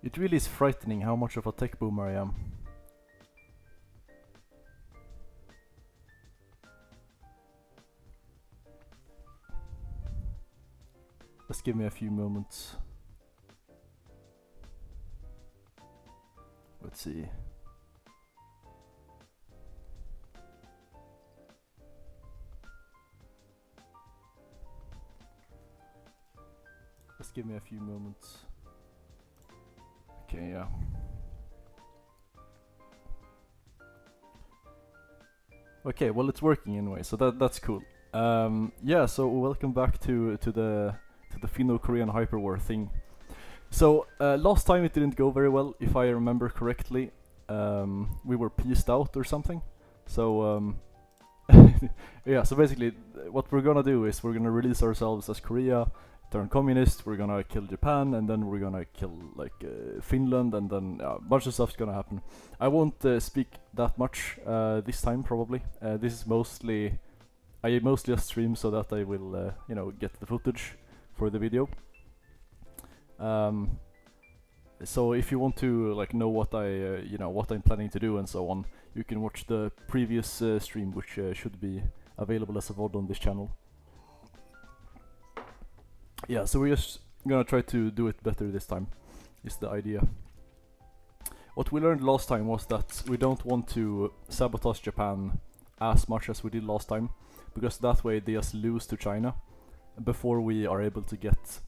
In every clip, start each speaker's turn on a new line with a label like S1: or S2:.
S1: It really is frightening how much of a tech boomer I am. Just give me a few moments. Let's see. Just give me a few moments. Okay, yeah. Okay, well it's working anyway, so that's cool. Yeah, so welcome back to the finno-korean hyperwar thing. So last time it didn't go very well, if I remember correctly. We were pieced out or something. So yeah, so basically what we're gonna do is we're gonna release ourselves as Korea, turn communist, we're gonna kill Japan, and then we're gonna kill like Finland, and then a bunch of stuff's gonna happen. I won't speak that much this time probably. This is mostly, I mostly just stream so that I will you know, get the footage for the video. So if you want to like know what I you know, what I'm planning to do and so on, you can watch the previous stream, which should be available as a VOD on this channel. Yeah, so we're just gonna try to do it better this time, is the idea. What we learned last time was that we don't want to sabotage Japan as much as we did last time, because that way they just lose to China before we are able to get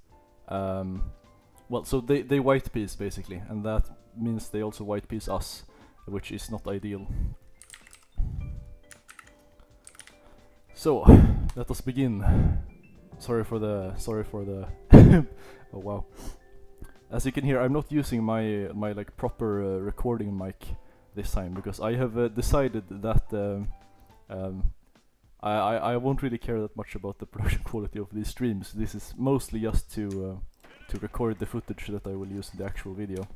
S1: well, so they white piece basically, and that means they also white piece us, which is not ideal. So let us begin. Sorry for the oh wow. As you can hear, I'm not using my like proper recording mic this time, because I have decided that I won't really care that much about the production quality of these streams. This is mostly just to record the footage that I will use in the actual video.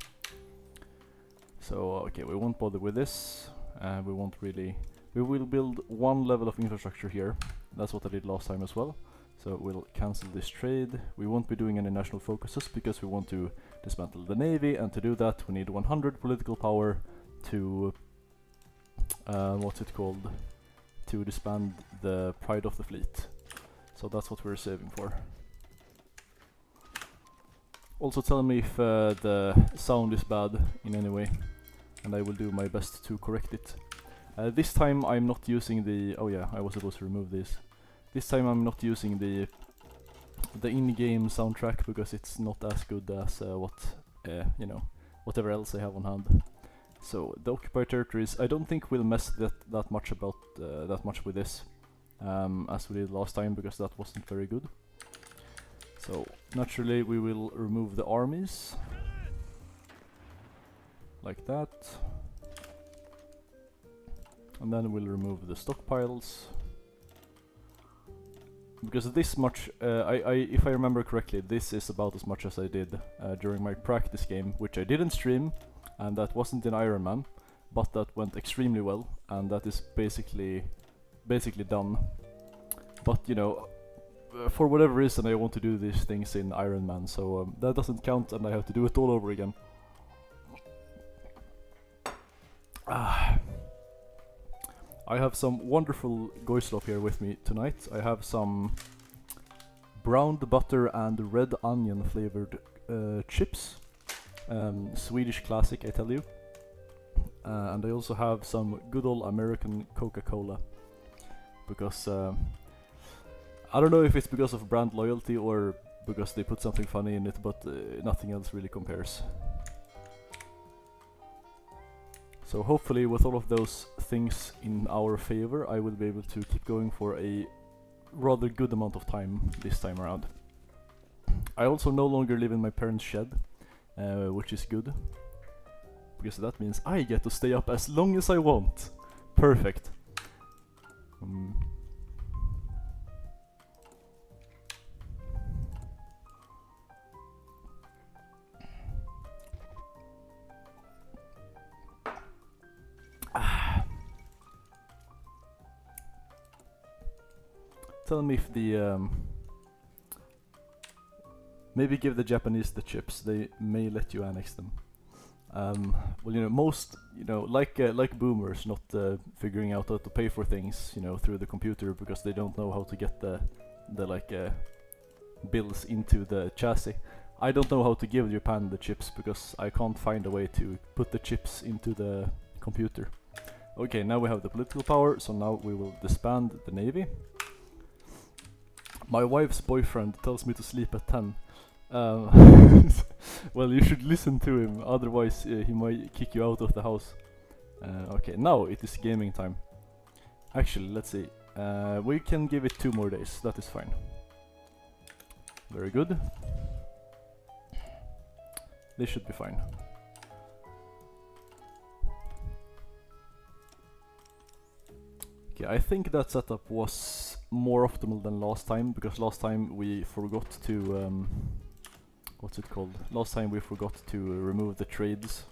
S1: So okay, we won't bother with this. We won't really. We will build one level of infrastructure here. That's what I did last time as well. So we'll cancel this trade. We won't be doing any national focuses because we want to dismantle the navy, and to do that we need 100 political power to what's it called? To disband the pride of the fleet. So that's what we're saving for. Also tell me if the sound is bad in any way, and I will do my best to correct it. This time I'm not using the... oh yeah, I was supposed to remove this. This time I'm not using the in-game soundtrack, because it's not as good as what you know, whatever else I have on hand. So the occupied territories, I don't think we'll mess that much about that much with this, as we did last time, because that wasn't very good. So naturally we will remove the armies like that, and then we'll remove the stockpiles. Because this much, if I remember correctly, this is about as much as I did during my practice game, which I didn't stream, and that wasn't in Iron Man, but that went extremely well, and that is basically done. But you know, for whatever reason I want to do these things in Iron Man, so that doesn't count, and I have to do it all over again. I have some wonderful Goislop here with me tonight. I have some browned butter and red onion flavored chips. Swedish classic, I tell you. And I also have some good old American Coca-Cola. Because I don't know if it's because of brand loyalty or because they put something funny in it, but nothing else really compares. So hopefully with all of those things in our favor, I will be able to keep going for a rather good amount of time this time around. I also no longer live in my parents' shed, which is good, because that means I get to stay up as long as I want. Perfect. Tell me if the maybe give the Japanese the chips. They may let you annex them. Well, you know, most, you know, like boomers not figuring out how to pay for things, you know, through the computer because they don't know how to get the like bills into the chassis. I don't know how to give Japan the chips because I can't find a way to put the chips into the computer. Okay, now we have the political power, so now we will disband the navy. My wife's boyfriend tells me to sleep at 10. Well, you should listen to him, otherwise he might kick you out of the house. Okay, now it is gaming time. Actually, let's see. We can give it 2 more days, that is fine. Very good. This should be fine. Okay, I think that setup was more optimal than last time, because last time we forgot to what's it called? Last time we forgot to remove the trades.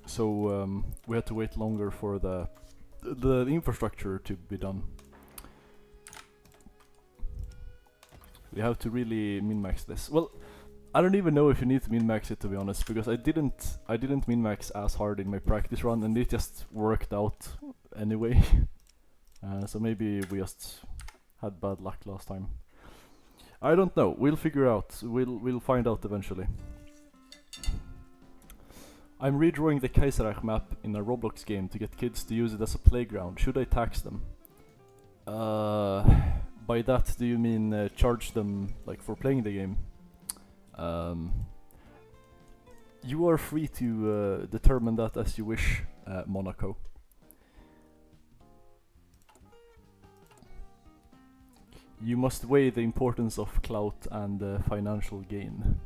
S1: So we had to wait longer for the infrastructure to be done. We have to really min-max this. Well, I don't even know if you need to min-max it, to be honest, because I didn't min-max as hard in my practice run, and it just worked out anyway. So maybe we just had bad luck last time. I don't know. We'll figure out. We'll find out eventually. I'm redrawing the Kaiserreich map in a Roblox game to get kids to use it as a playground. Should I tax them? By that, do you mean charge them like for playing the game? You are free to determine that as you wish, Monaco. You must weigh the importance of clout and financial gain.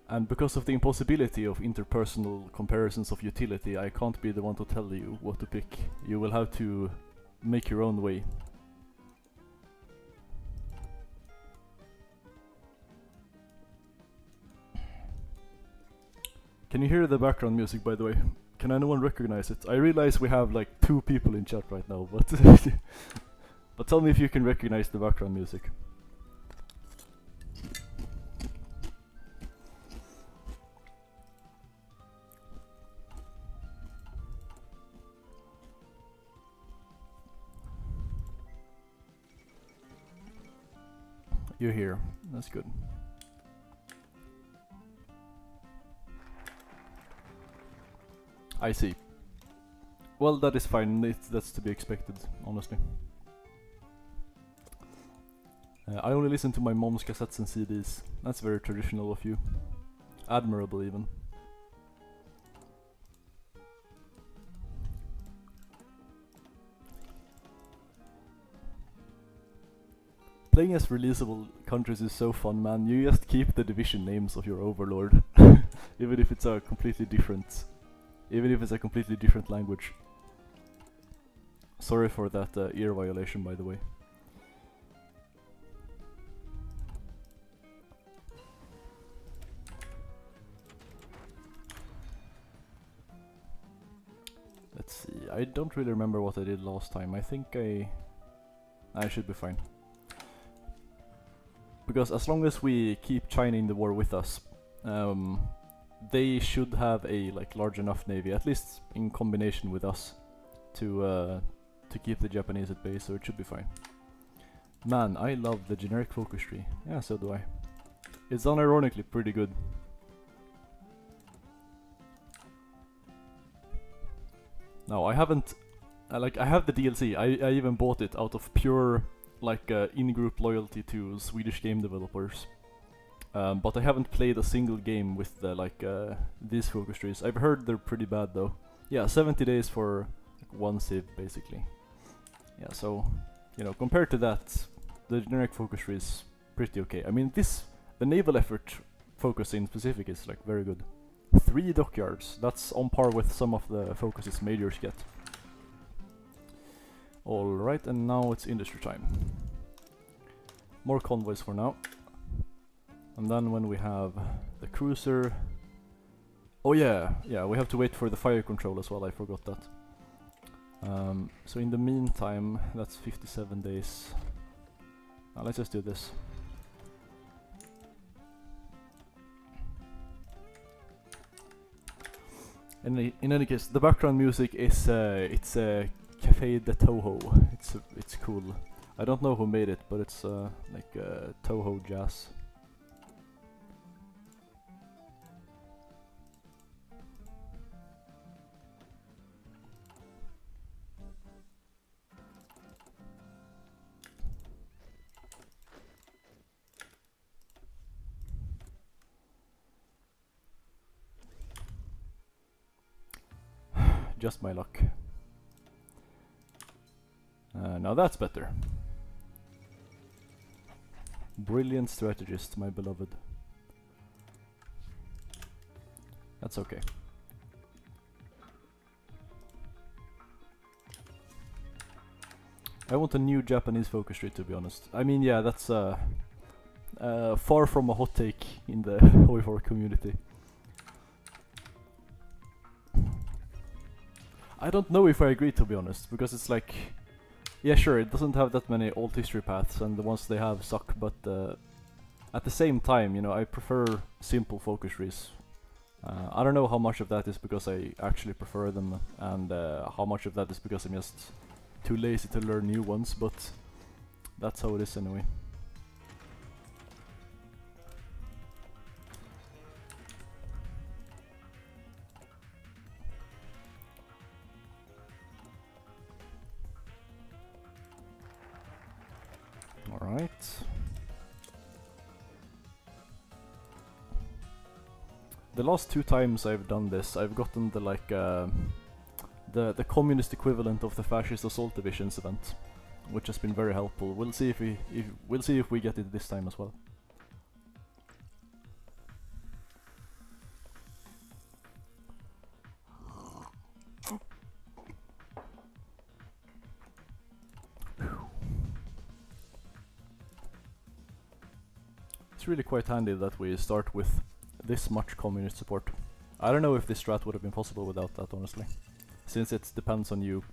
S1: And because of the impossibility of interpersonal comparisons of utility, I can't be the one to tell you what to pick. You will have to make your own way. Can you hear the background music, by the way? Can anyone recognize it? I realize we have like 2 people in chat right now, but but tell me if you can recognize the background music. You're here. That's good. I see. Well, that is fine. That's to be expected, honestly. I only listen to my mom's cassettes and CDs. That's very traditional of you. Admirable, even. Playing as releasable countries is so fun, man. You just keep the division names of your overlord, even if it's a completely different language. Sorry for that ear violation, by the way. Let's see. I don't really remember what I did last time. I think I should be fine. Because as long as we keep China in the war with us, they should have a like large enough navy, at least in combination with us, to keep the Japanese at bay. So it should be fine. Man, I love the generic focus tree. Yeah, so do I. It's unironically pretty good. No, I haven't. I have the DLC. I even bought it out of pure like in-group loyalty to Swedish game developers. But I haven't played a single game with these focus trees. I've heard they're pretty bad though. Yeah, 70 days for like, 1 civ basically. Yeah, so you know, compared to that, the generic focus tree is pretty okay. I mean, the naval effort focus in specific is like very good. 3 dockyards. That's on par with some of the focuses majors get. Alright, and now it's industry time. More convoys for now. And then when we have the cruiser... Oh yeah, we have to wait for the fire control as well, I forgot that. So in the meantime, that's 57 days. Now let's just do this. In any case, the background music is it's Cafe de Toho. It's cool. I don't know who made it, but it's like Toho jazz. Just my luck. Now that's better. Brilliant strategist, my beloved. That's okay. I want a new Japanese focus tree, to be honest. I mean, yeah, that's far from a hot take in the Hoifor community. I don't know if I agree, to be honest, because it's like, yeah, sure, it doesn't have that many old history paths, and the ones they have suck, but at the same time, you know, I prefer simple focus trees. I don't know how much of that is because I actually prefer them, and how much of that is because I'm just too lazy to learn new ones, but that's how it is anyway. Alright. The last 2 times I've done this, I've gotten the like the communist equivalent of the fascist assault divisions event, which has been very helpful. We'll see if we get it this time as well. It's really quite handy that we start with this much communist support. I don't know if this strat would have been possible without that, honestly, since it depends on you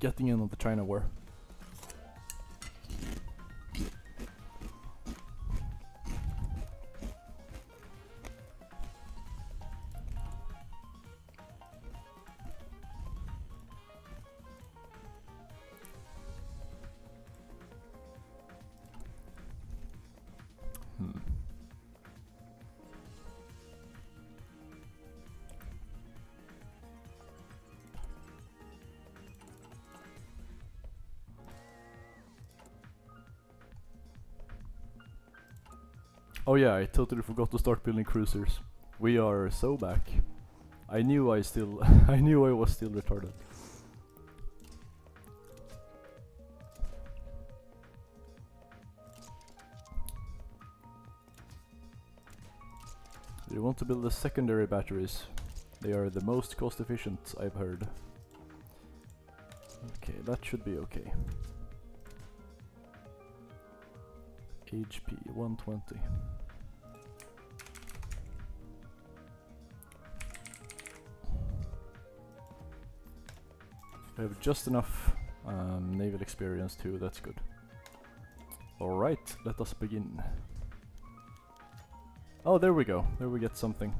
S1: getting in on the China war. Oh yeah, I totally forgot to start building cruisers. We are so back. I knew I was still retarded. You want to build the secondary batteries. They are the most cost efficient, I've heard. Okay, that should be okay. HP 120. I have just enough naval experience too, that's good. Alright, let us begin. Oh, there we go. There we get something.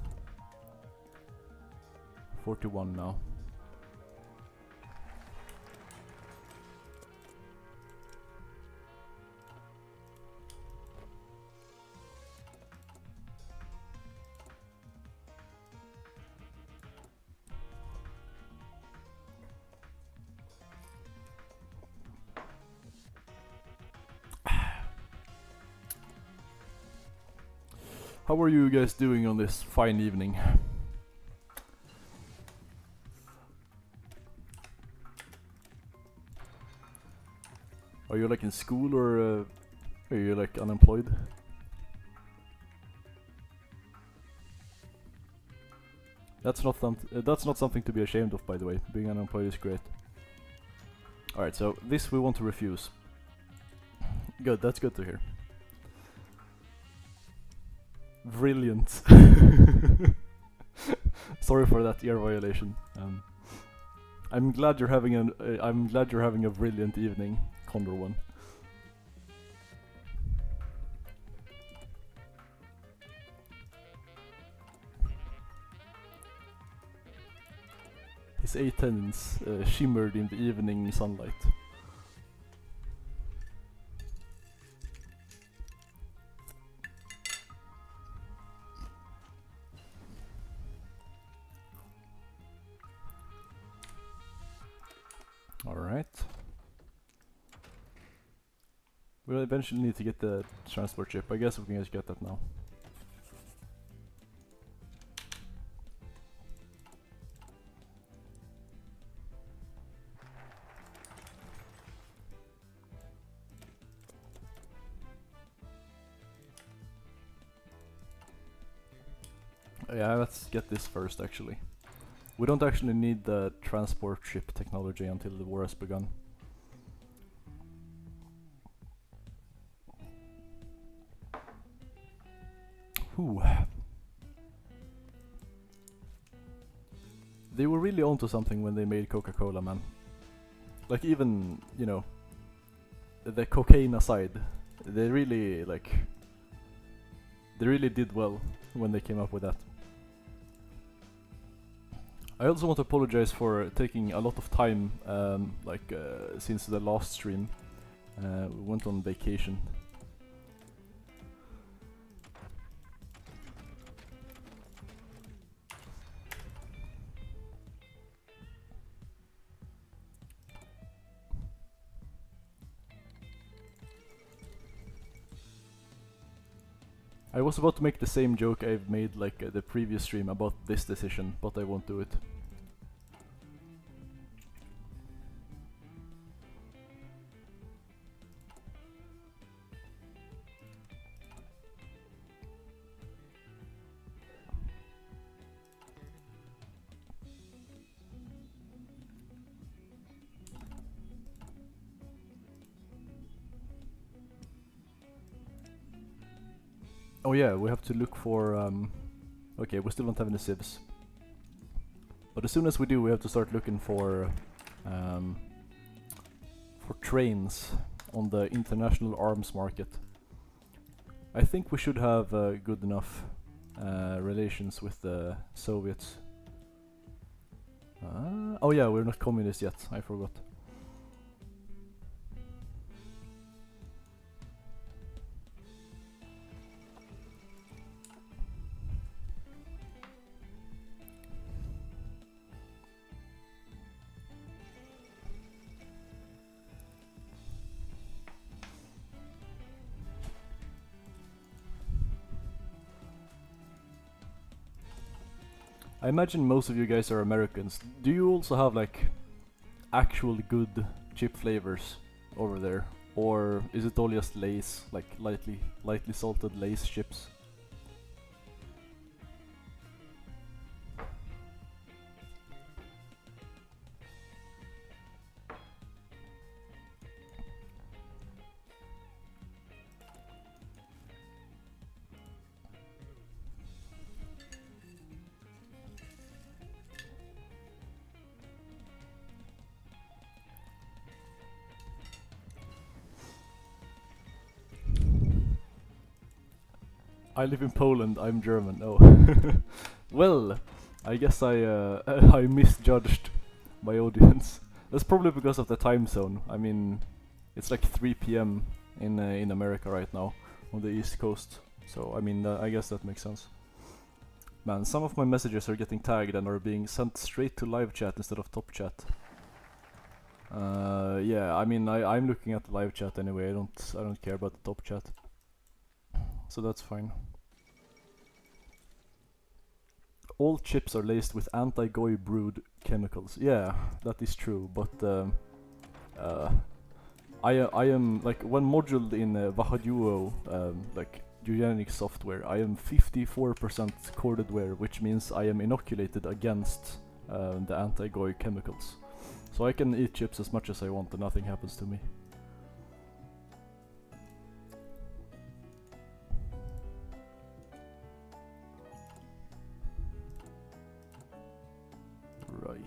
S1: 41 now. How are you guys doing on this fine evening? Are you like in school or are you like unemployed? That's not something to be ashamed of, by the way. Being unemployed is great. Alright, so this we want to refuse. Good, that's good to hear. Brilliant. Sorry for that ear violation. I'm glad you're having a brilliant evening, Condor One. His A10s shimmered in the evening sunlight. Alright. We'll eventually need to get the transport ship. I guess we can just get that now. Yeah, let's get this first actually. We don't actually need the transport ship technology until the war has begun. Whew. They were really onto something when they made Coca-Cola, man. Like even, you know, the cocaine aside, they really did well when they came up with that. I also want to apologize for taking a lot of time, since the last stream. We went on vacation. I was about to make the same joke I've made the previous stream about this decision, but I won't do it. Oh yeah, we have to look for okay, we still don't have any civs. But as soon as we do, we have to start looking for trains on the international arms market. I think we should have good enough relations with the Soviets. Oh yeah, we're not communist yet, I forgot. I imagine most of you guys are Americans. Do you also have actual good chip flavors over there? Or is it all just Lay's, like lightly salted Lay's chips? I live in Poland, I'm German. Oh. Well, I guess I misjudged my audience. That's probably because of the time zone. I mean, it's like 3 p.m. in America right now, on the East Coast. So, I mean, I guess that makes sense. Man, some of my messages are getting tagged and are being sent straight to live chat instead of top chat. Yeah, I mean, I'm looking at the live chat anyway. I don't care about the top chat. So that's fine. All chips are laced with anti-goy brewed chemicals. Yeah, that is true, but I am when moduled in Vahaduo, eugenics software, I am 54% corded wear, which means I am inoculated against the anti-goy chemicals. So I can eat chips as much as I want and nothing happens to me. Right.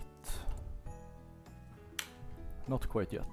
S1: Not quite yet.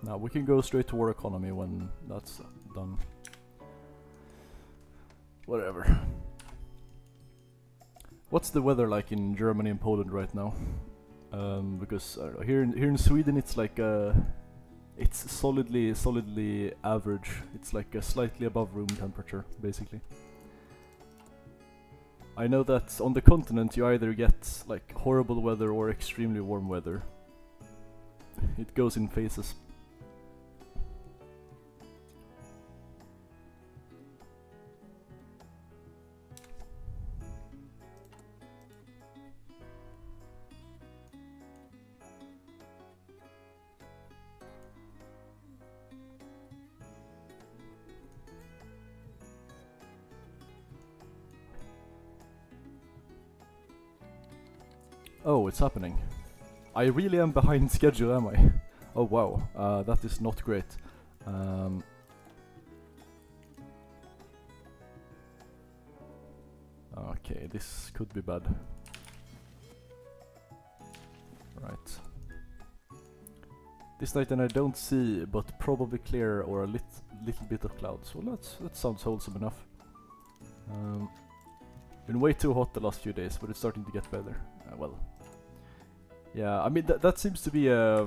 S1: Now we can go straight to war economy when that's done. Whatever. What's the weather like in Germany and Poland right now? Because here in Sweden it's like it's solidly average. It's like slightly above room temperature, basically. I know that on the continent you either get like horrible weather or extremely warm weather. It goes in phases. Oh, it's happening. I really am behind schedule, am I? Oh wow, that is not great. Okay, this could be bad. Right. This night and I don't see, but probably clear or a little bit of clouds. Well, that sounds wholesome enough. Been way too hot the last few days, but it's starting to get better. Well, yeah. I mean that seems to be a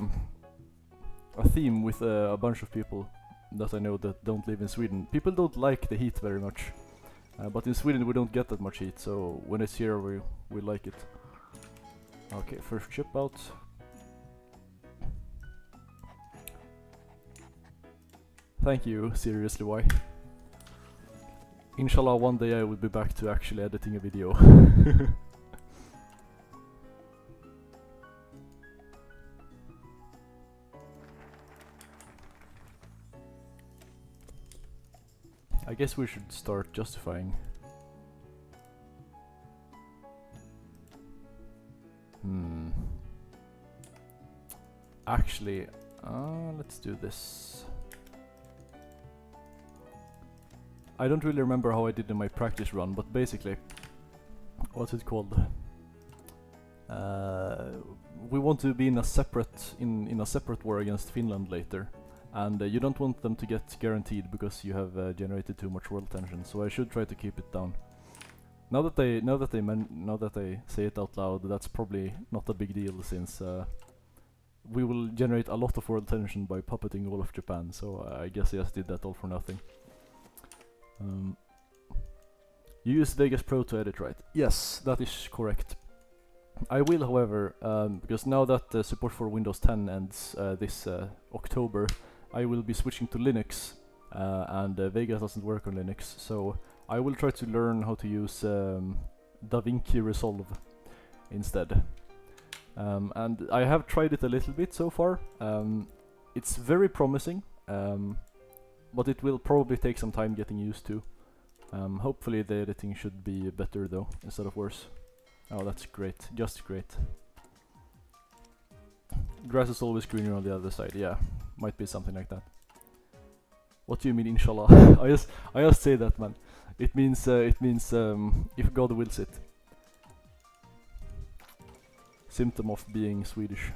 S1: theme with a bunch of people that I know that don't live in Sweden. People don't like the heat very much, but in Sweden we don't get that much heat. So when it's here, we like it. Okay, first ship out. Thank you. Seriously, why? Inshallah, one day I will be back to actually editing a video. I guess we should start justifying. Actually, let's do this. I don't really remember how I did in my practice run, but basically, what's it called? We want to be in a separate war against Finland later, and you don't want them to get guaranteed because you have generated too much world tension. So I should try to keep it down. Now that I say it out loud, that's probably not a big deal since we will generate a lot of world tension by puppeting all of Japan. So I guess I just did that all for nothing. You use Vegas Pro to edit, right? Yes, that is correct. I will, however, because now that support for Windows 10 ends this October, I will be switching to Linux, and Vegas doesn't work on Linux, so I will try to learn how to use DaVinci Resolve instead. And I have tried it a little bit so far. It's very promising. But it will probably take some time getting used to. Hopefully the editing should be better though, instead of worse. Oh, that's great. Just great. Grass is always greener on the other side. Yeah, might be something like that. What do you mean, inshallah? I just say that, man. It means if God wills it. Symptom of being Swedish.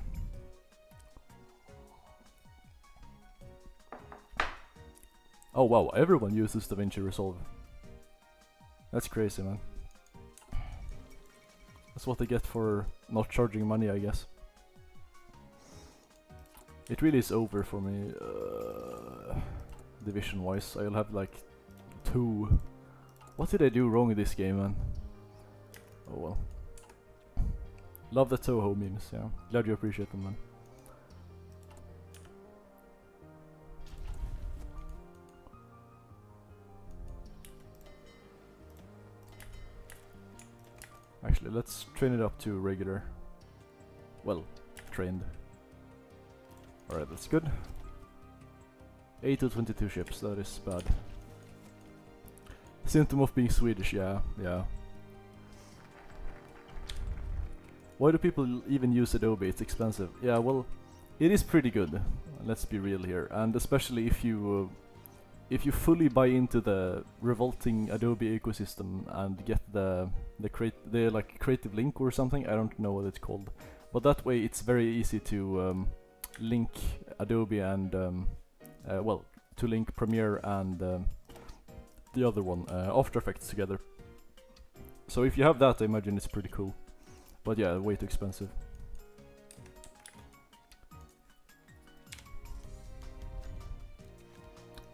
S1: Oh wow, everyone uses DaVinci Resolve. That's crazy, man. That's what they get for not charging money, I guess. It really is over for me, division-wise. I'll have like 2. What did I do wrong in this game, man? Oh well. Love the Toho memes, yeah. Glad you appreciate them, man. Actually, let's train it up to regular. Well, trained. Alright, that's good. 8 to 22 ships, that is bad. Symptom of being Swedish, yeah. Why do people even use Adobe? It's expensive. Yeah, well, it is pretty good. Let's be real here, and especially if you fully buy into the revolting Adobe ecosystem and get the like creative link or something. I don't know what it's called, but that way it's very easy to link Adobe and well, to link Premiere and the other one, After Effects together. So if you have that, I imagine it's pretty cool. But yeah, way too expensive.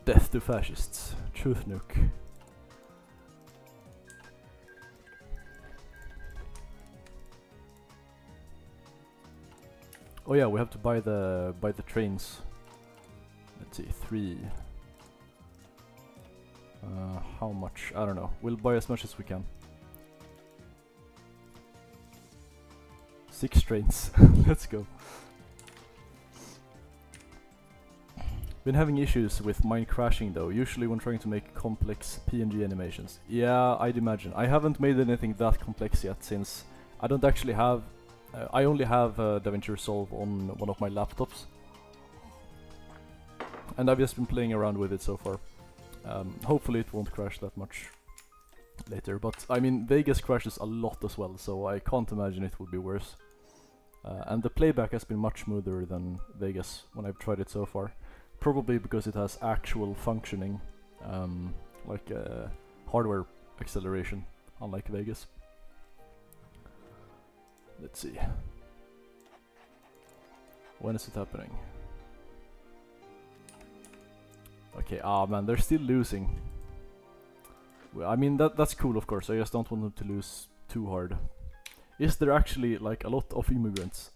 S1: Death to fascists. Truth nuke. Oh yeah, we have to buy the trains. Let's see, 3. How much? I don't know. We'll buy as much as we can. 6 trains. Let's go. Been having issues with mine crashing though, usually when trying to make complex PNG animations. Yeah, I'd imagine. I haven't made anything that complex yet, since I don't actually have... I only have DaVinci Resolve on one of my laptops. And I've just been playing around with it so far. Hopefully it won't crash that much later, but I mean, Vegas crashes a lot as well, so I can't imagine it would be worse. And the playback has been much smoother than Vegas when I've tried it so far. Probably because it has actual functioning, like hardware acceleration, unlike Vegas. Let's see. When is it happening? Okay, man, they're still losing. Well, I mean, that's cool, of course. I just don't want them to lose too hard. Is there actually like a lot of immigrants?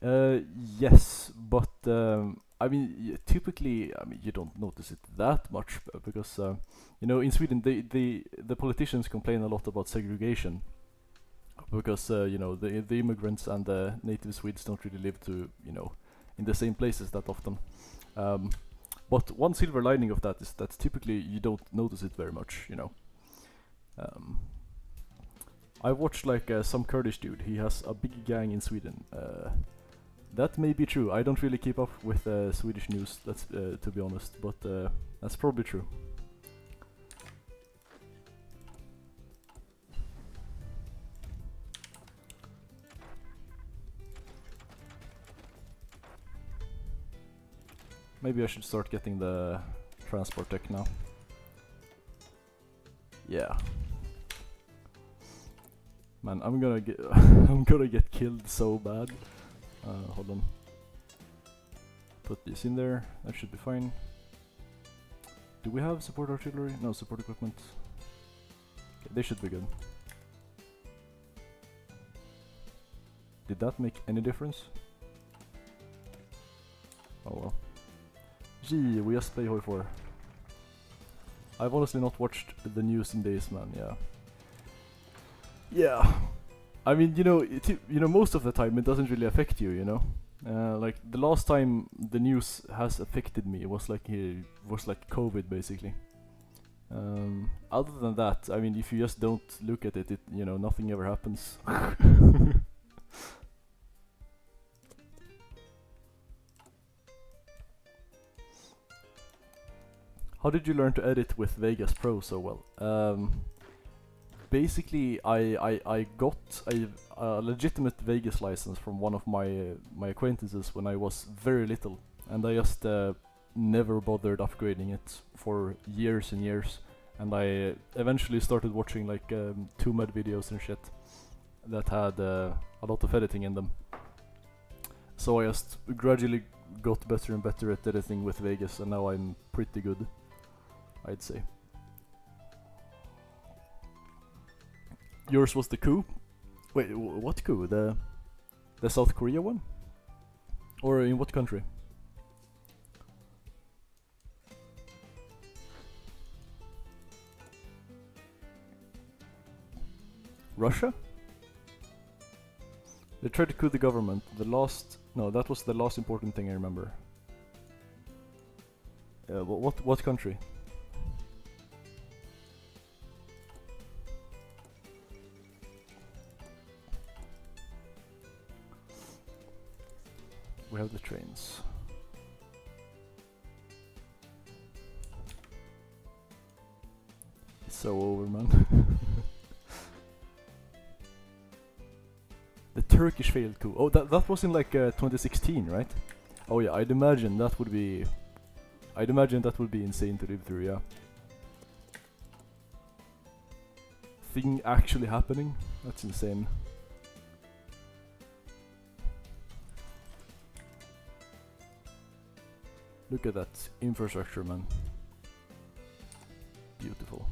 S1: Yes, but I mean, typically, I mean, you don't notice it that much because you know, in Sweden, the politicians complain a lot about segregation because you know, the immigrants and the native Swedes don't really live in the same places that often. But one silver lining of that is that typically you don't notice it very much, you know. I watched like some Kurdish dude. He has a big gang in Sweden. That may be true. I don't really keep up with Swedish news, that's to be honest, but that's probably true. Maybe I should start getting the transport tech now. Yeah. Man, I'm gonna get I'm gonna get killed so bad. Hold on. Put this in there. That should be fine. Do we have support artillery? No, support equipment. Okay, they should be good. Did that make any difference? Oh well. Gee, we just play Hoi 4. I've honestly not watched the news in days, man. Yeah. Yeah. I mean, you know, most of the time it doesn't really affect you, you know. Like the last time the news has affected me was like COVID, basically. Other than that, I mean, if you just don't look at it, you know, nothing ever happens. How did you learn to edit with Vegas Pro so well? Basically, I got a legitimate Vegas license from one of my acquaintances when I was very little, and I just never bothered upgrading it for years and years. And I eventually started watching like 2med videos and shit that had a lot of editing in them. So I just gradually got better and better at editing with Vegas, and now I'm pretty good, I'd say. Yours was the coup? Wait, what coup? The South Korea one? Or in what country? Russia? They tried to coup the government. That was the last important thing I remember. What country? We have the trains. It's so over, man. The Turkish failed coup. Oh, that was in like 2016, right? Oh yeah, I'd imagine that would be insane to live through, yeah. Thing actually happening? That's insane. Look at that infrastructure, man. Beautiful.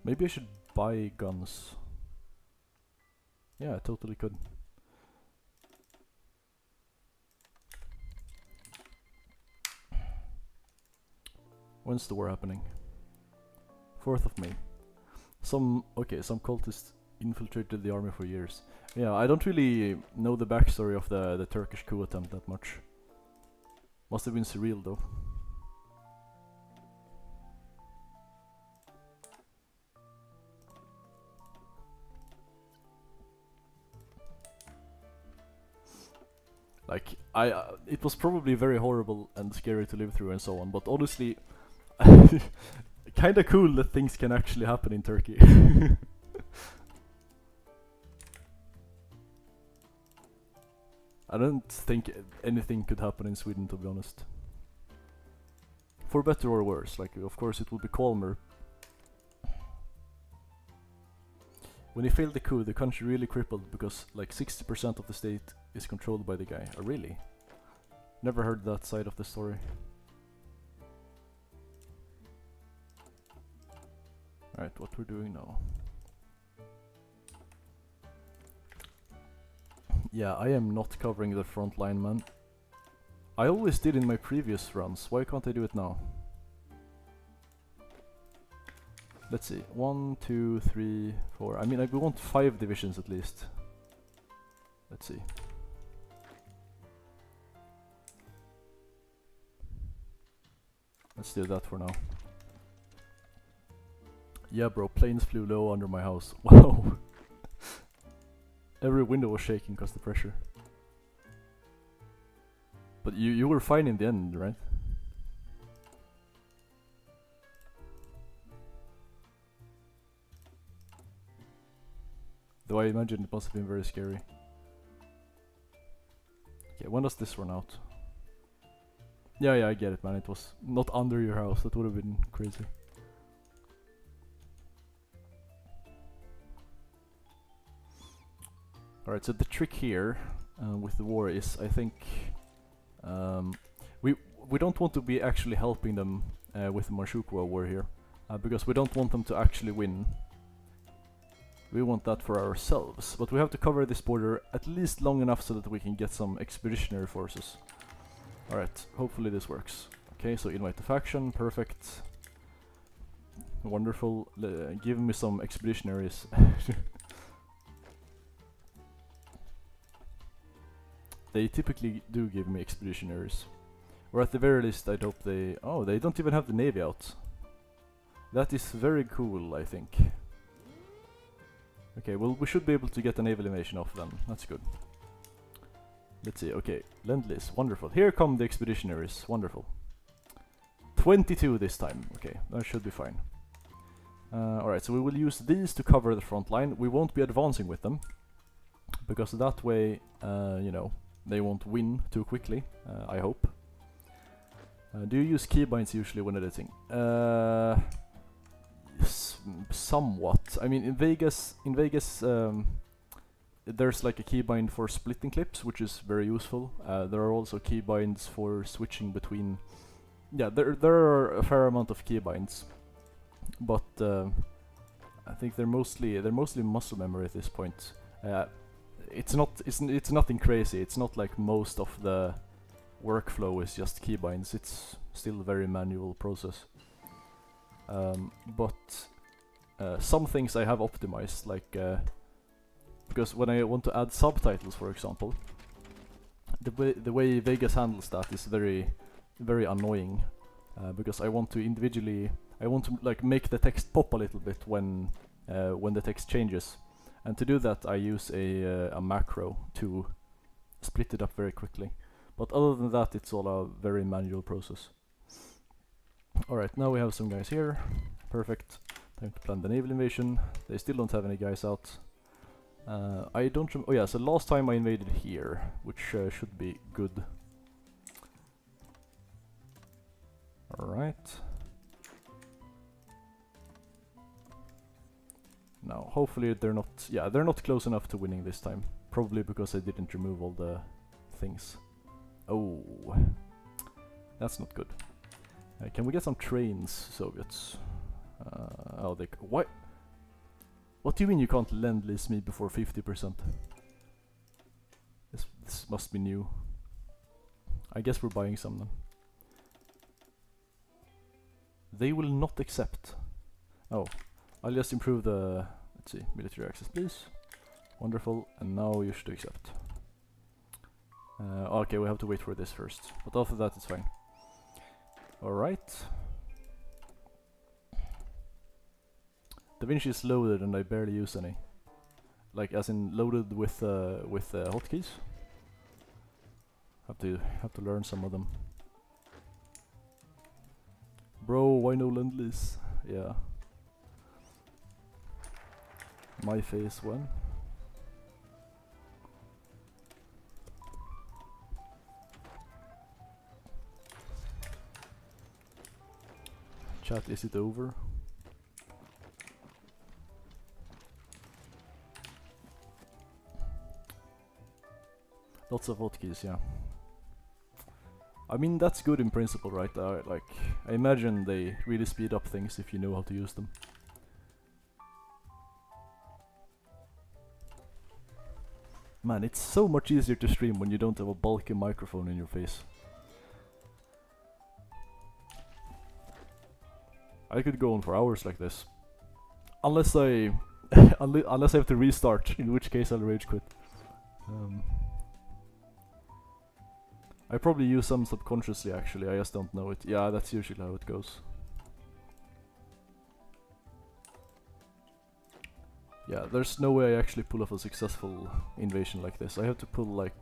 S1: Maybe I should buy guns. Yeah, I totally could. When's the war happening? 4th of May. Some cultists infiltrated the army for years. Yeah, I don't really know the backstory of the Turkish coup attempt that much. Must have been surreal though. Like, it was probably very horrible and scary to live through and so on, but honestly, kinda cool that things can actually happen in Turkey. I don't think anything could happen in Sweden, to be honest. For better or worse, like, of course it will be calmer. When he failed the coup, the country really crippled because like 60% of the state is controlled by the guy. Oh, really? Never heard that side of the story. Alright, what we're doing now. Yeah, I am not covering the front line, man. I always did in my previous runs. Why can't I do it now? Let's see. 1, 2, 3, 4. I mean, we want 5 divisions at least. Let's see. Let's do that for now. Yeah, bro, planes flew low under my house. Wow. Every window was shaking because the pressure. But you were fine in the end, right? Though I imagine it must have been very scary. Okay, when does this run out? Yeah, I get it, man. It was not under your house. That would have been crazy. Alright, so the trick here with the war is, I think, we don't want to be actually helping them with the Manchukuo war here, because we don't want them to actually win. We want that for ourselves, but we have to cover this border at least long enough so that we can get some expeditionary forces. Alright, hopefully this works. Okay, so invite the faction, perfect. Wonderful, give me some expeditionaries. They typically do give me expeditionaries. Or at the very least I'd hope they... Oh, they don't even have the navy out. That is very cool, I think. Okay, well we should be able to get a naval invasion off them. That's good. Let's see, okay. Lend-Lease, wonderful. Here come the expeditionaries, wonderful. 22 this time, okay, that should be fine. Alright, so we will use these to cover the front line. We won't be advancing with them, because that way, you know, they won't win too quickly, I hope. Do you use keybinds usually when editing? Somewhat. I mean, in Vegas, there's like a keybind for splitting clips, which is very useful. There are also keybinds for switching between. Yeah, there are a fair amount of keybinds, but I think they're mostly muscle memory at this point. It's nothing crazy. It's not like most of the workflow is just keybinds. It's still a very manual process. But some things I have optimized, like because when I want to add subtitles, for example, the way Vegas handles that is very annoying, because I want to like make the text pop a little bit when the text changes. And to do that, I use a macro to split it up very quickly. But other than that, it's all a very manual process. Alright, now we have some guys here. Perfect. Time to plan the naval invasion. They still don't have any guys out. I don't oh yeah, so last time I invaded here, which should be good. Alright. Now, hopefully they're not... Yeah, they're not close enough to winning this time. Probably because I didn't remove all the things. Oh. That's not good. Can we get some trains, Soviets? Oh, they... What? What do you mean you can't lend-lease me before 50%? This must be new. I guess we're buying some then. They will not accept. Oh. I'll just improve the, let's see, military access, please. Wonderful, and now you should accept. Okay, we have to wait for this first, but after that it's fine. Alright. Da Vinci is loaded and I barely use any. Like, as in loaded with hotkeys. Have to learn some of them. Bro, why no lend-lease? Yeah. My face when? Chat, is it over? Lots of hotkeys, yeah. I mean, that's good in principle, right? Like, I imagine they really speed up things if you know how to use them. Man, it's so much easier to stream when you don't have a bulky microphone in your face. I could go on for hours like this. Unless I... unless I have to restart, in which case I'll rage quit. I probably use some subconsciously actually, I just don't know it. Yeah, that's usually how it goes. Yeah, there's no way I actually pull off a successful invasion like this. I have to pull like...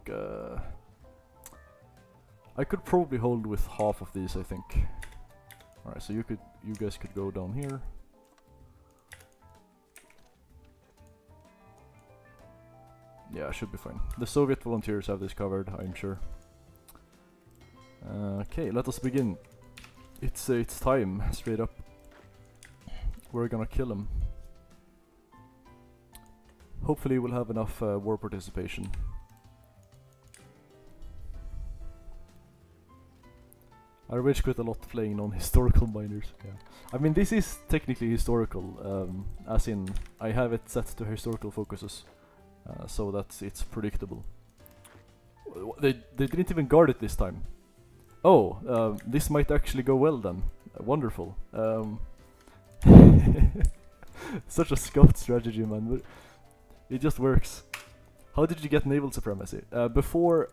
S1: I could probably hold with half of these, I think. Alright, so you guys could go down here. Yeah, should be fine. The Soviet volunteers have this covered, I'm sure. Okay, let us begin. It's time, straight up. We're gonna kill him. Hopefully we'll have enough war participation. I rage quit a lot playing non-historical miners. Yeah. I mean, this is technically historical, as in I have it set to historical focuses, so that it's predictable. They didn't even guard it this time. Oh, this might actually go well then. Wonderful. Such a scuffed strategy, man. It just works. How did you get naval supremacy? Before,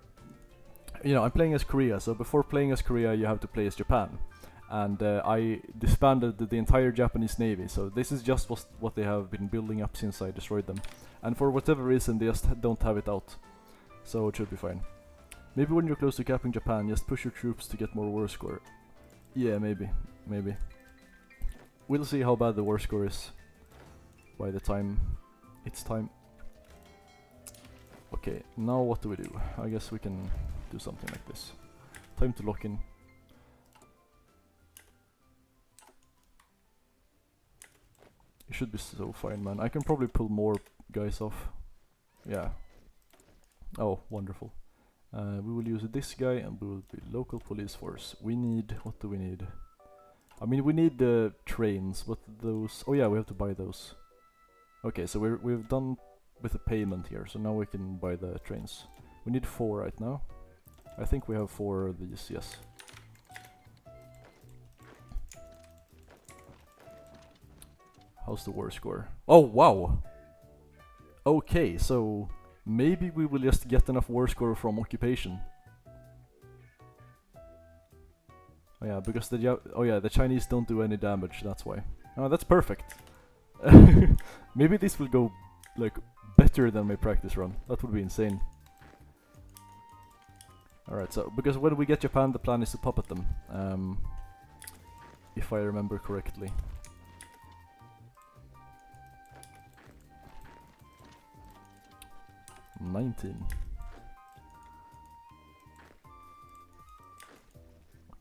S1: you know, I'm playing as Korea, so before playing as Korea you have to play as Japan. And I disbanded the entire Japanese navy, so this is just what they have been building up since I destroyed them. And for whatever reason they just don't have it out. So it should be fine. Maybe when you're close to capping Japan, just push your troops to get more war score. Yeah, maybe. We'll see how bad the war score is by the time it's time. Okay, now what do we do? I guess we can do something like this. Time to lock in. It should be so fine, man. I can probably pull more guys off. Yeah. Oh, wonderful. We will use this guy and we will be local police force. We need... what do we need? I mean, we need the trains, but those... oh yeah, we have to buy those. Okay, so we've done with the payment here, so now we can buy the trains. We need 4 right now. I think we have 4 of these, yes. How's the war score? Oh, wow! Okay, so... maybe we will just get enough war score from occupation. Oh yeah, because the Chinese don't do any damage, that's why. Oh, that's perfect. Maybe this will go, like, better than my practice run. That would be insane. Alright, so, because when we get Japan, the plan is to puppet them. If I remember correctly. 19.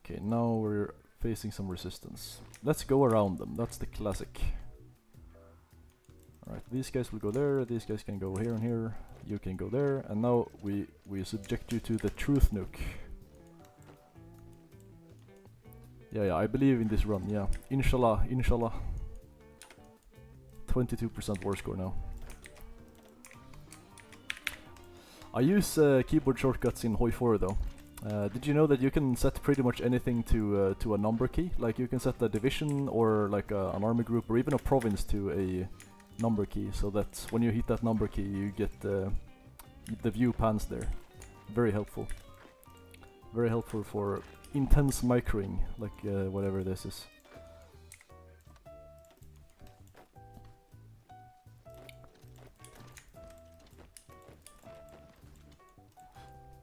S1: Okay, now we're facing some resistance. Let's go around them, that's the classic. Alright, these guys will go there, these guys can go here and here, you can go there, and now we subject you to the truth nuke. Yeah, I believe in this run, yeah. Inshallah, inshallah. 22% war score now. I use keyboard shortcuts in Hoi4 though. Did you know that you can set pretty much anything to a number key? Like you can set a division or like an army group or even a province to a number key, so that when you hit that number key you get the view pans there. Very helpful. Very helpful for intense microing, like whatever this is.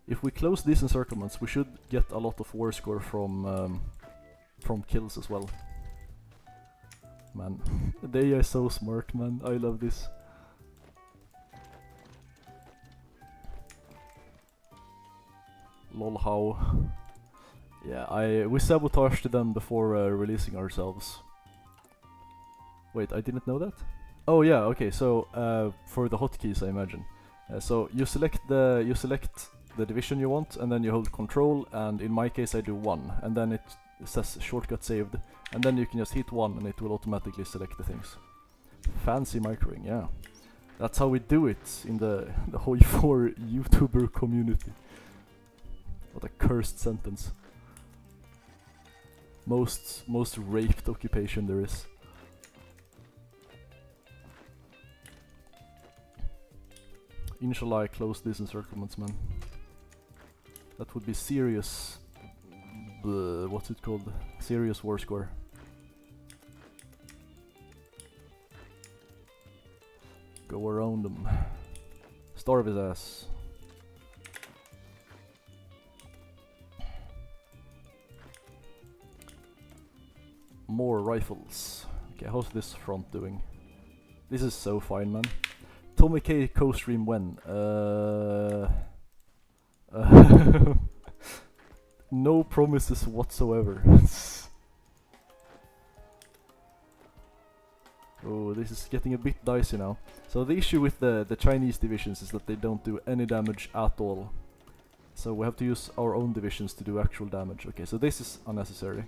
S1: If we close these encirclements, we should get a lot of war score from kills as well. Man, they are so smart, man. I love this. Lol, how? Yeah, we sabotaged them before releasing ourselves. Wait, I didn't know that? Oh yeah, okay. So for the hotkeys, I imagine. So you select the division you want, and then you hold control, and in my case I do 1, and then it says shortcut saved, and then you can just hit 1 and it will automatically select the things. Fancy microing, yeah. That's how we do it in the Hoi4 YouTuber community. What a cursed sentence. Most raped occupation there is. Inshallah I close these encirclements, man. That would be serious. What's it called? Serious war score. Go around them. Starve his ass. More rifles. Okay, how's this front doing? This is so fine, man. Tommy K co-stream when? No promises whatsoever. Oh, this is getting a bit dicey now. So the issue with the Chinese divisions is that they don't do any damage at all. So we have to use our own divisions to do actual damage. Okay, so this is unnecessary.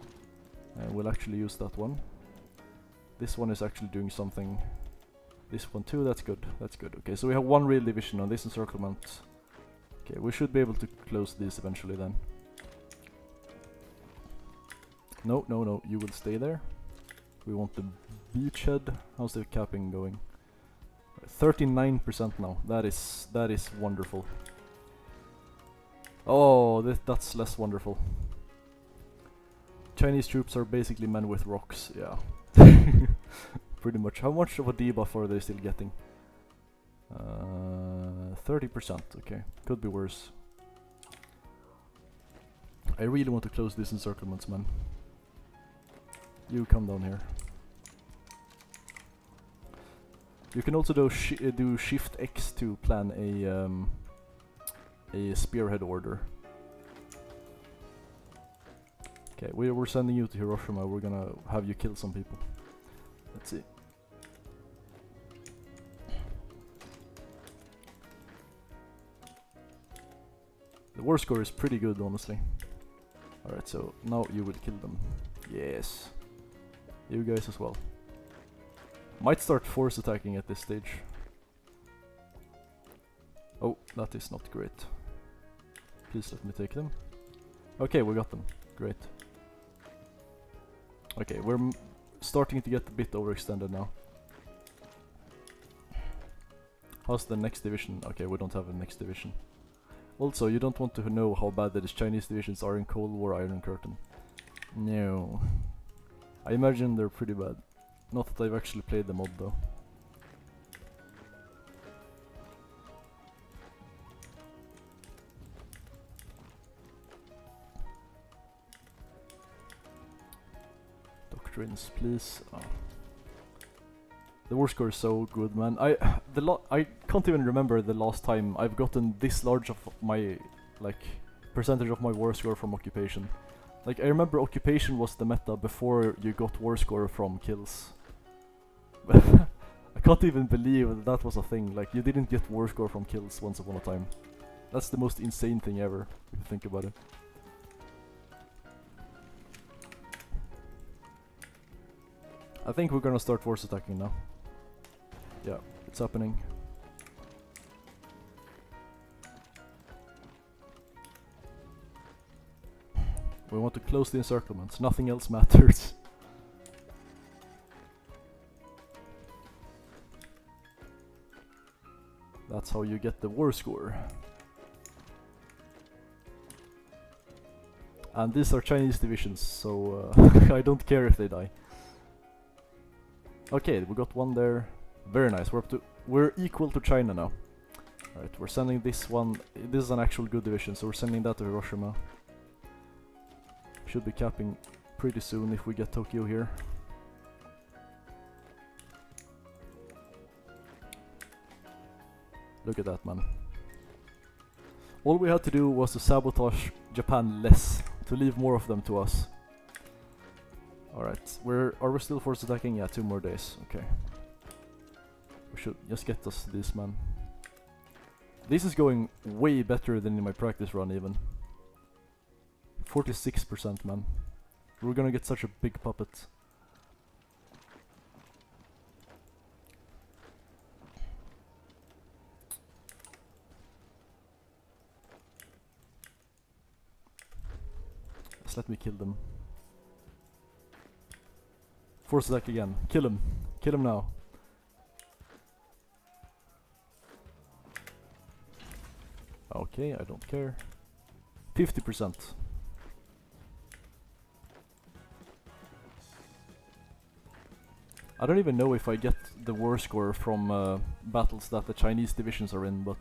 S1: We'll actually use that one. This one is actually doing something. This one too, that's good, that's good. Okay, so we have one real division on this encirclement. Okay, we should be able to close this eventually then. No, no, no, you will stay there. We want the beachhead. How's the capping going? 39% now. That is wonderful. Oh, that's less wonderful. Chinese troops are basically men with rocks, yeah. Pretty much. How much of a debuff are they still getting? 30%, okay. Could be worse. I really want to close these encirclements, man. You come down here. You can also do Shift X to plan a spearhead order. Okay, we're sending you to Hiroshima. We're gonna have you kill some people. Let's see. The war score is pretty good, honestly. Alright, so now you will kill them. Yes. You guys as well. Might start force attacking at this stage. Oh, that is not great. Please let me take them. Okay, we got them. Great. Okay, we're starting to get a bit overextended now. How's the next division? Okay, we don't have a next division. Also, you don't want to know how bad these Chinese divisions are in Cold War Iron Curtain. No. I imagine they're pretty bad. Not that I've actually played the mod though. Doctrines, please. Oh. The war score is so good, man. I can't even remember the last time I've gotten this large of my, like, percentage of my war score from occupation. Like, I remember occupation was the meta before you got war score from kills. I can't even believe that was a thing. Like, you didn't get war score from kills once upon a time. That's the most insane thing ever, if you think about it. I think we're gonna start force attacking now. Yeah, it's happening. We want to close the encirclements, nothing else matters. That's how you get the war score. And these are Chinese divisions, so I don't care if they die. Okay, we got one there. Very nice. We're equal to China now. Alright, we're sending this one. This is an actual good division, so we're sending that to Hiroshima. Should be capping pretty soon if we get Tokyo here. Look at that, man. All we had to do was to sabotage Japan less, to leave more of them to us. Alright, are we still force attacking? Yeah, 2 more days. Okay. We should just get us this, man. This is going way better than in my practice run even. 46%, man. We're gonna get such a big puppet. Just let me kill them. Force attack again. Kill him. Kill him now. Okay, I don't care. 50%. I don't even know if I get the war score from battles that the Chinese divisions are in, but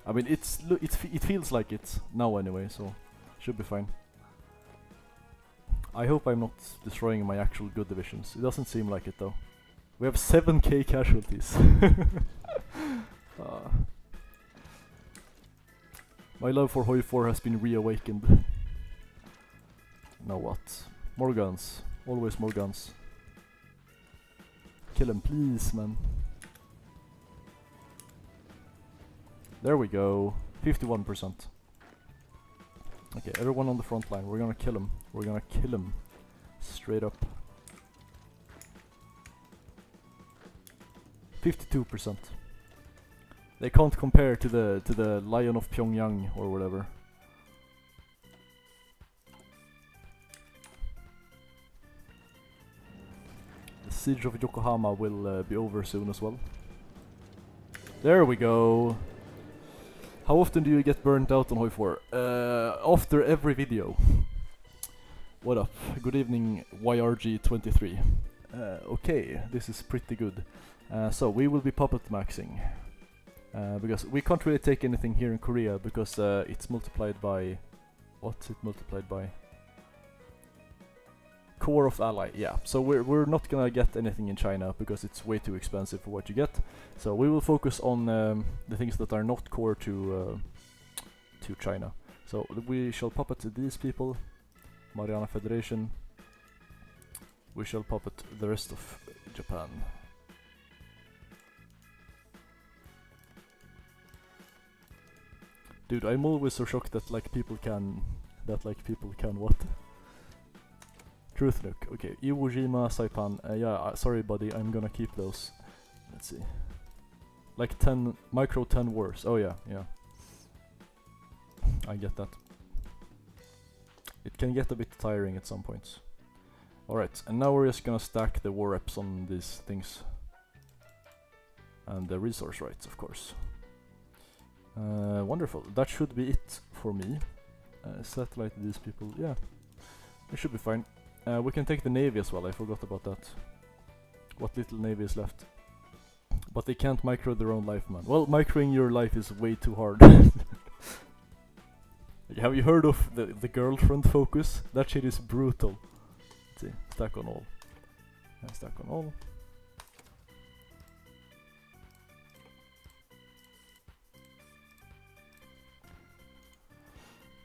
S1: I mean it feels like it now anyway, so should be fine. I hope I'm not destroying my actual good divisions. It doesn't seem like it though. We have 7k casualties. My love for Hoi 4 has been reawakened. Now what? More guns. Always more guns. Kill him, please, man. There we go. 51%. Okay, everyone on the front line. We're gonna kill him. We're gonna kill him. Straight up. 52%. They can't compare to the Lion of Pyongyang or whatever. The siege of Yokohama will be over soon as well. There we go. How often do you get burnt out on Hoi 4? After every video. What up? Good evening, YRG23. Okay, this is pretty good. So we will be puppet maxing. Because we can't really take anything here in Korea because it's multiplied by... What's it multiplied by? Core of ally, yeah. So we're not gonna get anything in China because it's way too expensive for what you get. So we will focus on the things that are not core to China. So we shall puppet these people, Mariana Federation. We shall puppet the rest of Japan. Dude, I'm always so shocked that people can what? Truth Nook. Okay, Iwo Jima, Saipan. Yeah, sorry buddy, I'm gonna keep those. Let's see. Like 10 micro 10 wars. Oh yeah, yeah. I get that. It can get a bit tiring at some points. Alright, and now we're just gonna stack the war reps on these things. And the resource rights, of course. Wonderful. That should be it for me. Satellite these people. Yeah, it should be fine. We can take the navy as well. I forgot about that. What little navy is left. But they can't micro their own life, man. Well, microing your life is way too hard. Have you heard of the girlfriend focus? That shit is brutal. Let's see. Stack on all. Stack on all.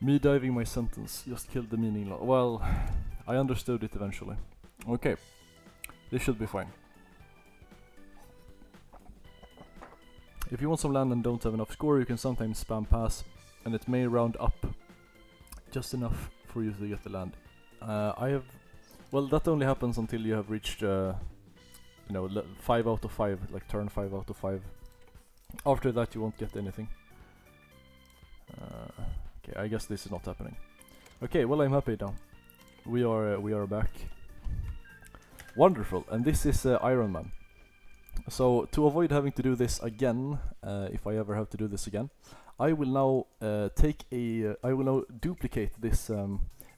S1: Me diving my sentence just killed the meaning. Well, I understood it eventually. Okay, this should be fine. If you want some land and don't have enough score, you can sometimes spam pass, and it may round up just enough for you to get the land. Well, that only happens until you have reached, 5 out of 5, like turn 5 out of 5. After that, you won't get anything. Okay, I guess this is not happening. Okay, well, I'm happy now. We are back. Wonderful, and this is Iron Man. So to avoid having to do this again, if I ever have to do this again, I will now I will now duplicate this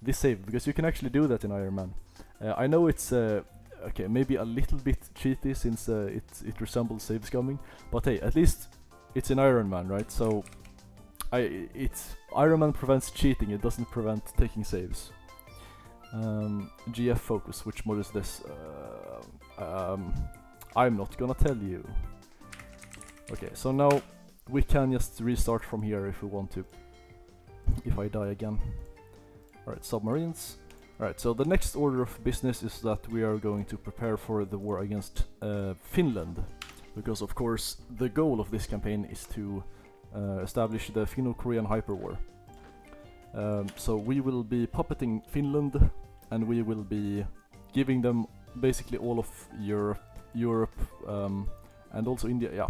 S1: this save, because you can actually do that in Iron Man. I know it's okay, maybe a little bit cheaty since it resembles save scumming, but hey, at least it's in Iron Man, right? So Iron Man prevents cheating, it doesn't prevent taking saves. GF focus, which mod is this? I'm not gonna tell you. Okay, so now we can just restart from here if we want to. If I die again. Alright, submarines. Alright, so the next order of business is that we are going to prepare for the war against Finland. Because of course the goal of this campaign is to establish the finno-korean hyperwar. So we will be puppeting Finland, and we will be giving them basically all of Europe, and also India. Yeah,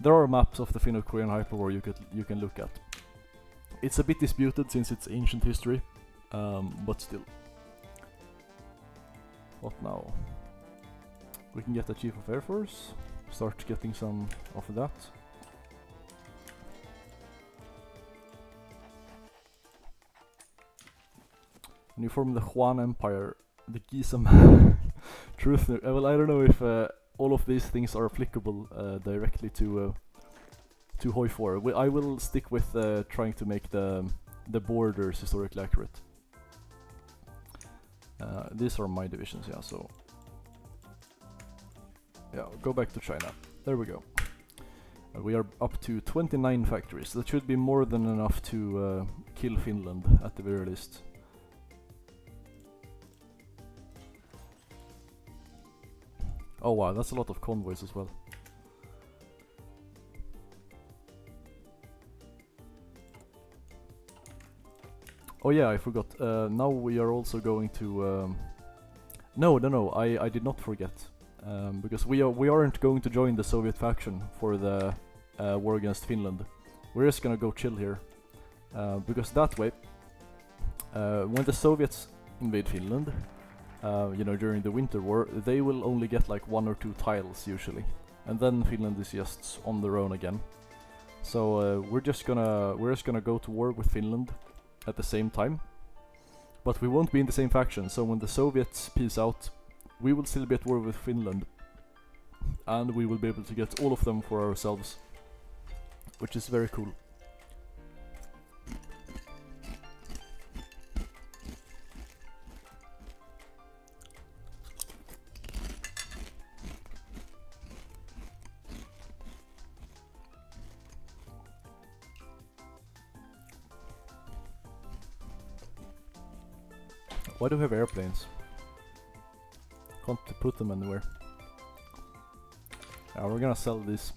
S1: there are maps of the finno-korean hyperwar you can look at. It's a bit disputed since it's ancient history, but still. What now? We can get the Chief of Air Force, start getting some of that. When you form the Huan Empire, the Gisam Truth. Well, I don't know if all of these things are applicable directly to Hoi 4. I will stick with trying to make the borders historically accurate. These are my divisions, yeah. So yeah, go back to China. There we go. We are up to 29 factories. That should be more than enough to kill Finland at the very least. Oh wow, that's a lot of convoys as well. Oh yeah, I forgot. Now we are also going to... No, I did not forget. Because we aren't going to join the Soviet faction for the war against Finland. We're just gonna go chill here. Because that way, when the Soviets invade Finland, during the Winter War, they will only get like 1 or 2 tiles usually, and then Finland is just on their own again. So we're just gonna go to war with Finland at the same time, but we won't be in the same faction. So when the Soviets peace out, we will still be at war with Finland, and we will be able to get all of them for ourselves, which is very cool. Why do we have airplanes? Can't put them anywhere. Yeah, we're gonna sell these.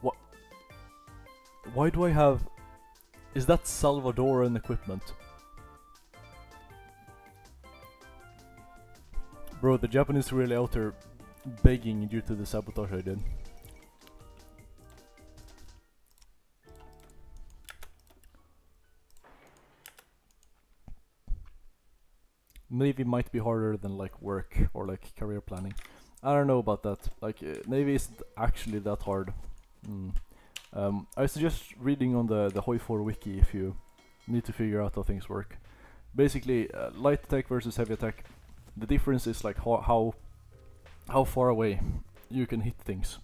S1: What? Why do I have... Is that Salvadoran equipment? Bro, the Japanese really out there begging due to the sabotage I did. Navy might be harder than like work or like career planning. I don't know about that. Like Navy isn't actually that hard. I suggest reading on the Hoi 4 wiki if you need to figure out how things work. Basically, light attack versus heavy attack. The difference is like how far away you can hit things.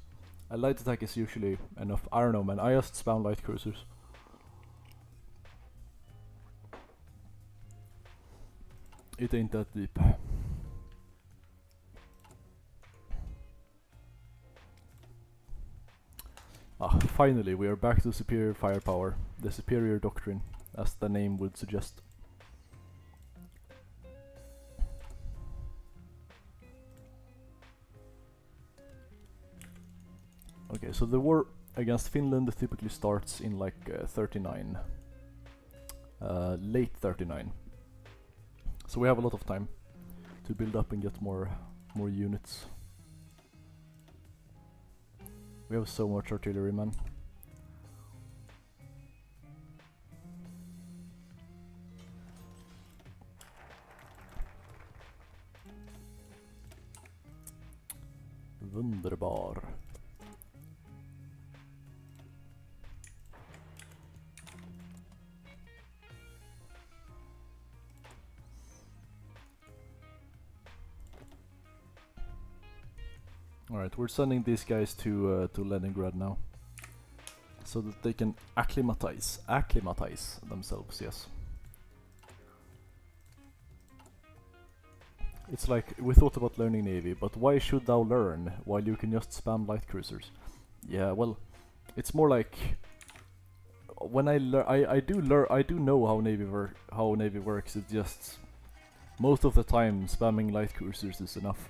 S1: A light attack is usually enough. I don't know, man. I just spam light cruisers. It ain't that deep. Ah, finally, we are back to superior firepower. The superior doctrine, as the name would suggest. Okay, so the war against Finland typically starts in like 39. Late 39. So we have a lot of time to build up and get more units. We have so much artillery, man. Wunderbar. Alright, we're sending these guys to Leningrad now, so that they can acclimatize themselves. Yes. It's like, we thought about learning Navy, but why should thou learn while you can just spam light cruisers? Yeah, well, it's more like when I learn, I do know how Navy works. It's just most of the time spamming light cruisers is enough.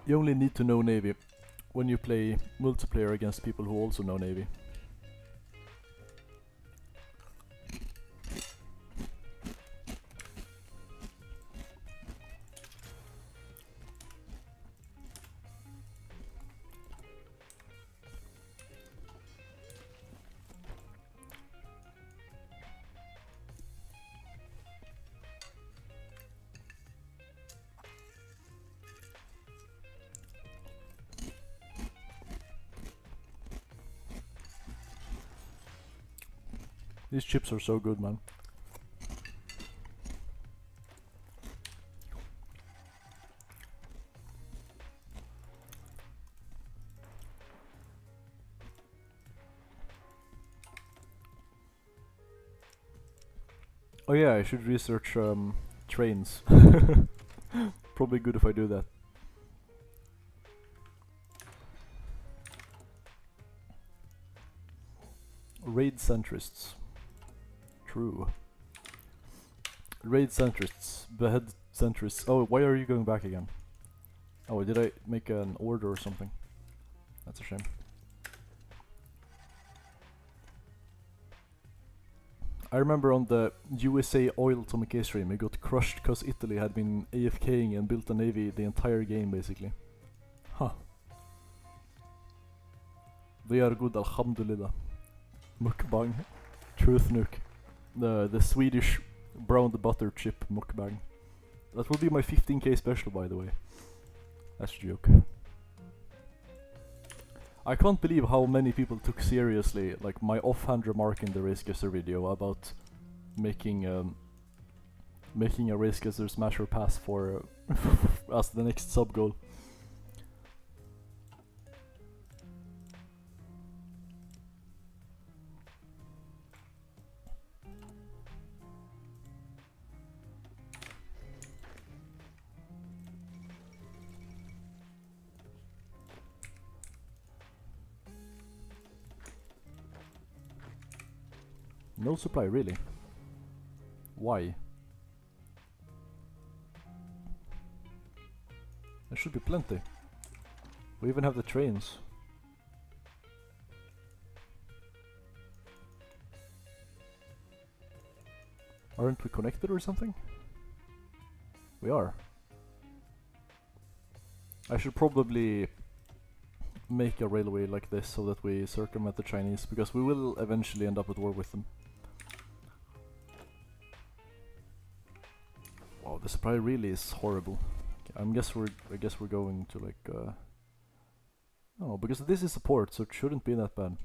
S1: You only need to know Navy when you play multiplayer against people who also know Navy. These chips are so good, man. Oh yeah, I should research trains. Probably good if I do that. Raid centrists. True. Raid centrists. Behead centrists. Oh, why are you going back again? Oh, did I make an order or something? That's a shame. I remember on the USA Oil Atomic K stream, it got crushed because Italy had been AFKing and built a navy the entire game, basically. Huh. They are good, alhamdulillah. Mukbang. Truth nuke. The Swedish browned butter chip mukbang. That will be my 15k special, by the way. That's a joke. I can't believe how many people took seriously like my offhand remark in the Racegazer video about making a Racegazer Smasher pass for as the next sub goal. No supply, really? Why? There should be plenty. We even have the trains. Aren't we connected or something? We are. I should probably make a railway like this so that we circumvent the Chinese, because we will eventually end up at war with them. Wow, the supply really is horrible. Okay, I guess we're going to like no, because this is a port, so it shouldn't be that bad.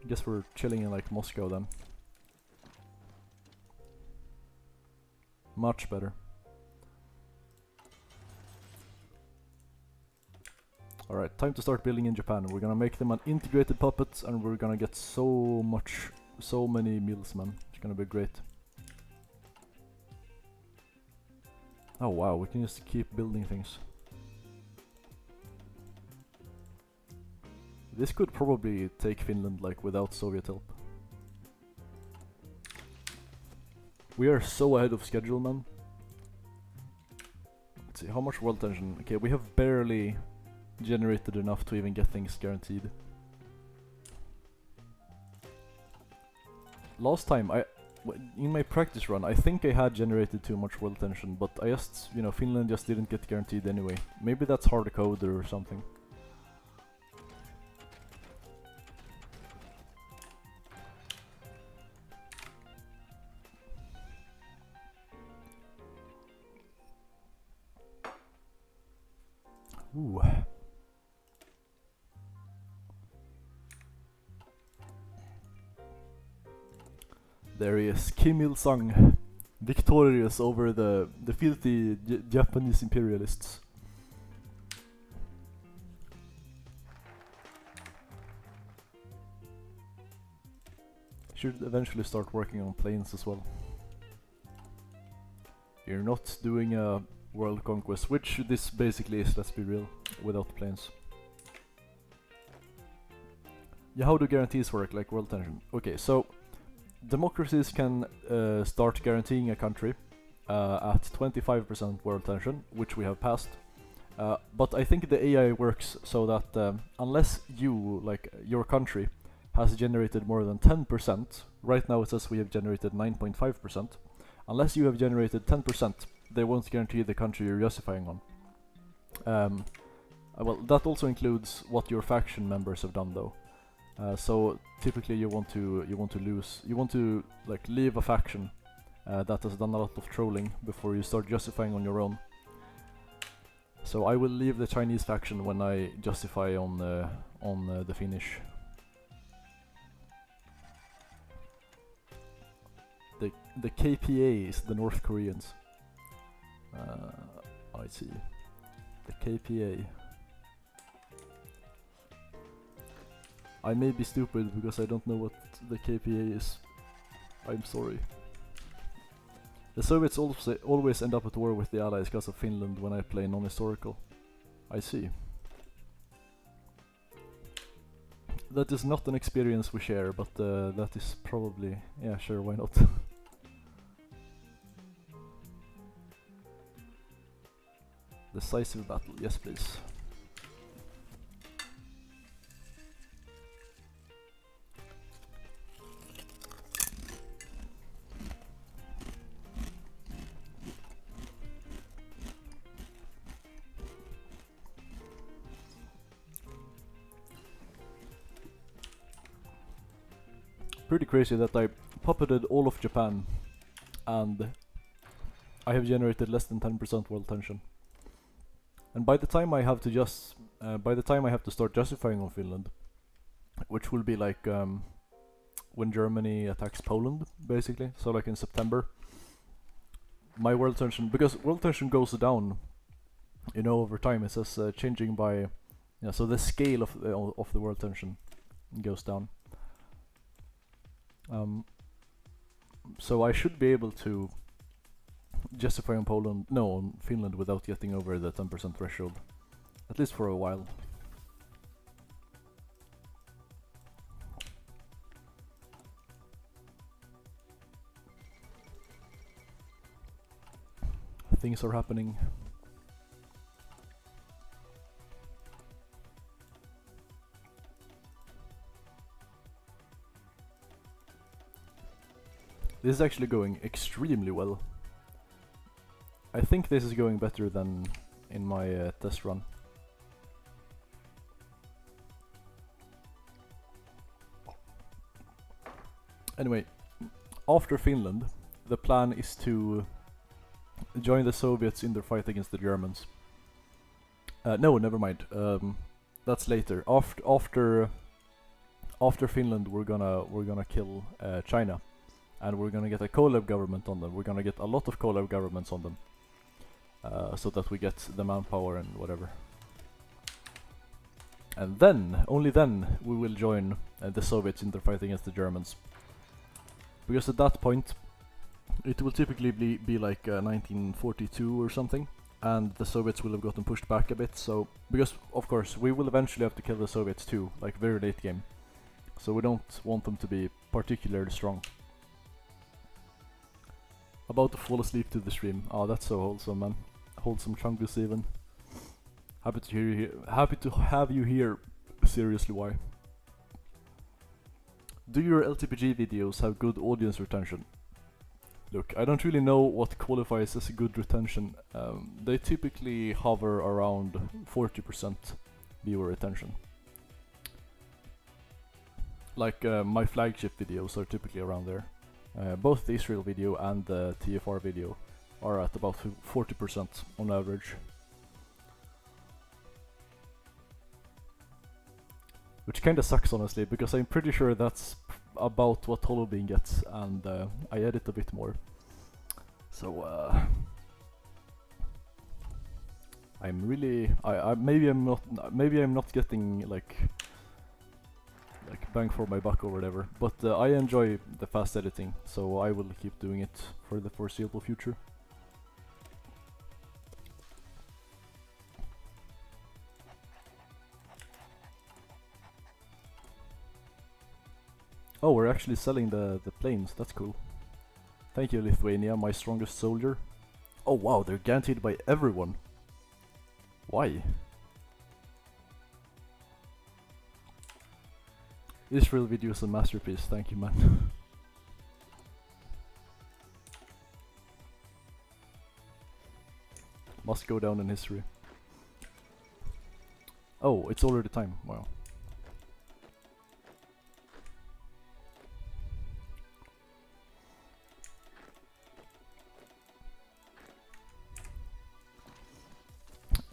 S1: I guess we're chilling in like Moscow then. Much better. Alright, time to start building in Japan. We're gonna make them an integrated puppet, and we're gonna get so many meals, man. It's gonna be great. Oh wow, we can just keep building things. This could probably take Finland like without Soviet help. We are so ahead of schedule, man. Let's see, how much world tension? Okay, we have barely generated enough to even get things guaranteed. Last time, in my practice run, I think I had generated too much world tension, but I just, you know, Finland just didn't get guaranteed anyway. Maybe that's hard code or something. Ooh. There he is, Kim Il-sung, victorious over the filthy Japanese imperialists. Should eventually start working on planes as well. You're not doing a world conquest, which this basically is, let's be real, without planes. Yeah, how do guarantees work, like world tension? Okay, so democracies can start guaranteeing a country at 25% world tension, which we have passed. But I think the AI works so that unless you, like your country, has generated more than 10%, right now it says we have generated 9.5%, unless you have generated 10%, they won't guarantee the country you're justifying on. Well, that also includes what your faction members have done, though. So typically you want to like leave a faction that has done a lot of trolling before you start justifying on your own. So I will leave the Chinese faction when I justify on the Finnish. The KPA is the North Koreans. I see. The KPA. I may be stupid because I don't know what the KPA is. I'm sorry. The Soviets also always end up at war with the Allies because of Finland when I play non-historical. I see. That is not an experience we share, but that is probably... yeah, sure, why not? Decisive battle, yes please. Pretty crazy that I puppeted all of Japan and I have generated less than 10% world tension. And by the time I have to start justifying on Finland, which will be like when Germany attacks Poland, basically, so like in September, my world tension, because world tension goes down, you know, over time. It says changing by, yeah, so the scale of the world tension goes down. So I should be able to justify on Finland without getting over the 10% threshold, at least for a while. Things are happening. This is actually going extremely well. I think this is going better than in my test run. Anyway, after Finland, the plan is to join the Soviets in their fight against the Germans. No, never mind. That's later. After Finland, we're gonna kill China, and we're gonna get a collab government on them. We're gonna get a lot of collab governments on them, so that we get the manpower and whatever. And then, only then, we will join the Soviets in their fight against the Germans. Because at that point, it will typically be like 1942 or something, and the Soviets will have gotten pushed back a bit. So because of course we will eventually have to kill the Soviets too, like very late game. So we don't want them to be particularly strong. About to fall asleep to the stream. Oh, that's so wholesome, man. Wholesome Chungus even. Happy to hear you here. Happy to have you here. Seriously, why? Do your LTPG videos have good audience retention? Look, I don't really know what qualifies as a good retention. They typically hover around 40% viewer retention. Like my flagship videos are typically around there. Both the Israel video and the TFR video are at about 40% on average. Which kinda sucks honestly, because I'm pretty sure that's about what Holobean gets, and I edit a bit more. So I'm really maybe I'm not getting like bang for my buck or whatever, but I enjoy the fast editing, so I will keep doing it for the foreseeable future. Oh, we're actually selling the planes, that's cool. Thank you, Lithuania, my strongest soldier. Oh wow, they're guaranteed by everyone. Why? Israel video is a masterpiece, thank you, man. Must go down in history. Oh, it's already time, wow.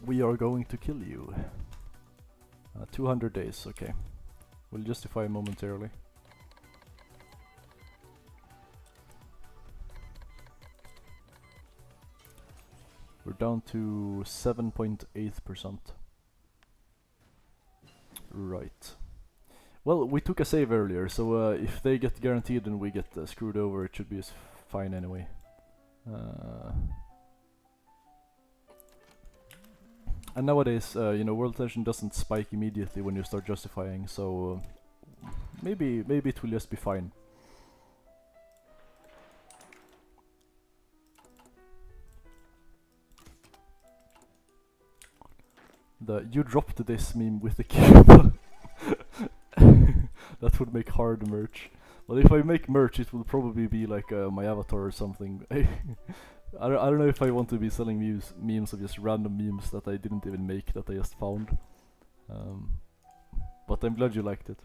S1: We are going to kill you. 200 days, okay. We'll justify momentarily. We're down to 7.8%. Right. Well, we took a save earlier, so if they get guaranteed and we get screwed over, it should be fine anyway. And nowadays, you know, world tension doesn't spike immediately when you start justifying, so maybe it will just be fine. You dropped this meme with the cube. That would make hard merch. Well, if I make merch, it will probably be like my avatar or something. I don't know if I want to be selling memes of just random memes that I didn't even make, that I just found. But I'm glad you liked it.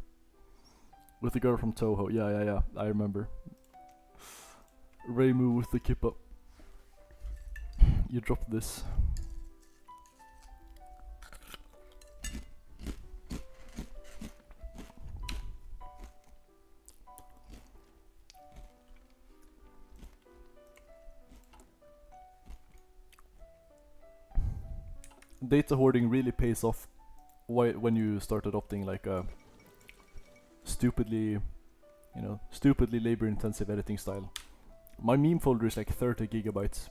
S1: With the girl from Toho, yeah, I remember. Reimu with the kippa. You dropped this. Data hoarding really pays off when you start adopting like a stupidly labor intensive editing style. My meme folder is like 30 gigabytes.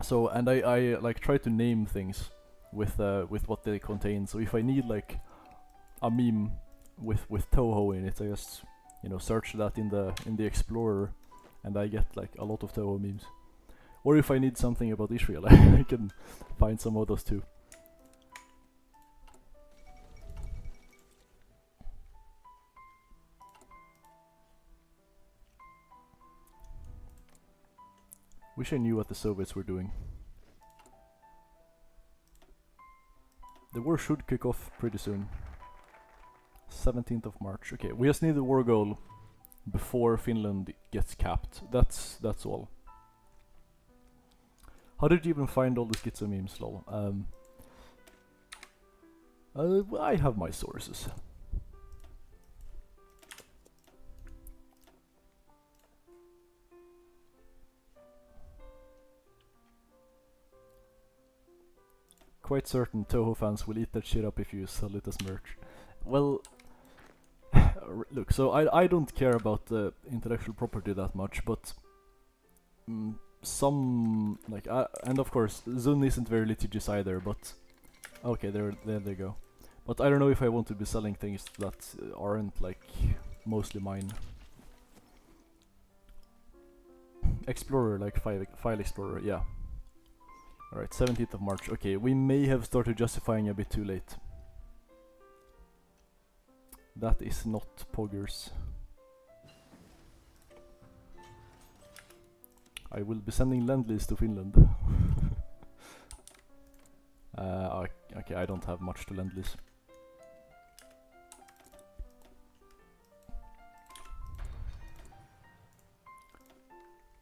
S1: So, and I like try to name things with what they contain. So if I need like a meme with Toho in it, I just, you know, search that in the Explorer, and I get like a lot of Toho memes. Or if I need something about Israel, I can find some of those too. Wish I knew what the Soviets were doing. The war should kick off pretty soon. 17th of March. Okay, we just need the war goal before Finland gets capped. That's all. How did you even find all the schizo memes, lol? I have my sources. Quite certain Toho fans will eat that shit up if you sell it as merch. Well, look, so I don't care about the intellectual property that much, but some like and of course Zun isn't very litigious either, but okay, there they go. But I don't know if I want to be selling things that aren't like mostly mine. Explorer, like file explorer, yeah. Alright, 17th of March. Okay, we may have started justifying a bit too late. That is not poggers. I will be sending Lend-Lease to Finland. Okay, I don't have much to Lend-Lease.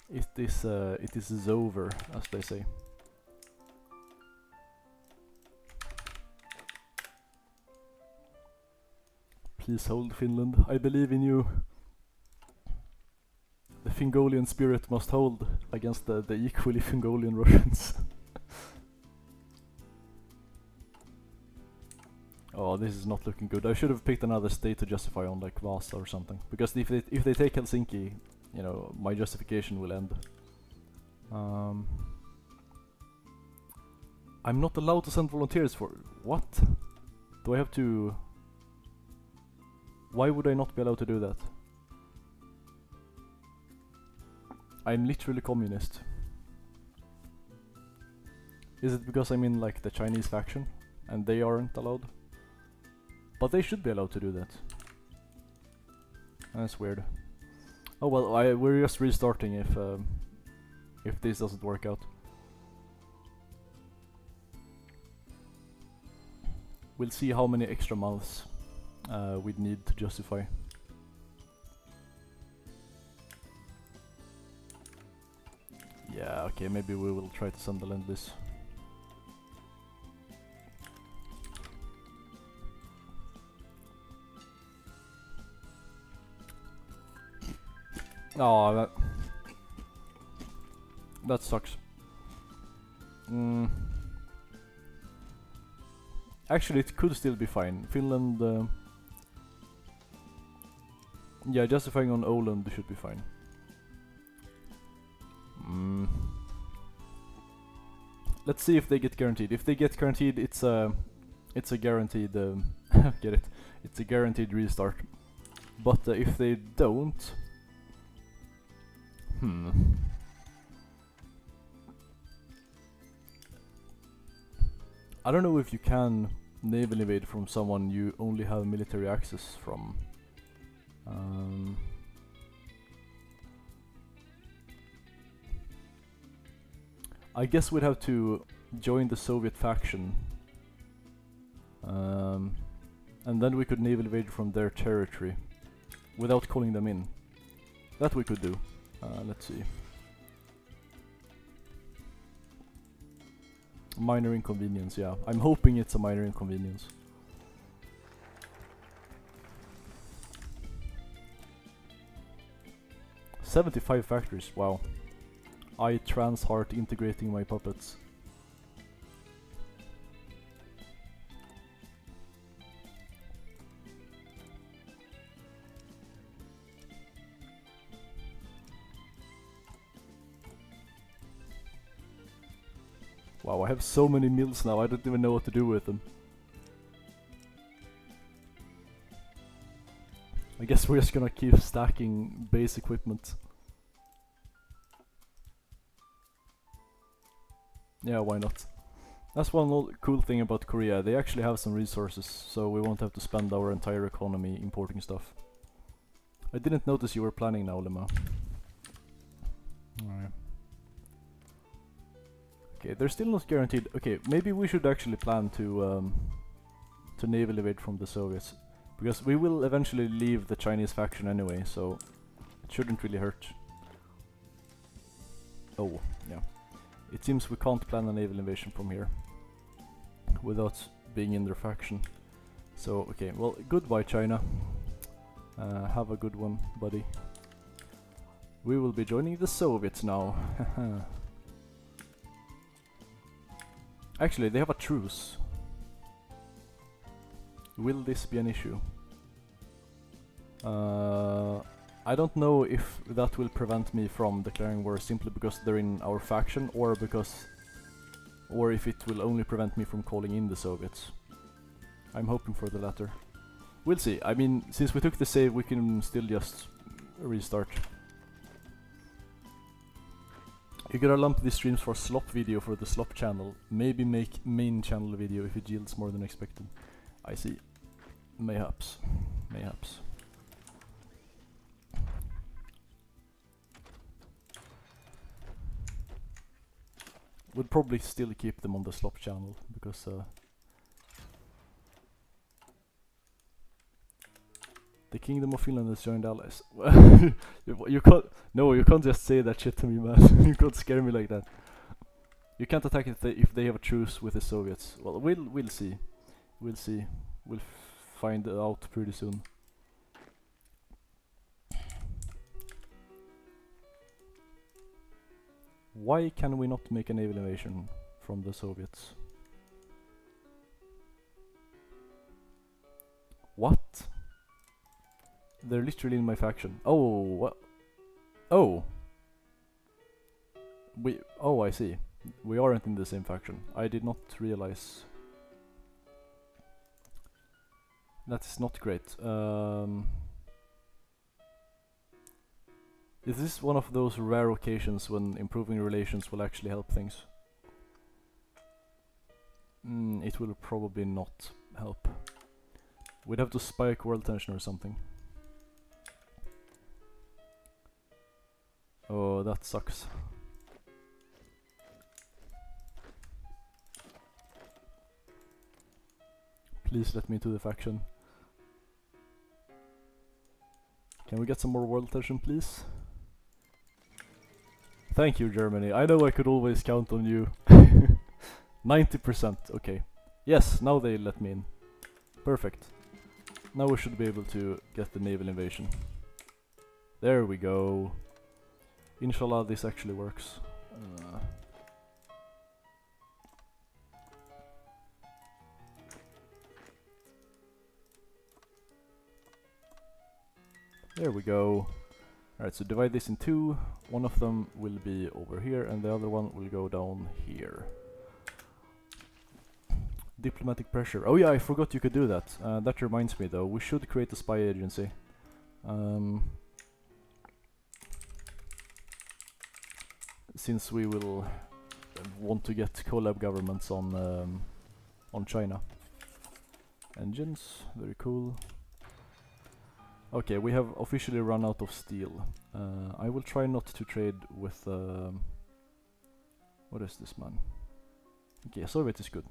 S1: It is over, as they say. Please hold, Finland. I believe in you. The Fingolian spirit must hold against the equally Fingolian Russians. Oh, this is not looking good. I should have picked another state to justify on, like Vasa or something. Because if they take Helsinki, you know, my justification will end. I'm not allowed to send volunteers for... What? Do I have to... Why would I not be allowed to do that? I'm literally communist. Is it because I'm in like the Chinese faction and they aren't allowed? But they should be allowed to do that. That's weird. Oh well, we're just restarting if this doesn't work out. We'll see how many extra months we'd need to justify. Yeah, okay, maybe we will try to send the Lend-Lease. Oh, that sucks. Actually, it could still be fine. Finland... yeah, justifying on Åland should be fine. Let's see if they get guaranteed. If they get guaranteed, it's a guaranteed... get it? It's a guaranteed restart. But if they don't... I don't know if you can naval invade from someone you only have military access from. I guess we'd have to join the Soviet faction. And then we could naval invade from their territory without calling them in. That we could do. Let's see. Minor inconvenience, yeah. I'm hoping it's a minor inconvenience. "75 factories, wow. I trans heart integrating my puppets." Wow, I have so many mills now, I don't even know what to do with them. I guess we're just gonna keep stacking base equipment. Yeah, why not? That's one cool thing about Korea, they actually have some resources, so we won't have to spend our entire economy importing stuff. I didn't notice you were planning now, Lima. Alright. Okay, they're still not guaranteed. Okay, maybe we should actually plan to naval invade from the Soviets, because we will eventually leave the Chinese faction anyway, so it shouldn't really hurt. Oh, yeah. It seems we can't plan a naval invasion from here without being in their faction. So, okay, well, goodbye China. Have a good one, buddy. We will be joining the Soviets now. Actually, they have a truce. Will this be an issue? I don't know if that will prevent me from declaring war simply because they're in our faction, or if it will only prevent me from calling in the Soviets. I'm hoping for the latter. We'll see. I mean, since we took the save, we can still just restart. You gotta lump these streams for slop video for the slop channel. Maybe make main channel video if it yields more than expected. I see. Mayhaps. Mayhaps. Would probably still keep them on the slop channel because the Kingdom of Finland has joined allies. you can't. No, you can't just say that shit to me, man. You can't scare me like that. You can't attack if they have a truce with the Soviets. Well, we'll see. We'll see. We'll find out pretty soon. Why can we not make a naval invasion from the Soviets? What? They're literally in my faction. Oh, what? Oh. Oh, I see. We aren't in the same faction. I did not realize. That's not great. Is this one of those rare occasions when improving relations will actually help things? It will probably not help. We'd have to spike world tension or something. Oh, that sucks. Please let me into the faction. Can we get some more world tension, please? Thank you, Germany. I know I could always count on you. 90%, okay. Yes, now they let me in. Perfect. Now we should be able to get the naval invasion. There we go. Inshallah, this actually works. There we go. Alright, so divide this in two. One of them will be over here and the other one will go down here. Diplomatic pressure. Oh yeah, I forgot you could do that. That reminds me though, we should create a spy agency. Since we will want to get collab governments on China. Engines, very cool. Okay, we have officially run out of steel. I will try not to trade with... what is this, man? Okay, Soviet is good.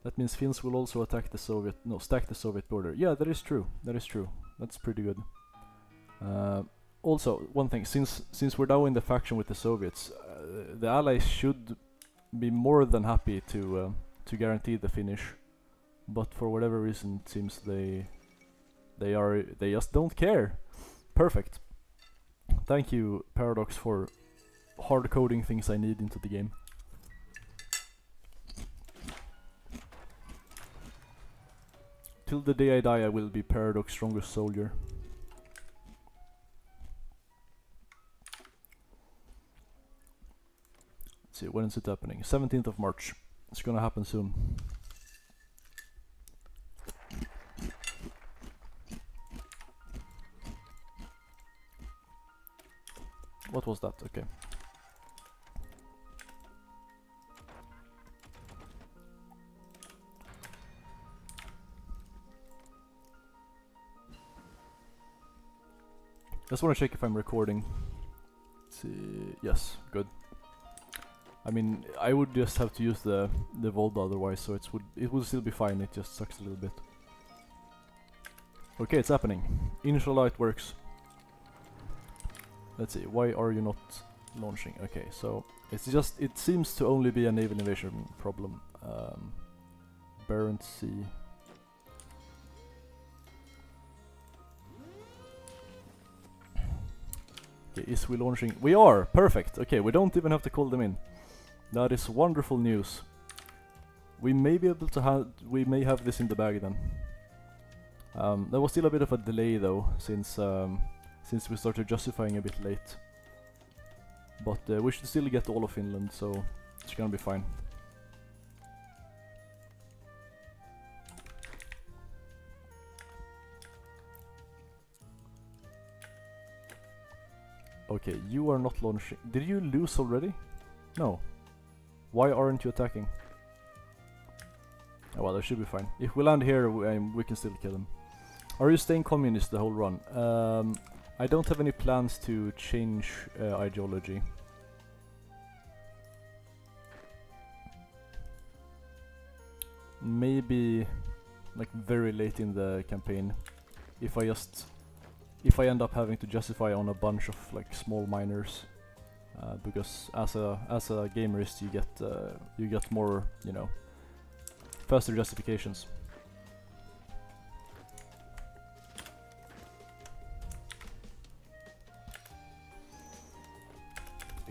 S1: That means Finns will also attack the Soviet... No, stack the Soviet border. Yeah, that is true. That is true. That's pretty good. Also, one thing. Since we're now in the faction with the Soviets, the Allies should be more than happy to guarantee the Finnish, but for whatever reason it seems they just don't care. Perfect. Thank you, Paradox, for hard coding things I need into the game. Till the day I die, I will be Paradox strongest soldier. Let's see, when is it happening? 17th of March. It's gonna happen soon. What was that? Okay. Just want to check if I'm recording. Let's see. Yes, good. I mean, I would just have to use the Volta otherwise, so it would still be fine. It just sucks a little bit. Okay, it's happening. Inshallah, it works. Let's see. Why are you not launching? Okay, so it's just it seems to only be a naval invasion problem. Barents Sea. Okay, is we launching? We are! Perfect! Okay, we don't even have to call them in. That is wonderful news. we may be able to have, we may have this in the bag then. There was still a bit of a delay though, since we started justifying a bit late. But we should still get all of Finland, so it's gonna be fine. Okay, you are not launching. Did you lose already? No. Why aren't you attacking? Oh, well, that should be fine. If we land here, we can still kill him. Are you staying communist the whole run? I don't have any plans to change ideology. Maybe like very late in the campaign, if I end up having to justify on a bunch of like small miners, because as a gamerist you get more, you know, faster justifications.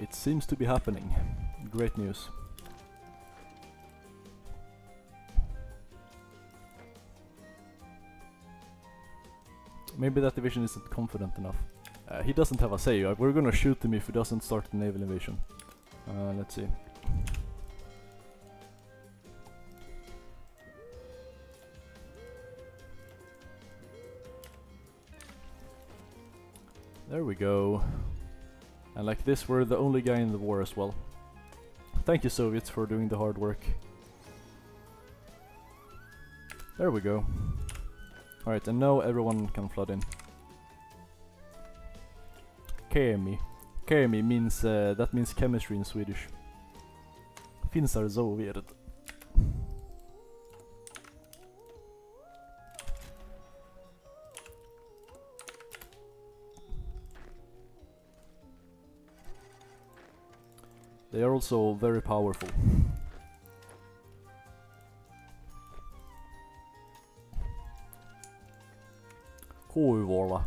S1: It seems to be happening. Great news. Maybe that division isn't confident enough. He doesn't have a say. We're gonna shoot him if he doesn't start the naval invasion. Let's see. There we go. And like this, we're the only guy in the war as well. Thank you, Soviets, for doing the hard work. There we go. Alright, and now everyone can flood in. Kemi. Kemi means, that means chemistry in Swedish. Finns are so weird. They are also very powerful. Hyperwar.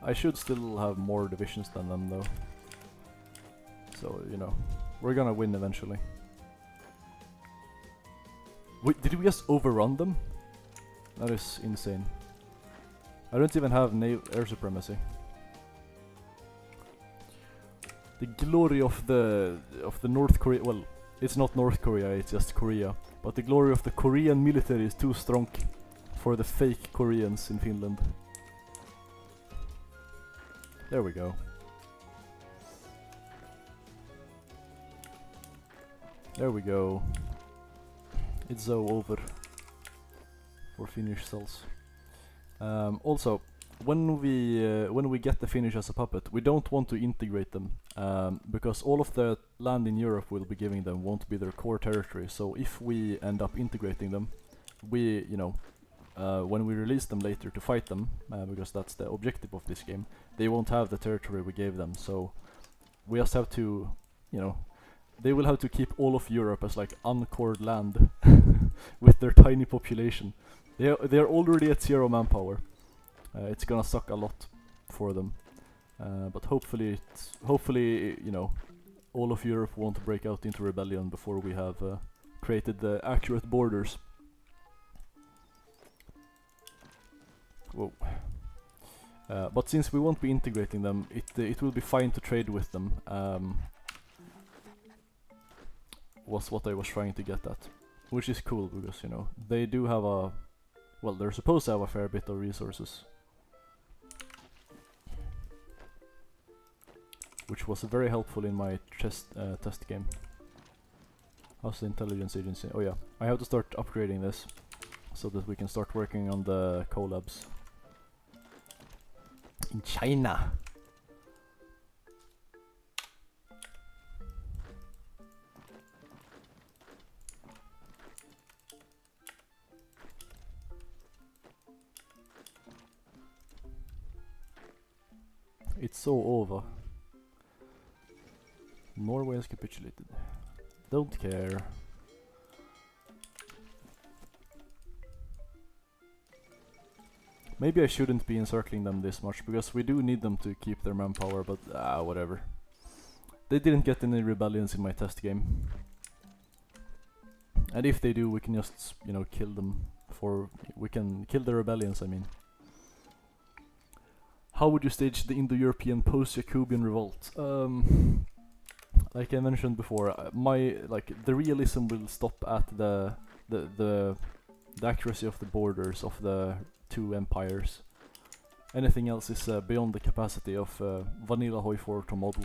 S1: I should still have more divisions than them though. So, you know, we're gonna win eventually. Wait, did we just overrun them? That is insane. I don't even have air supremacy. The glory of the North Korea, well, it's not North Korea, it's just Korea. But the glory of the Korean military is too strong for the fake Koreans in Finland. There we go. There we go. It's so over for Finnish cells. Also, when we get the Finnish as a puppet, we don't want to integrate them, because all of the land in Europe we'll be giving them won't be their core territory. So if we end up integrating them, we, you know, when we release them later to fight them, because that's the objective of this game, they won't have the territory we gave them. So we just have to, you know, they will have to keep all of Europe as like uncored land with their tiny population. They're already at 0 manpower. It's gonna suck a lot for them, but hopefully, you know, all of Europe won't break out into rebellion before we have created the accurate borders. Whoa. But since we won't be integrating them, it will be fine to trade with them. Was what I was trying to get at, which is cool because, you know, they do have a, well, they're supposed to have a fair bit of resources, which was very helpful in my test game. How's the intelligence agency? Oh yeah, I have to start upgrading this so that we can start working on the collabs in China. It's so over. Norway has capitulated. Don't care. Maybe I shouldn't be encircling them this much, because we do need them to keep their manpower, but whatever. They didn't get any rebellions in my test game. And if they do, we can just, you know, kill them. We can kill the rebellions, I mean. How would you stage the Indo-European post-Jacobean revolt? Like I mentioned before, the realism will stop at the accuracy of the borders of the two empires. Anything else is beyond the capacity of vanilla Hoi 4 to model.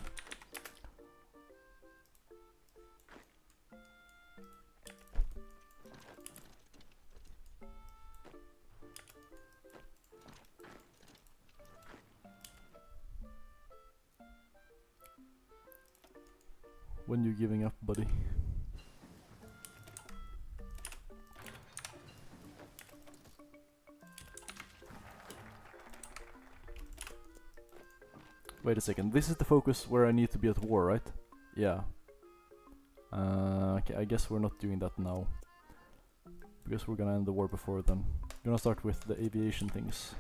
S1: When you giving up, buddy? Wait a second, this is the focus where I need to be at war, right? Yeah. Okay, I guess we're not doing that now. Because we're gonna end the war before then. Gonna start with the aviation things.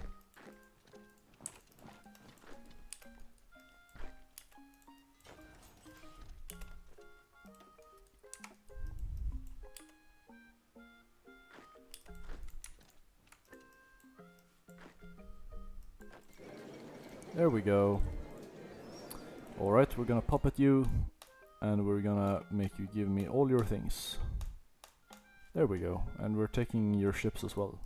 S1: There we go. Alright, we're gonna puppet you, and we're gonna make you give me all your things. There we go, and we're taking your ships as well.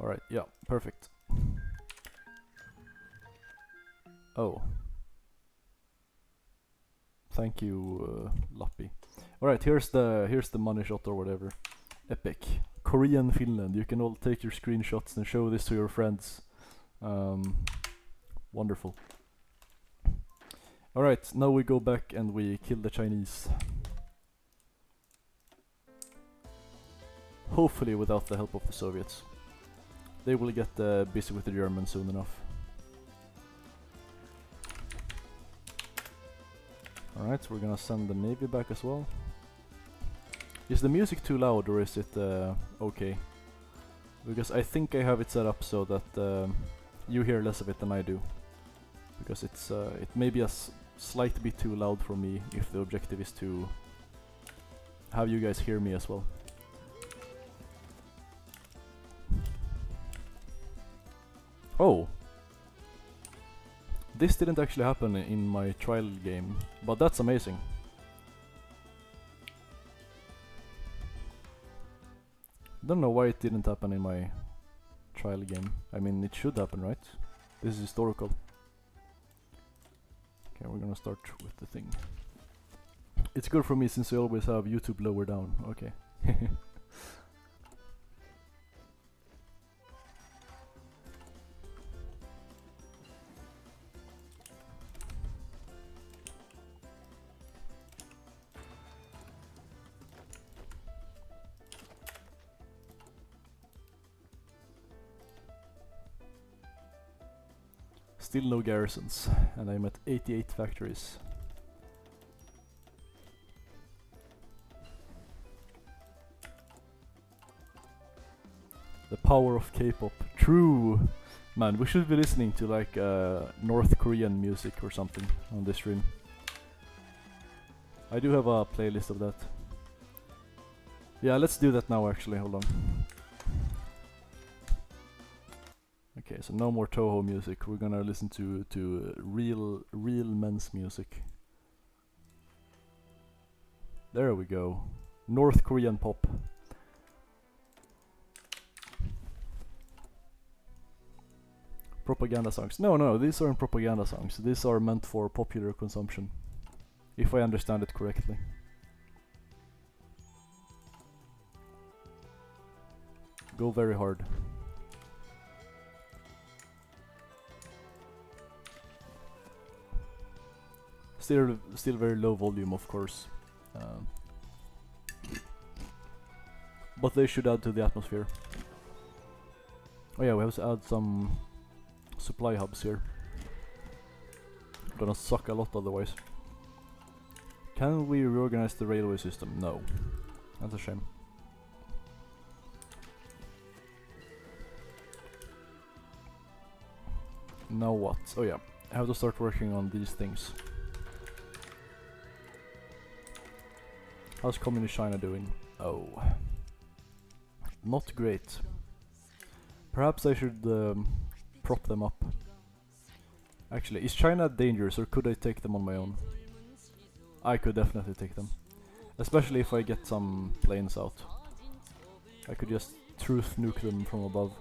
S1: Alright, yeah, perfect. Oh. Thank you, Lappi. Alright, here's the money shot or whatever. Epic. Korean Finland. You can all take your screenshots and show this to your friends. Wonderful. Alright, now we go back and we kill the Chinese. Hopefully without the help of the Soviets. They will get busy with the Germans soon enough. Alright, we're gonna send the navy back as well. Is the music too loud, or is it okay? Because I think I have it set up so that you hear less of it than I do. Because it may be a slight bit too loud for me if the objective is to have you guys hear me as well. Oh! This didn't actually happen in my trial game, but that's amazing. Don't know why it didn't happen in my trial game. I mean, it should happen, right? This is historical. Okay, we're gonna start with the thing. It's good for me since I always have YouTube lower down. Okay. Still no garrisons, and I'm at 88 factories. The power of K-pop. True! Man, we should be listening to like North Korean music or something on this stream. I do have a playlist of that. Yeah, let's do that now actually, hold on. Okay, so no more Toho music. We're gonna listen to real men's music. There we go. North Korean pop. Propaganda songs. No, these aren't propaganda songs. These are meant for popular consumption. If I understand it correctly. Go very hard. Still very low volume, of course. But they should add to the atmosphere. Oh yeah, we have to add some supply hubs here. Gonna suck a lot otherwise. Can we reorganize the railway system? No. That's a shame. Now what? Oh yeah, I have to start working on these things. How's Communist China doing? Oh. Not great. Perhaps I should prop them up. Actually, is China dangerous or could I take them on my own? I could definitely take them. Especially if I get some planes out. I could just truth nuke them from above.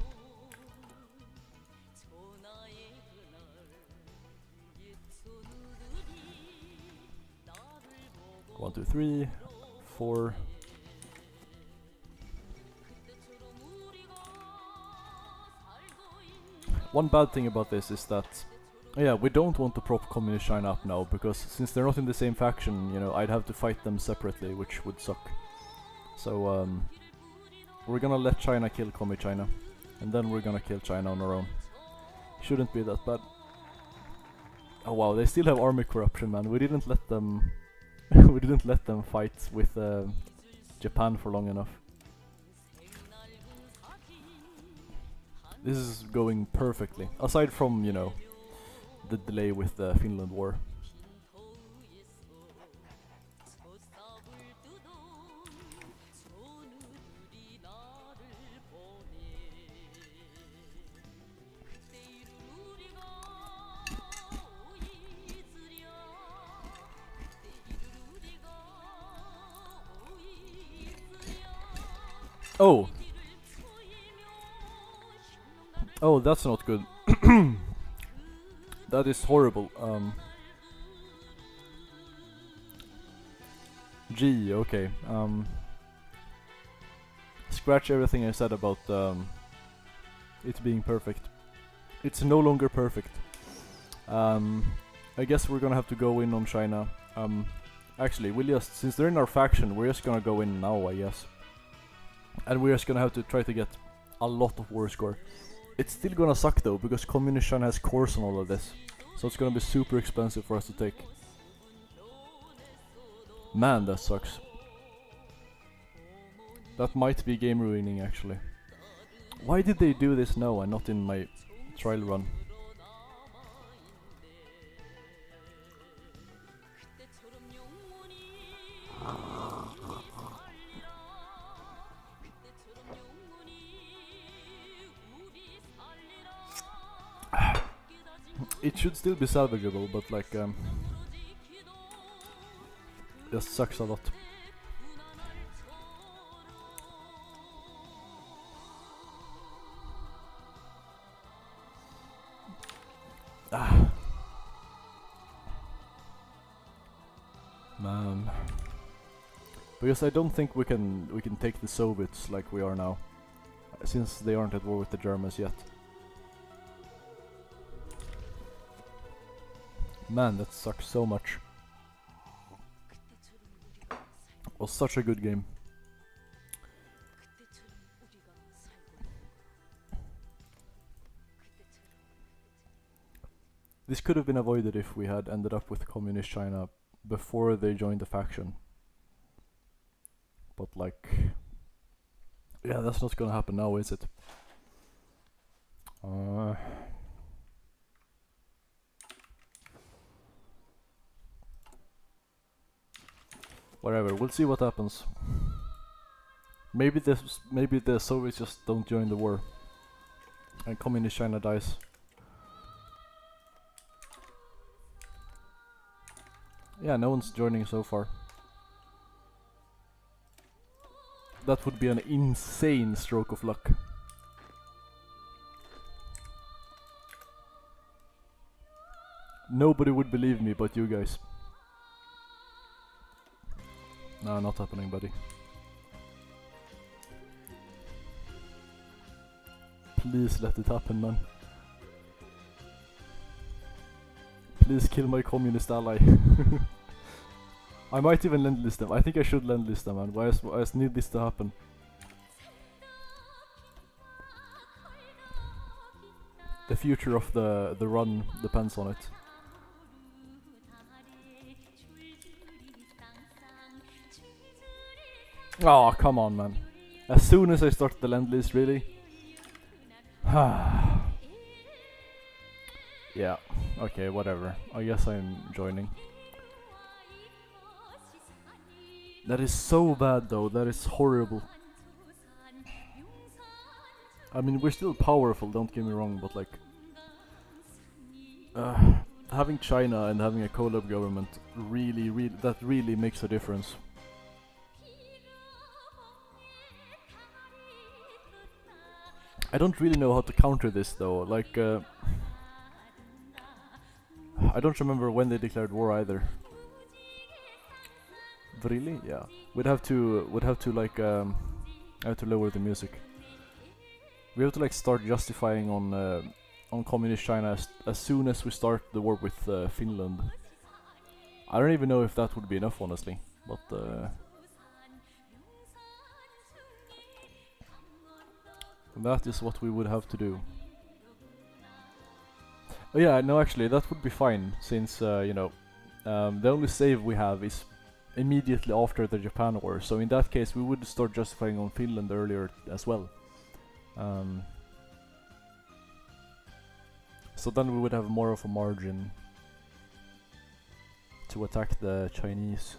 S1: 1, 2, 3, 4. One bad thing about this is that, yeah, we don't want to prop Communist China up now, because since they're not in the same faction, you know, I'd have to fight them separately, which would suck. So, we're gonna let China kill Communist China, and then we're gonna kill China on our own. Shouldn't be that bad. Oh wow, they still have army corruption, man. We didn't let them we didn't let them fight with Japan for long enough. This is going perfectly, aside from, you know, the delay with the Finland war. Oh! Oh, that's not good. That is horrible. Gee, okay. Scratch everything I said about it being perfect. It's no longer perfect. I guess we're gonna have to go in on China. Actually, we'll just, since they're in our faction, we're just gonna go in now, I guess. And we're just gonna have to try to get a lot of war score. It's still gonna suck though, because Communist China has cores on all of this. So it's gonna be super expensive for us to take. Man, that sucks. That might be game ruining actually. Why did they do this now and not in my trial run? It should still be salvageable, but like, just sucks a lot. Man. Because I don't think we can take the Soviets like we are now, since they aren't at war with the Germans yet. Man, that sucks so much. Was such a good game. This could have been avoided if we had ended up with Communist China before they joined the faction. But like, yeah, that's not gonna happen now, is it? Whatever, we'll see what happens. Maybe the Soviets just don't join the war, and Communist China dies. Yeah, no one's joining so far. That would be an insane stroke of luck. Nobody would believe me but you guys. No, not happening, buddy. Please let it happen, man. Please kill my communist ally. I might even lend-list them. I think I should lend-list them, man. I just need this to happen. The future of the run depends on it. Oh, come on, man. As soon as I start the lend list, really. Yeah, okay, whatever. I guess I'm joining. That is so bad though, that is horrible. I mean, we're still powerful, don't get me wrong, but like... having China and having a collab government that really makes a difference. I don't really know how to counter this though, like I don't remember when they declared war either. Really? Yeah. We'd have to like I have to lower the music. We have to like start justifying on communist China as soon as we start the war with Finland. I don't even know if that would be enough, honestly, but that is what we would have to do. Oh yeah, no, actually, that would be fine, since, you know, the only save we have is immediately after the Japan war, so in that case we would start justifying on Finland earlier as well. So then we would have more of a margin to attack the Chinese.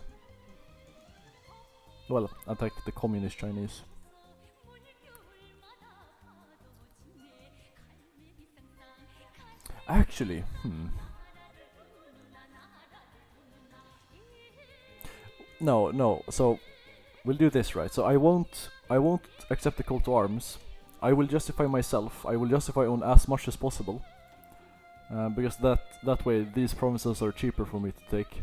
S1: Well, attack the communist Chinese. Actually, No, so we'll do this, right? So I won't accept the call to arms. I will justify myself. I will justify on as much as possible. Because that way these provinces are cheaper for me to take.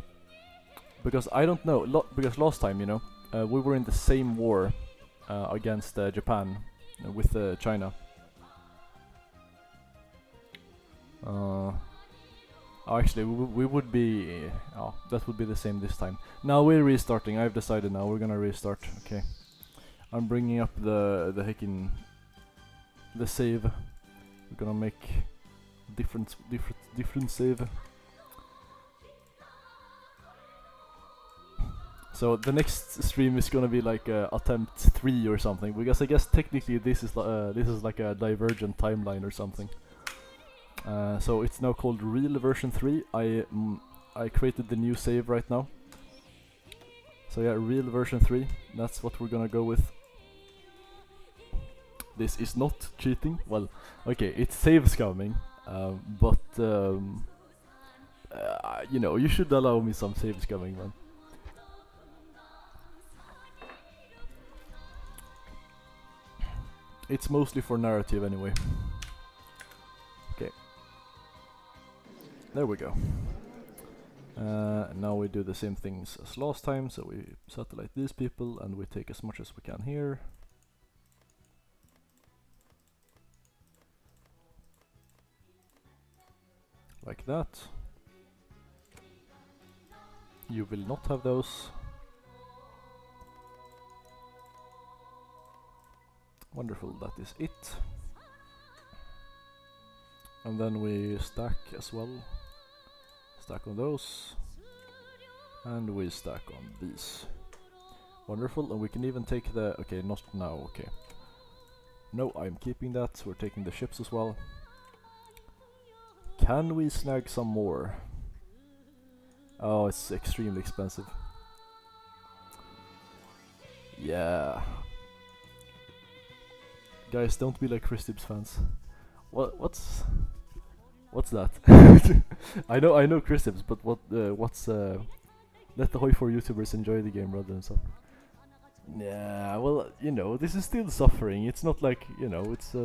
S1: Because I don't know, because last time, you know, we were in the same war against Japan with China. Actually, we would be... oh, that would be the same this time. Now we're restarting. I've decided now. We're gonna restart. Okay. I'm bringing up the save. We're gonna make different save. So the next stream is gonna be like attempt 3 or something, because I guess technically this is like a divergent timeline or something. So it's now called Real version 3. I created the new save right now. So yeah, Real version 3. That's what we're gonna go with. This is not cheating. Well, okay, it's save scumming, but you know, you should allow me some save scumming, man. It's mostly for narrative anyway. Okay. There we go. Now we do the same things as last time, so we satellite these people and we take as much as we can here. Like that. You will not have those. Wonderful, that is it. And then we stack as well. Stack on those. And we stack on these. Wonderful, and we can even take the... okay, not now, okay. No, I'm keeping that, we're taking the ships as well. Can we snag some more? Oh, it's extremely expensive. Yeah. Guys, don't be like Chris Tibbs fans. What's that? I know Chris Tibbs, but what's let the Hoi4 YouTubers enjoy the game rather than suffer. Yeah, well, you know, this is still suffering. It's not like, you know, it's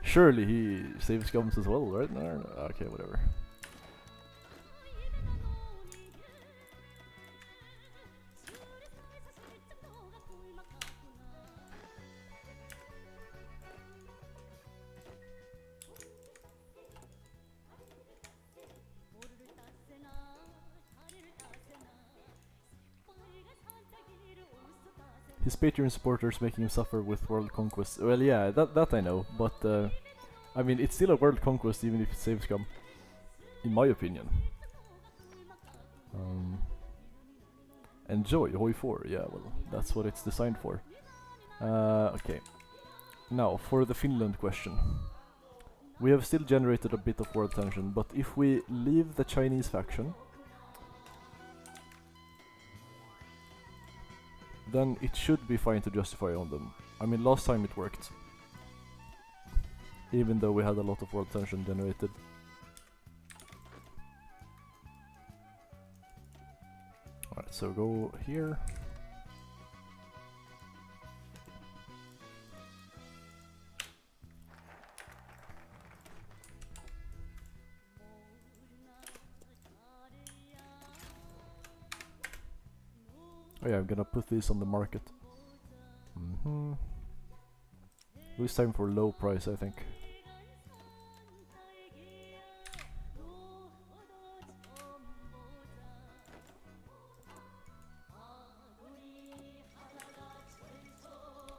S1: surely he saves gums as well, right? No, okay, whatever. His Patreon supporters making him suffer with world conquest. Well, yeah, that I know, but I mean, it's still a world conquest even if it saves scum, in my opinion. Enjoy, Hoi 4. Yeah, well, that's what it's designed for. Okay. Now, for the Finland question. We have still generated a bit of world tension, but if we leave the Chinese faction, then it should be fine to justify on them. I mean, last time it worked. Even though we had a lot of world tension generated. Alright, so go here. Oh yeah, I'm gonna put these on the market. This time for low price, I think.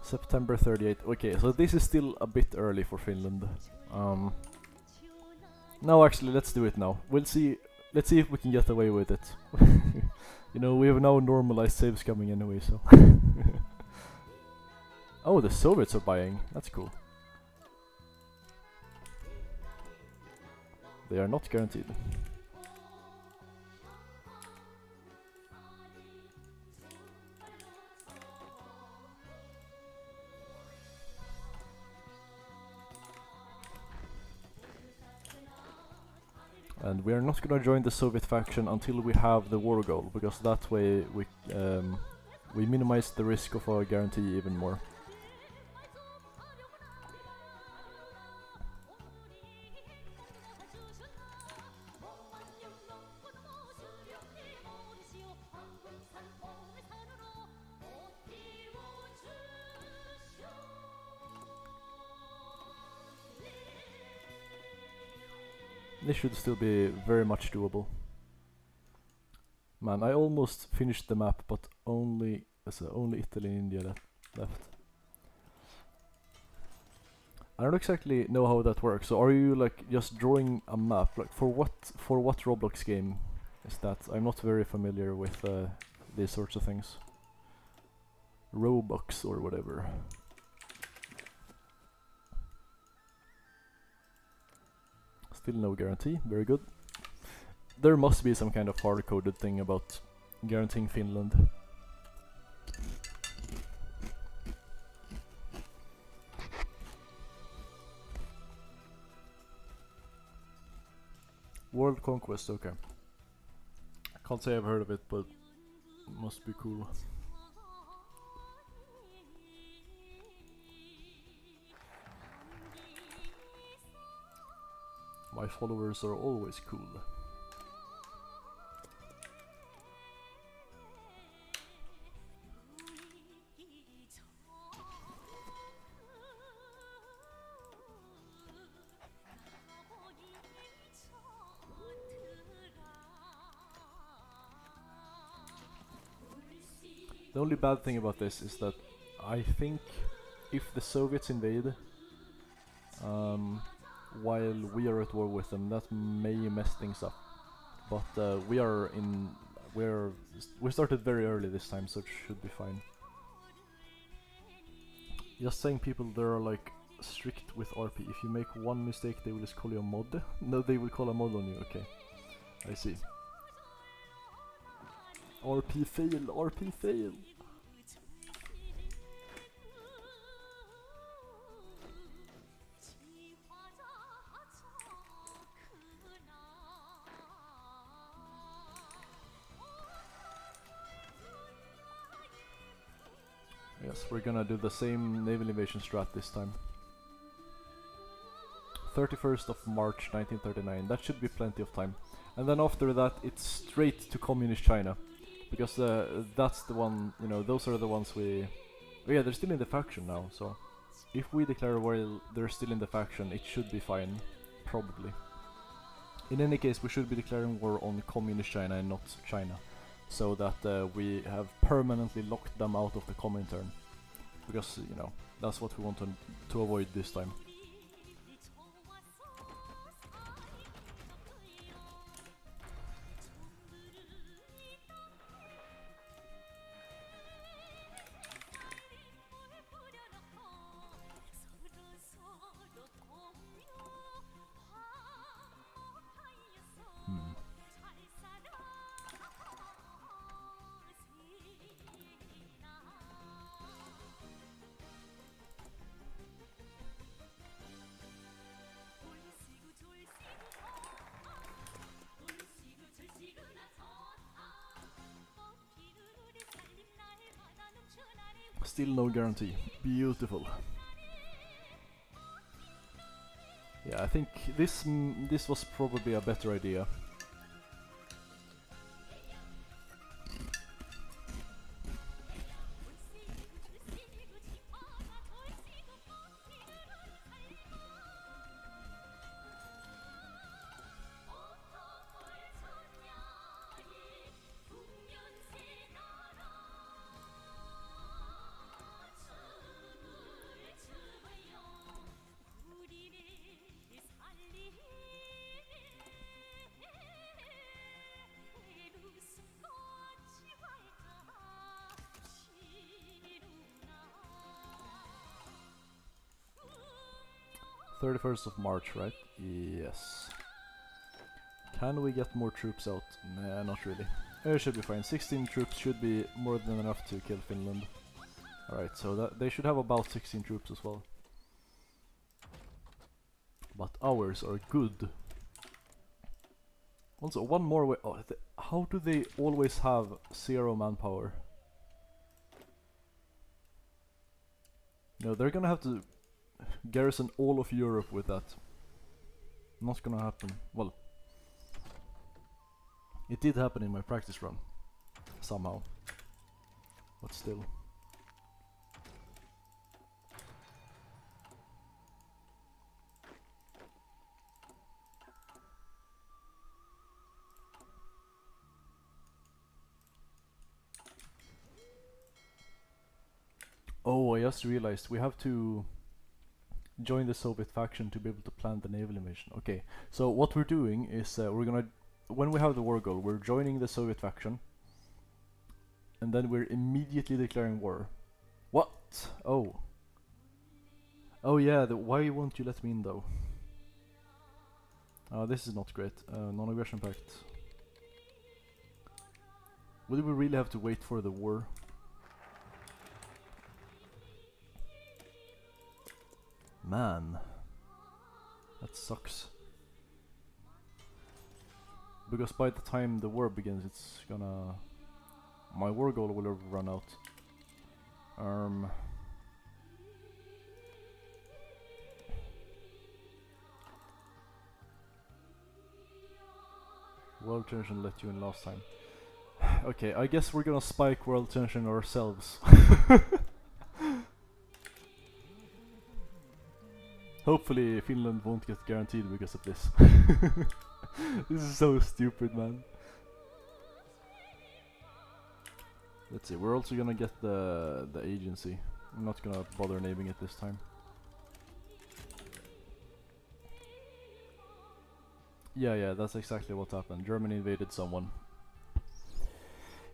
S1: September 38th. Okay, so this is still a bit early for Finland. No, actually, let's do it now. We'll see. Let's see if we can get away with it. You know, we have now normalized saves coming anyway, so. Oh, the Soviets are buying. That's cool. They are not guaranteed. And we are not gonna join the Soviet faction until we have the war goal, because that way we minimize the risk of a guarantee even more. This should still be very much doable. Man, I almost finished the map, but only Italy and India left. I don't exactly know how that works. So are you like just drawing a map? Like for what Roblox game is that? I'm not very familiar with these sorts of things. Robux or whatever. Still no guarantee, very good. There must be some kind of hard-coded thing about guaranteeing Finland. World Conquest, okay. I can't say I've heard of it, but it must be cool. My followers are always cool. The only bad thing about this is that I think if the Soviets invade, while we are at war with them, that may mess things up. But we started very early this time, so it should be fine. Just saying, people there are like strict with RP. If you make one mistake, they will just call you a mod. No, they will call a mod on you. Okay, I see. RP fail, RP fail. Yes, we're gonna do the same naval invasion strat this time. 31st of March 1939, that should be plenty of time. And then after that, it's straight to Communist China. Because that's the one, you know, those are the ones we... Oh yeah, they're still in the faction now, so... If we declare war, they're still in the faction, it should be fine. Probably. In any case, we should be declaring war on Communist China and not China. So that we have permanently locked them out of the Comintern. Because, you know, that's what we want to avoid this time. Still no guarantee. Beautiful. Yeah, I think this was probably a better idea. March 31st, right? Yes. Can we get more troops out? Nah, not really. It should be fine. 16 troops should be more than enough to kill Finland. Alright, so that they should have about 16 troops as well. But ours are good. Also, one more way. Oh, how do they always have 0 manpower? No, they're gonna have to garrison all of Europe with that. Not gonna happen. Well, it did happen in my practice run. Somehow. But still. Oh, I just realized we have to join the Soviet faction to be able to plan the naval invasion. Okay, so what we're doing is we're gonna, when we have the war goal, we're joining the Soviet faction, and then we're immediately declaring war. What? Oh. Oh yeah, why won't you let me in though? This is not great. Non-aggression pact. Would we really have to wait for the war? Man, that sucks. Because by the time the war begins, it's gonna... my war goal will have run out. World tension let you in last time. Okay, I guess we're gonna spike world tension ourselves. Hopefully Finland won't get guaranteed because of this. This is so stupid, man. Let's see, we're also gonna get the agency. I'm not gonna bother naming it this time. Yeah, that's exactly what happened. Germany invaded someone.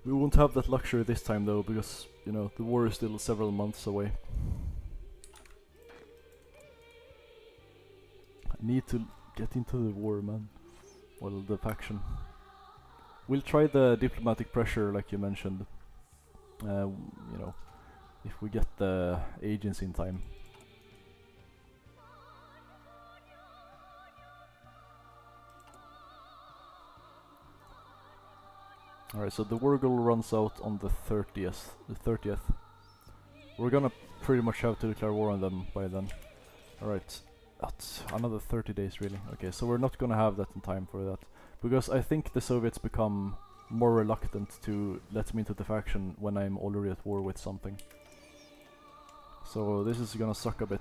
S1: We won't have that luxury this time though, because, you know, the war is still several months away. I need to get into the war, man. Well, the faction. We'll try the diplomatic pressure, like you mentioned. You know, if we get the agency in time. Alright, so the war goal runs out on the 30th. We're gonna pretty much have to declare war on them by then. Alright, that's another 30 days really. Okay, so we're not gonna have that in time for that. Because I think the Soviets become more reluctant to let me into the faction when I'm already at war with something. So this is gonna suck a bit.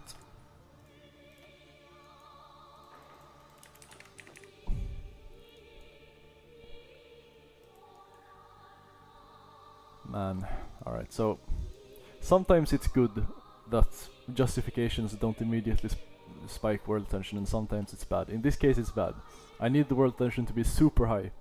S1: Man, alright, so sometimes it's good that justifications don't immediately spike world tension, and sometimes it's bad. In this case it's bad. I need the world tension to be super high.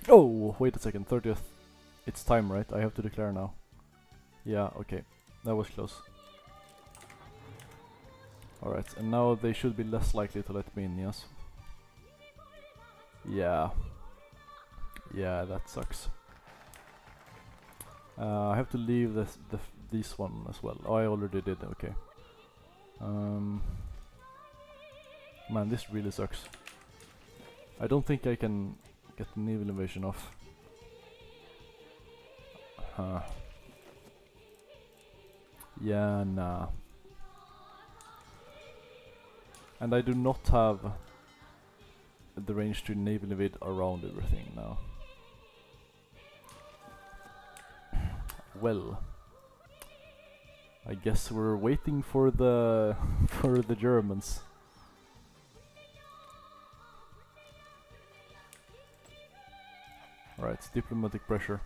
S1: Oh, wait a second, 30th. It's time, right? I have to declare now. Yeah, okay. That was close. Alright, and now they should be less likely to let me in, yes? Yeah. Yeah, that sucks. I have to leave this one as well. Oh, I already did, okay. Man, this really sucks. I don't think I can get the naval invasion off. Huh. Yeah, nah. And I do not have the range to naval invade around everything now. Well, I guess we're waiting for the for the Germans. Alright, diplomatic pressure.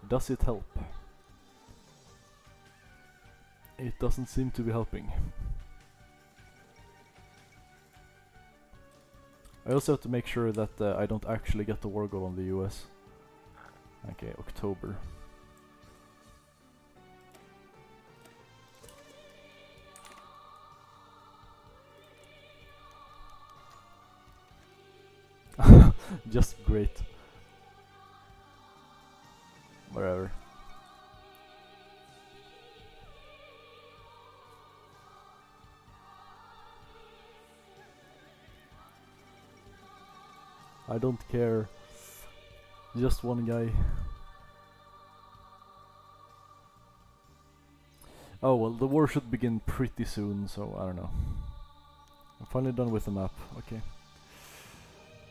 S1: Does it help? It doesn't seem to be helping. I also have to make sure that I don't actually get the war goal on the US. Okay, October. Just great. Whatever. I don't care. Just one guy. Oh well, the war should begin pretty soon, so I don't know. I'm finally done with the map. Okay.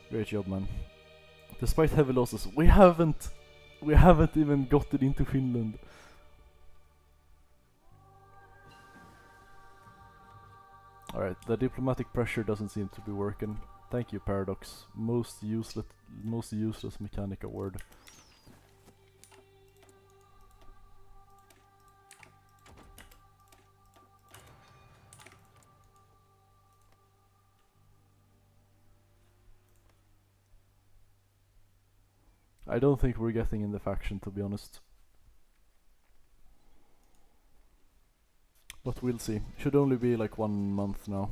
S1: Great job, man. Despite heavy losses, we haven't even gotten into Finland. Alright, the diplomatic pressure doesn't seem to be working. Thank you, Paradox. Most useless mechanic award. I don't think we're getting in the faction, to be honest. But we'll see. Should only be like 1 month now.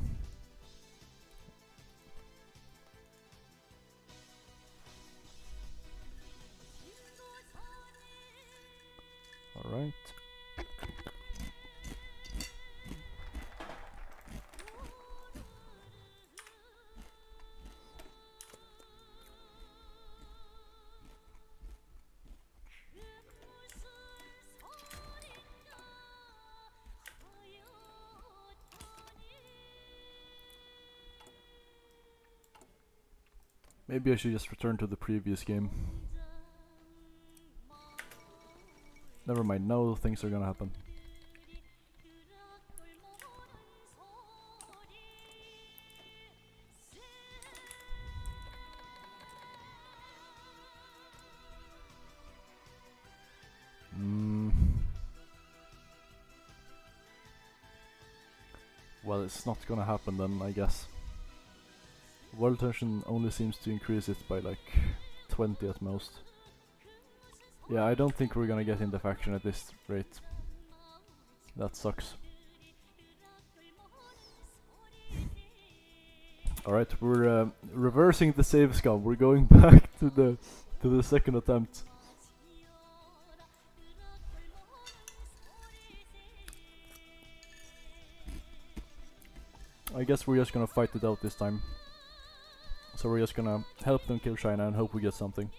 S1: Alright. Maybe I should just return to the previous game. Never mind, now things are gonna happen. Well, it's not gonna happen then, I guess. World tension only seems to increase it by like 20 at most. Yeah, I don't think we're gonna get in the faction at this rate. That sucks. Alright, we're reversing the save scum. We're going back to the second attempt. I guess we're just gonna fight it out this time. So we're just gonna help them kill China and hope we get something.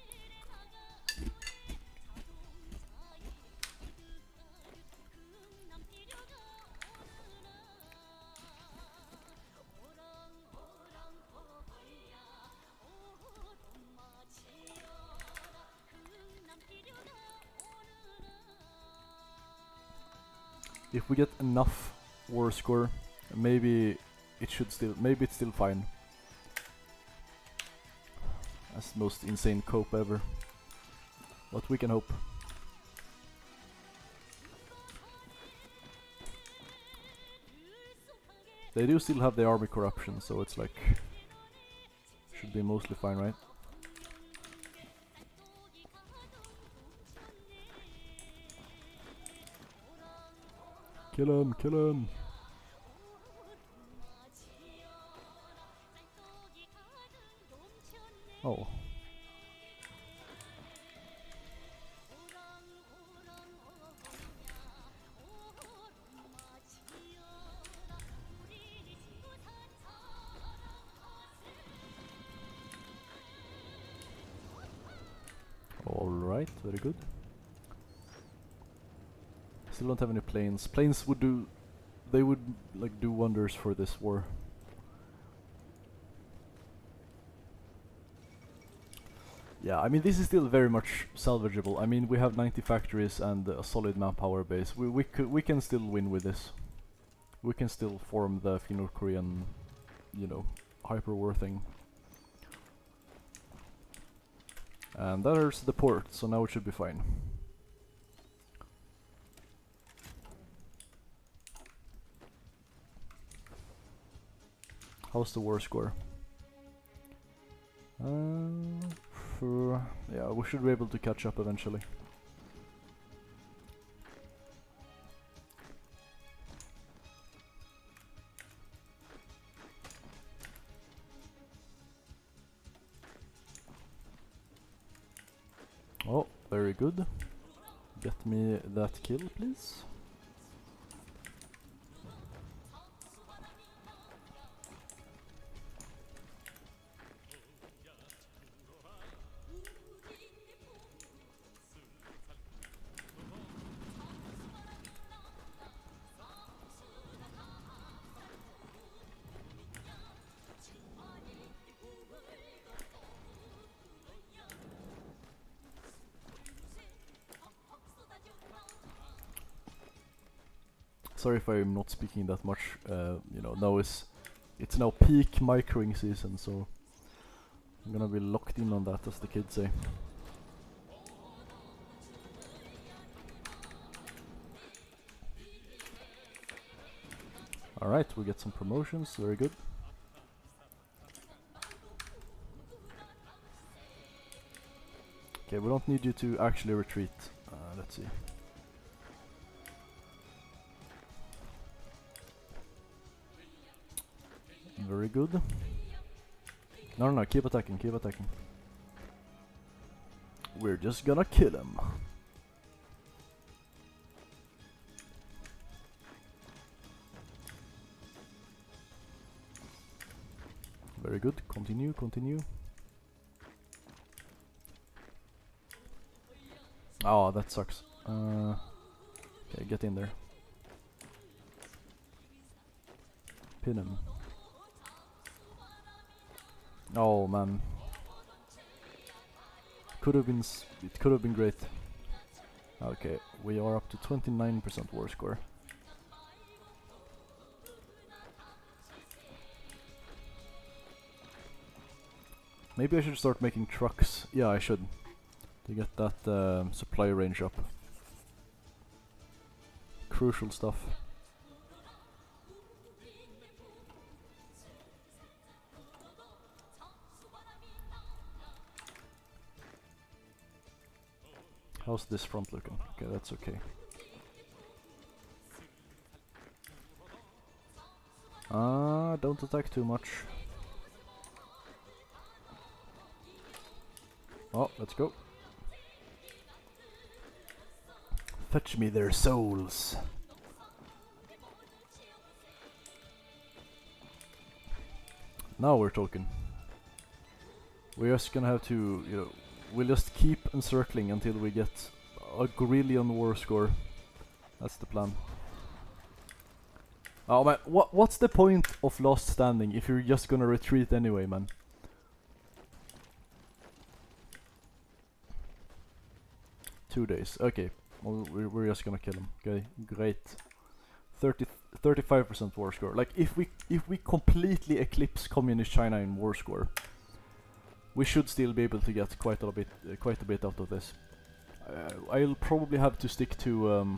S1: If we get enough war score, maybe it's still fine. That's the most insane cope ever. But we can hope. They do still have the army corruption, so it's like should be mostly fine, right? Kill him, kill him. Oh. Alright, very good. Still don't have any planes. Planes would do... They would like do wonders for this war. Yeah, I mean this is still very much salvageable. I mean we have 90 factories and a solid manpower base. We can still win with this. We can still form the finno-korean, you know, hyperwar thing. And there's the port, so now it should be fine. How's the war score? Yeah, we should be able to catch up eventually. Oh, very good. Get me that kill, please. Sorry if I'm not speaking that much. You know, now it's now peak microing season, so I'm gonna be locked in on that, as the kids say. Alright, we get some promotions, very good. Okay, we don't need you to actually retreat. Let's see. Very good. No, keep attacking, keep attacking. We're just gonna kill him. Very good, continue, continue. Oh, that sucks. Okay, get in there. Pin him. Oh man. It could have been great. Okay, we are up to 29% war score. Maybe I should start making trucks. Yeah, I should. To get that supply range up. Crucial stuff. How's this front looking? Okay, that's okay. Don't attack too much. Oh, let's go. Fetch me their souls. Now we're talking. We're just gonna have to, you know, we'll just keep encircling until we get a Gorillion war score. That's the plan. Oh man, what's the point of last standing if you're just gonna retreat anyway, man? Two days, okay. Well, we're just gonna kill him. Okay, great. 35% war score. Like if we completely eclipse Communist China in war score, we should still be able to get quite a bit out of this. I'll probably have to stick to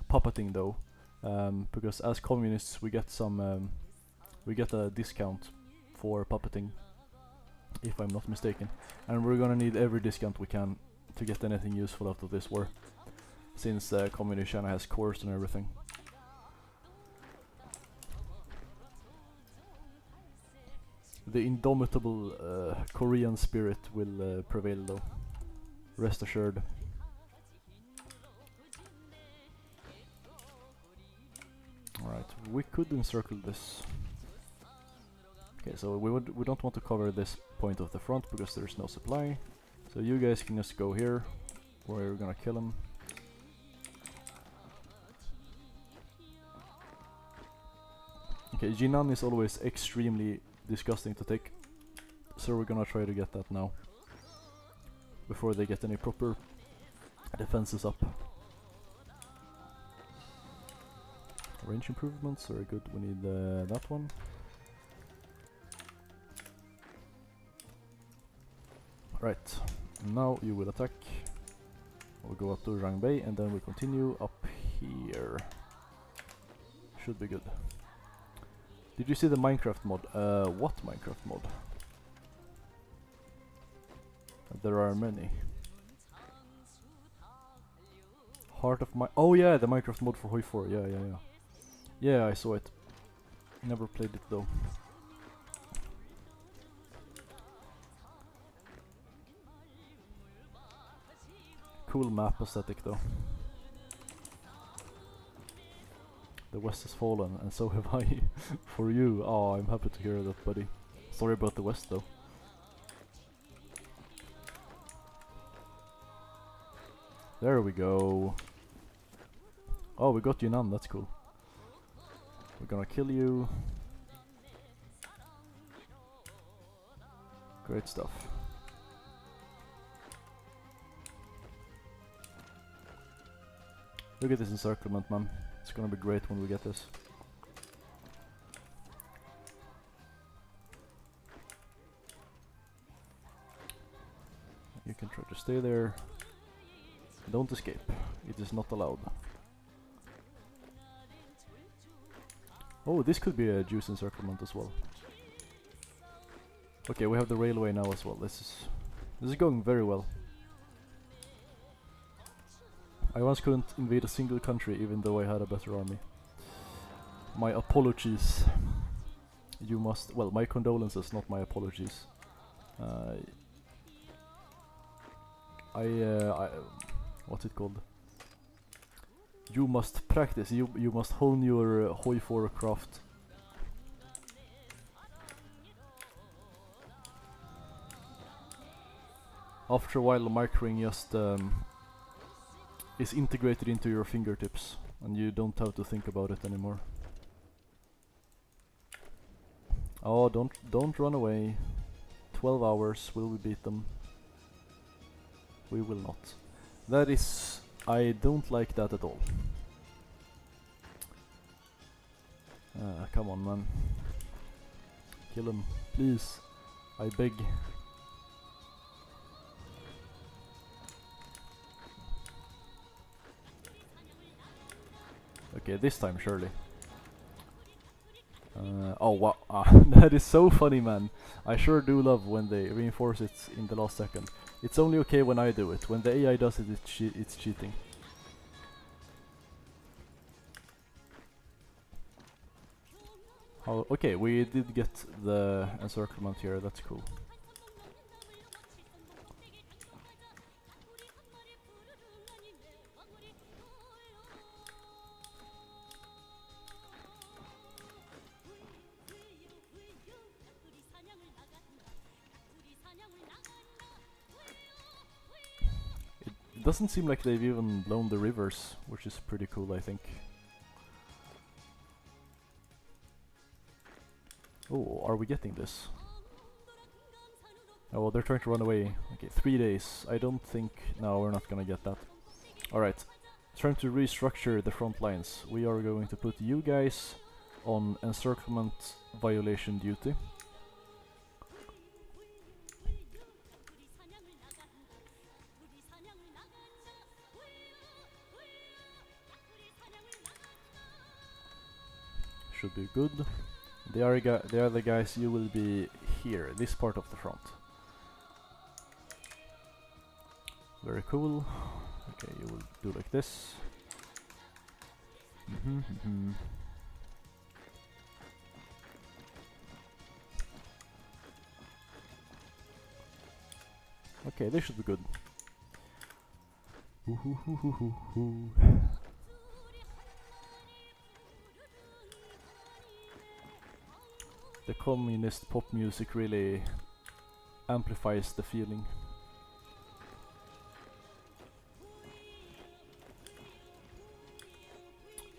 S1: puppeting though, because as communists we get some we get a discount for puppeting, if I'm not mistaken, and we're gonna need every discount we can to get anything useful out of this war, since Communist China has cores and everything. The indomitable Korean spirit will prevail though, rest assured. Alright, we could encircle this. Okay, so we don't want to cover this point of the front because there's no supply. So you guys can just go here, We're gonna kill him. Okay, Jinan is always extremely disgusting to take, so we're gonna try to get that now before they get any proper defenses up. Range improvements, very good. We need that one. Right, now you will attack. We'll go up to Rangbei and then we'll continue up here. Should be good. Did you see the Minecraft mod? What Minecraft mod? There are many. Heart of my— oh yeah, the Minecraft mod for Hoi 4. Yeah. Yeah, I saw it. Never played it though. Cool map aesthetic though. The West has fallen, and so have I. For you. Oh, I'm happy to hear that, buddy. Sorry about the West though. There we go. Oh, we got Yunnan, that's cool. We're gonna kill you. Great stuff. Look at this encirclement, man. It's gonna be great when we get this. You can try to stay there. Don't escape. It is not allowed. Oh, this could be a juice encirclement as well. Okay, we have the railway now as well. This is going very well. I once couldn't invade a single country even though I had a better army. My apologies. You must— well, my condolences, not my apologies. What's it called? You must practice. You must hone your Hoi 4 craft. After a while, microing just is integrated into your fingertips, and you don't have to think about it anymore. Oh, don't run away. 12 hours. Will we beat them? We will not. That is— I don't like that at all. Come on, man. Kill him, please. I beg. Okay, this time surely. Oh wow, that is so funny, man. I sure do love when they reinforce it in the last second. It's only okay when I do it. When the AI does it, it's cheating. Oh, okay, we did get the encirclement here, that's cool. It doesn't seem like they've even blown the rivers, which is pretty cool, I think. Oh, are we getting this? Oh, well, they're trying to run away. Okay, 3 days. I don't think— no, we're not gonna get that. Alright, trying to restructure the front lines. We are going to put you guys on encirclement violation duty. Should be good. The other guys, you will be here, this part of the front. Very cool. Okay, you will do like this. Okay, this should be good. The communist pop music really amplifies the feeling.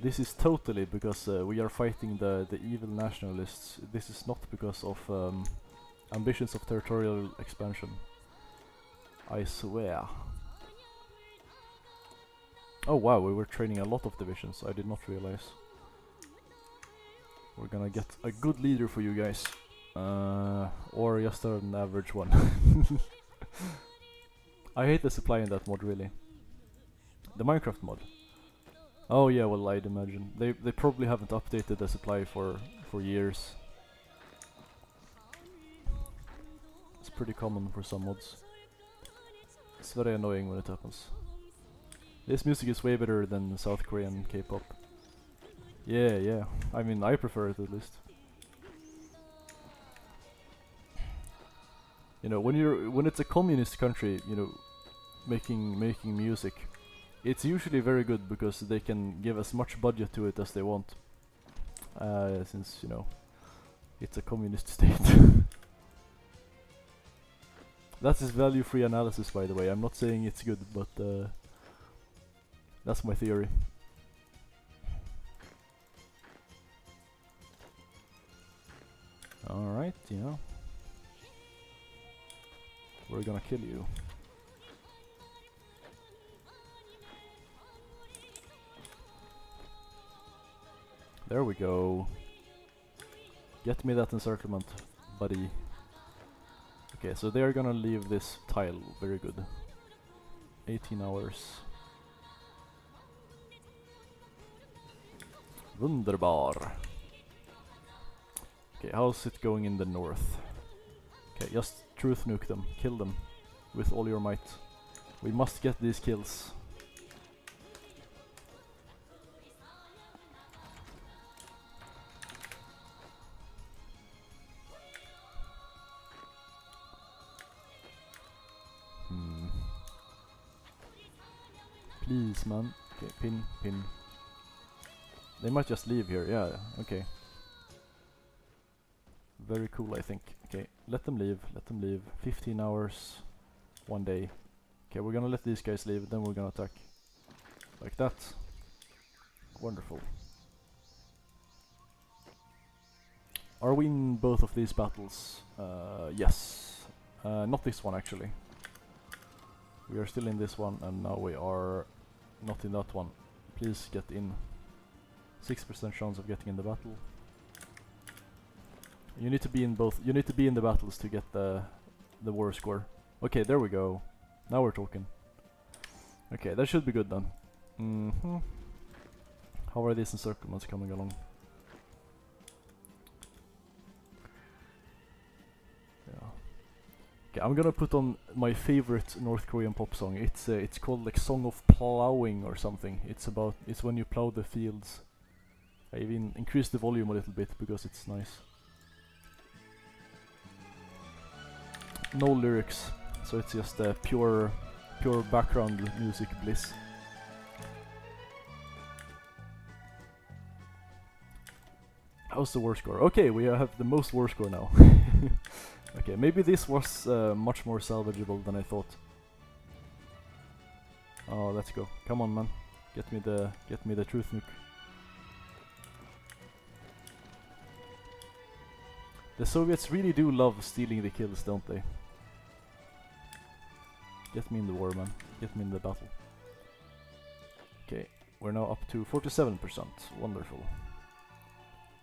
S1: This is totally because we are fighting the evil nationalists. This is not because of ambitions of territorial expansion. I swear. Oh wow, we were training a lot of divisions. I did not realize. We're gonna get a good leader for you guys. Or just an average one. I hate the supply in that mod, really. The Minecraft mod. Oh yeah, well, I'd imagine. They probably haven't updated the supply for years. It's pretty common for some mods. It's very annoying when it happens. This music is way better than South Korean K-pop. Yeah, yeah. I mean, I prefer it at least. You know, when it's a communist country, you know, making music, it's usually very good because they can give as much budget to it as they want. Since, you know, it's a communist state. That is value-free analysis, by the way. I'm not saying it's good, but that's my theory. Alright, yeah. We're gonna kill you. There we go. Get me that encirclement, buddy. Okay, so they are gonna leave this tile. Very good. 18 hours. Wunderbar. Okay, how's it going in the north? Okay, just truth nuke them. Kill them with all your might. We must get these kills. Please, man. Okay, pin. They might just leave here, yeah, okay. Very cool, I think. Okay, let them leave. 15 hours, 1 day. Okay, we're gonna let these guys leave, then we're gonna attack. Like that. Wonderful. Are we in both of these battles? Yes. Not this one, actually. We are still in this one, and now we are not in that one. Please get in. 6% chance of getting in the battle. You need to be in both. You need to be in the battles to get the war score. Okay, there we go. Now we're talking. Okay, that should be good then. How are these encirclements coming along? Yeah. Okay, I'm gonna put on my favorite North Korean pop song. It's called like Song of Plowing or something. It's when you plow the fields. I even increased the volume a little bit because it's nice. No lyrics, so it's just pure background music bliss. How's the war score? Okay, we have the most war score now. Okay, maybe this was much more salvageable than I thought. Oh, let's go! Come on, man! Get me the truth nuke. The Soviets really do love stealing the kills, don't they? Get me in the war, man. Get me in the battle. Okay, we're now up to 47%. Wonderful.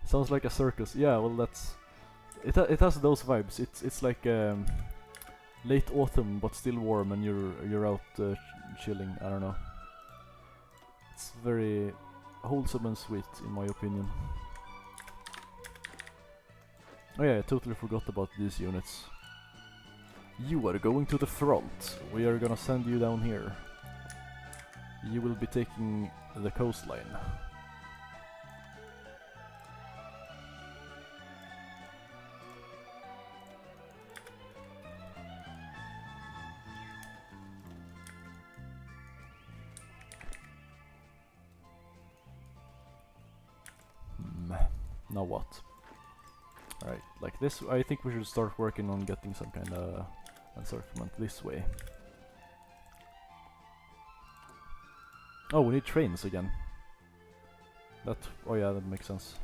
S1: Sounds like a circus. Yeah, well, that's... It has those vibes. It's like late autumn, but still warm, and you're out chilling. I don't know. It's very wholesome and sweet, in my opinion. Oh yeah, I totally forgot about these units. You are going to the front. We are gonna send you down here. You will be taking the coastline. Now what? Alright, like this, I think we should start working on getting some kind of encirclement this way. Oh, we need trains again. That, oh yeah, that makes sense.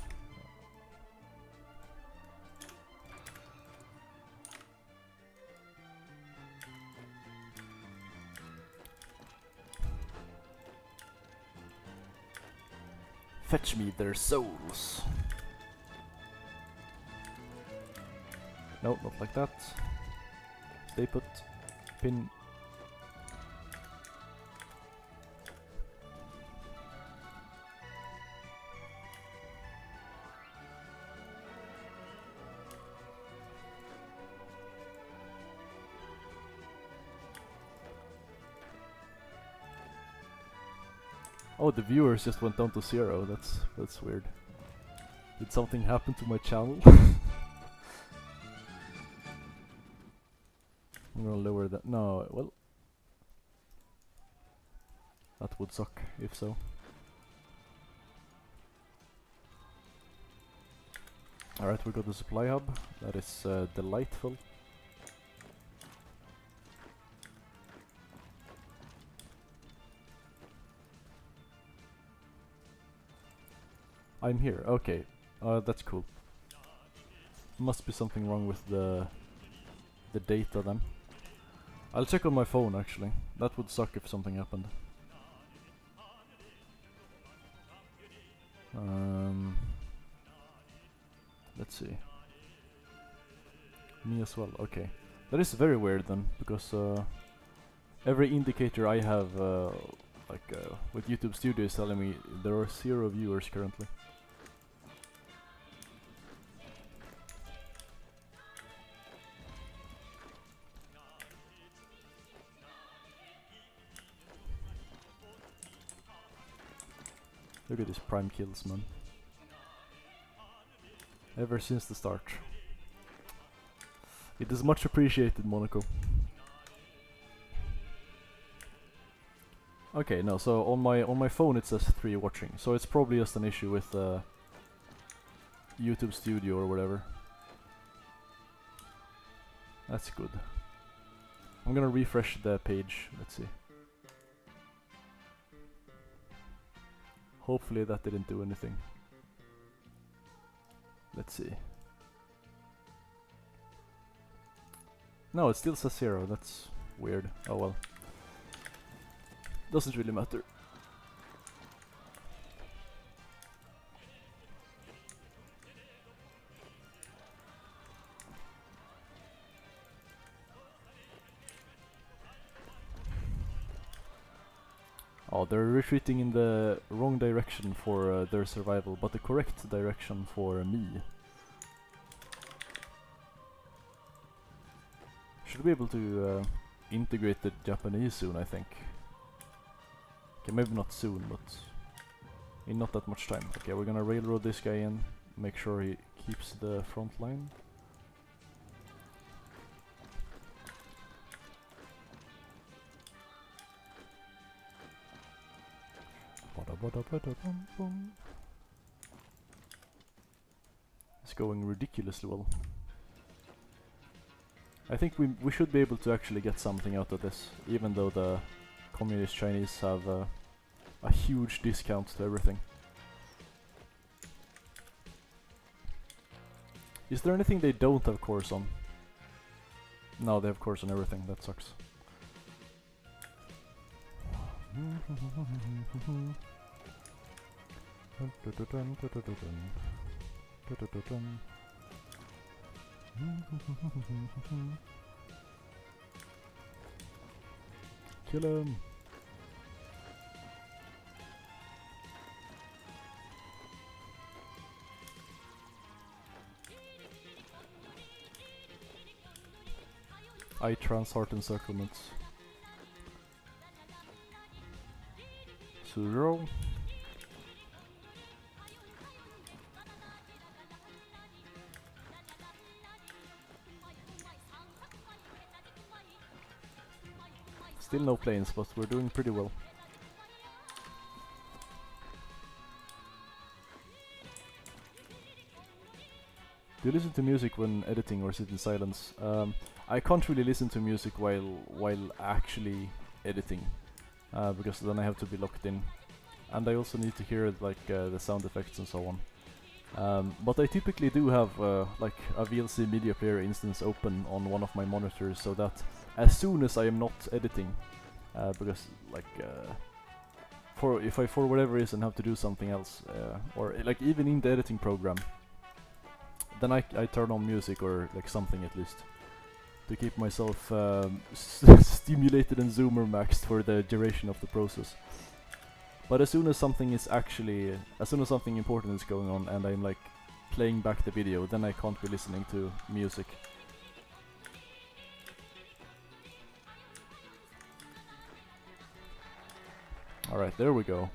S1: Fetch me their souls. No, not like that. Stay put. Pin. Oh, the viewers just went down to 0. That's weird. Did something happen to my channel? I'm gonna lower that. No, well, that would suck if so. Alright, we got the supply hub. That is delightful. I'm here, okay. That's cool. Must be something wrong with the data then. I'll check on my phone actually. That would suck if something happened. Let's see. Me as well, okay. That is very weird then, because every indicator I have with YouTube Studio is telling me there are 0 viewers currently. Look at these prime kills, man. Ever since the start. It is much appreciated, Monaco. Okay, no, so on my phone it says 3 watching, so it's probably just an issue with YouTube Studio or whatever. That's good. I'm gonna refresh the page, let's see. Hopefully that didn't do anything. Let's see. No, it still says 0, that's weird. Oh well. Doesn't really matter. Oh, they're retreating in the wrong direction for their survival, but the correct direction for me. Should be able to integrate the Japanese soon, I think. Okay, maybe not soon, but in not that much time. Okay, we're gonna railroad this guy in, make sure he keeps the front line. It's going ridiculously well. I think we should be able to actually get something out of this, even though the communist Chinese have a huge discount to everything. Is there anything they don't have cores on? No, they have cores on everything, that sucks. Kill him! I trans-heart encirclements. Suro. Still no planes, but we're doing pretty well. Do you listen to music when editing or sit in silence? I can't really listen to music while actually editing, because then I have to be locked in. and I also need to hear like the sound effects and so on. But I typically do have like a VLC media player instance open on one of my monitors, so that as soon as I am not editing, because like if I for whatever reason have to do something else, or like even in the editing program, then I turn on music or like something at least to keep myself stimulated and zoomer maxed for the duration of the process. But as soon as something important is going on and I'm like playing back the video, then I can't be listening to music. Alright, there we go.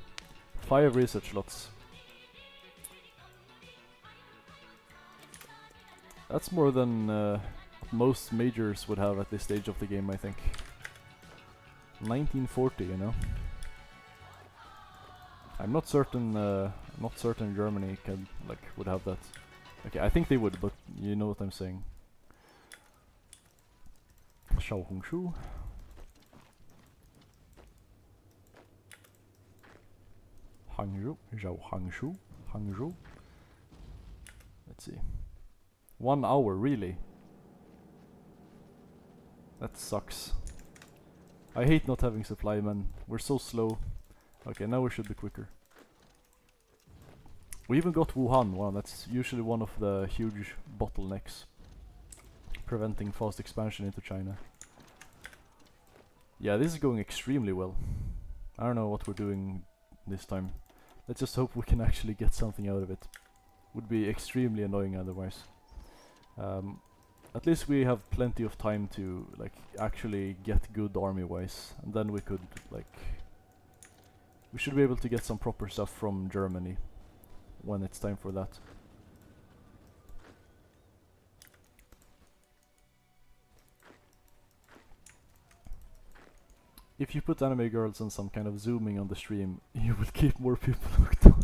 S1: 5 research slots. That's more than most majors would have at this stage of the game, I think. 1940, you know. I'm not certain Germany would have that. Okay, I think they would, but you know what I'm saying. Shaohongshu. Hangzhou. Let's see. 1 hour, really? That sucks. I hate not having supply, man. We're so slow. Okay, now we should be quicker. We even got Wuhan. Wow, that's usually one of the huge bottlenecks preventing fast expansion into China. Yeah, this is going extremely well. I don't know what we're doing this time. Let's just hope we can actually get something out of it. Would be extremely annoying otherwise. At least we have plenty of time to like actually get good army-wise, and then we could like we should be able to get some proper stuff from Germany when it's time for that. If you put anime girls and some kind of zooming on the stream, you will keep more people hooked on.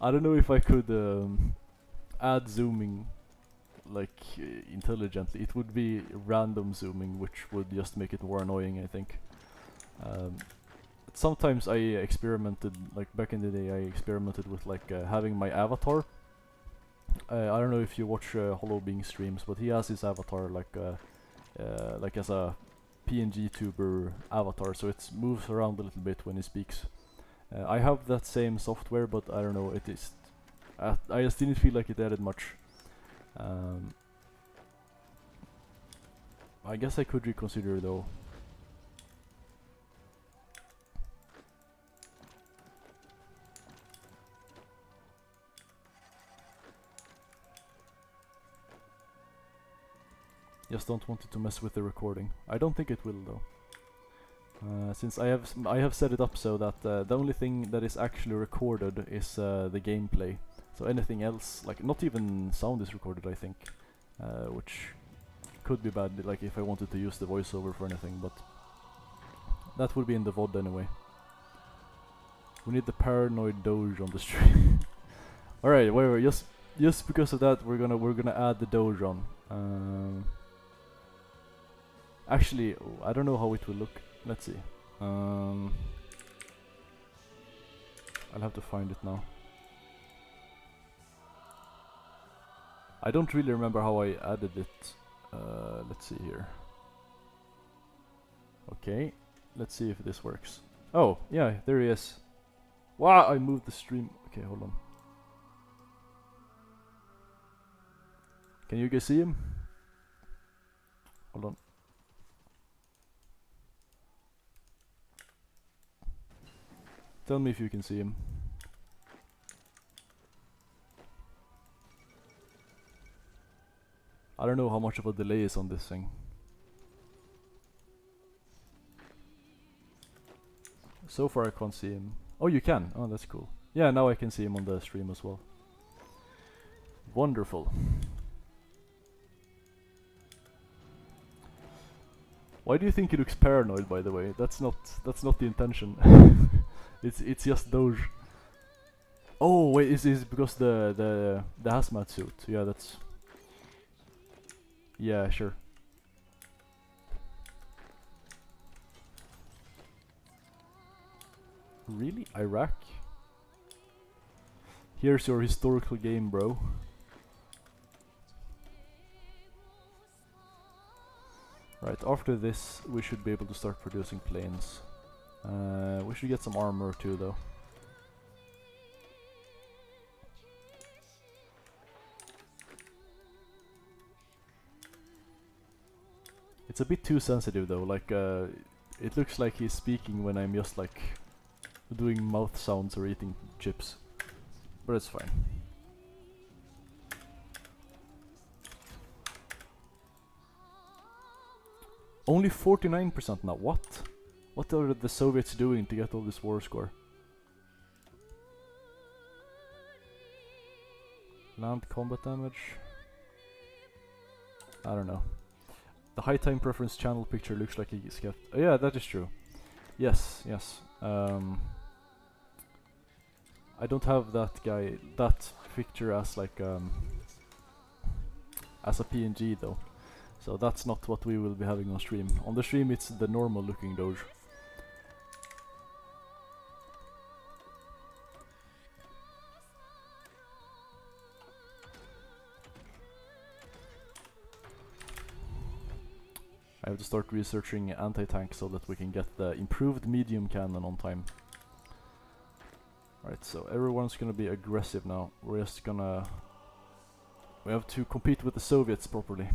S1: I don't know if I could add zooming like intelligently. It would be random zooming, which would just make it more annoying, I think. Sometimes I experimented, like back in the day, I experimented with like having my avatar. I don't know if you watch Hollow Being streams, but he has his avatar like as a PNG tuber avatar, so it moves around a little bit when he speaks. I have that same software, but I don't know, it is I just didn't feel like it added much. I guess I could reconsider though. Just don't want it to mess with the recording. I don't think it will though. Since I have set it up so that the only thing that is actually recorded is the gameplay. So anything else, like not even sound is recorded, I think, which could be bad, like if I wanted to use the voiceover for anything, but that would be in the VOD anyway. We need the paranoid Doge on the stream. All right, whatever. Just because of that, we're gonna add the Doge on. Actually, I don't know how it will look. Let's see. I'll have to find it now. I don't really remember how I added it. Let's see here. Okay, let's see if this works. Oh, yeah, there he is. Wow, I moved the stream. Okay, hold on. Can you guys see him? Hold on. Tell me if you can see him. I don't know how much of a delay is on this thing. So far I can't see him. Oh, you can. Oh, that's cool. Yeah, now I can see him on the stream as well. Wonderful. Why do you think he looks paranoid, by the way? That's not the intention. It's just Doge. Oh wait, is because the hazmat suit? Yeah, that's. Yeah, sure. Really? Iraq? Here's your historical game, bro. Right, after this we should be able to start producing planes. We should get some armor too though. It's a bit too sensitive though, like it looks like he's speaking when I'm just like doing mouth sounds or eating chips. But it's fine. Only 49% now, what? What are the Soviets doing to get all this war score? Land combat damage? I don't know. The high time preference channel picture looks like he's kept. Yeah, that is true. Yes, yes. I don't have that picture as like as a PNG though, so that's not what we will be having on stream. On the stream, it's the normal looking Doge. I have to start researching anti-tank so that we can get the improved medium cannon on time. Right, so everyone's gonna be aggressive now. We're just gonna... We have to compete with the Soviets properly.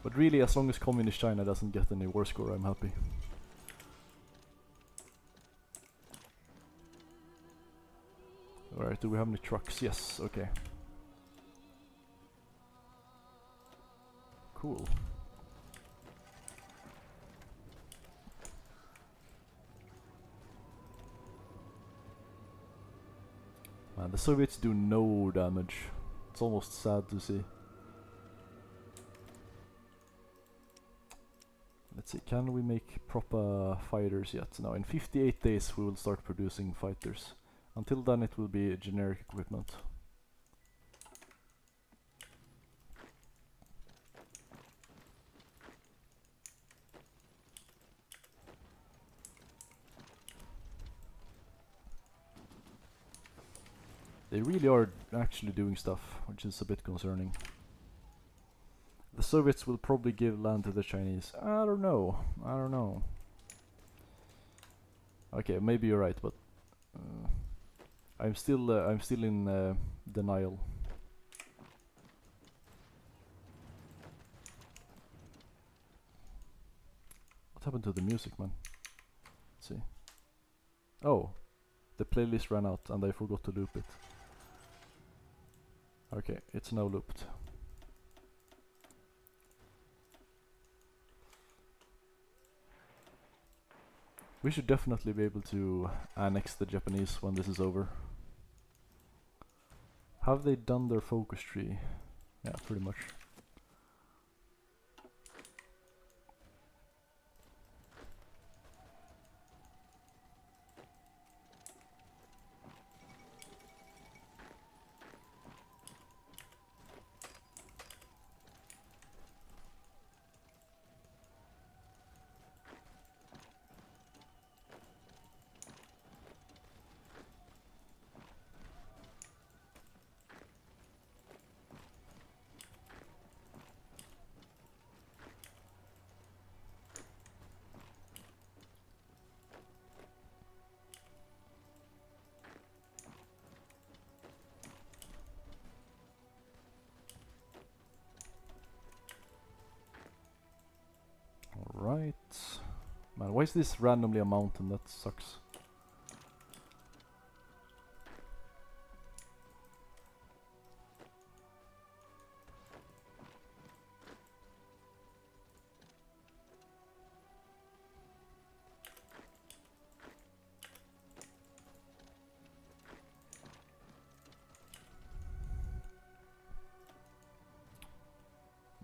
S1: But really, as long as Communist China doesn't get any war score, I'm happy. Alright, do we have any trucks? Yes, okay. Cool. Man, the Soviets do no damage. It's almost sad to see. Let's see, can we make proper fighters yet? No, in 58 days we will start producing fighters. Until then it will be generic equipment. They really are actually doing stuff, which is a bit concerning. The Soviets will probably give land to the Chinese. I don't know. I don't know. Okay, maybe you're right, but I'm still in denial. What happened to the music, man? Let's see. Oh, the playlist ran out and I forgot to loop it. Okay, it's now looped. We should definitely be able to annex the Japanese when this is over. Have they done their focus tree? Yeah, pretty much. Right. Man, why is this randomly a mountain? That sucks.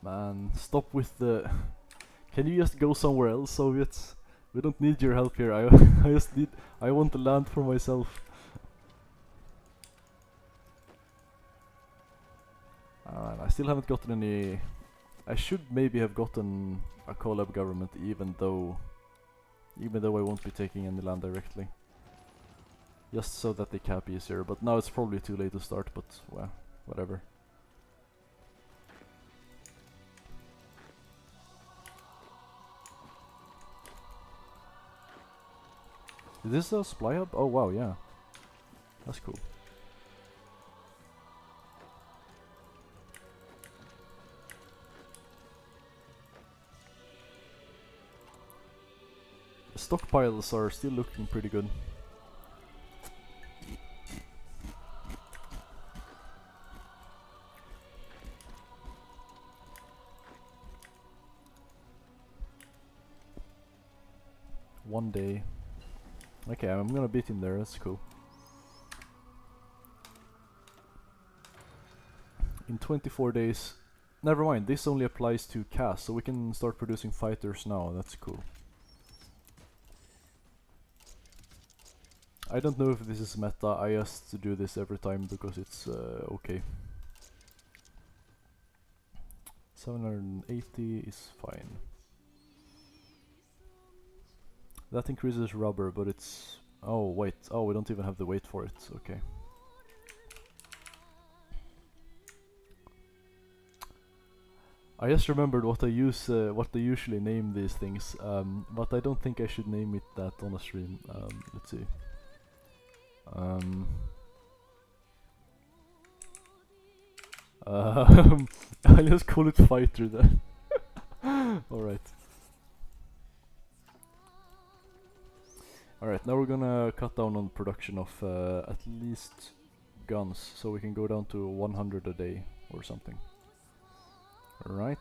S1: Man, stop with the... Can you just go somewhere else, Soviets? We don't need your help here. I want the land for myself. I still haven't gotten any... I should maybe have gotten a collab government even though even though I won't be taking any land directly. Just so that they cap easier, but now it's probably too late to start, but well, whatever. Is this a supply hub? Oh wow, yeah. That's cool. The stockpiles are still looking pretty good. One day. Okay, I'm gonna beat him there, that's cool. In 24 days. Never mind, this only applies to cast, so we can start producing fighters now, that's cool. I don't know if this is meta, I just do this every time because it's okay. 780 is fine. That increases rubber, but it's... Oh, wait. Oh, we don't even have the weight for it. Okay. I just remembered what I use, what they usually name these things, but I don't think I should name it that on a stream. Let's see. I'll just call it fighter then. Alright. Alright, now we're gonna cut down on production of at least guns, so we can go down to 100 a day or something. Alright.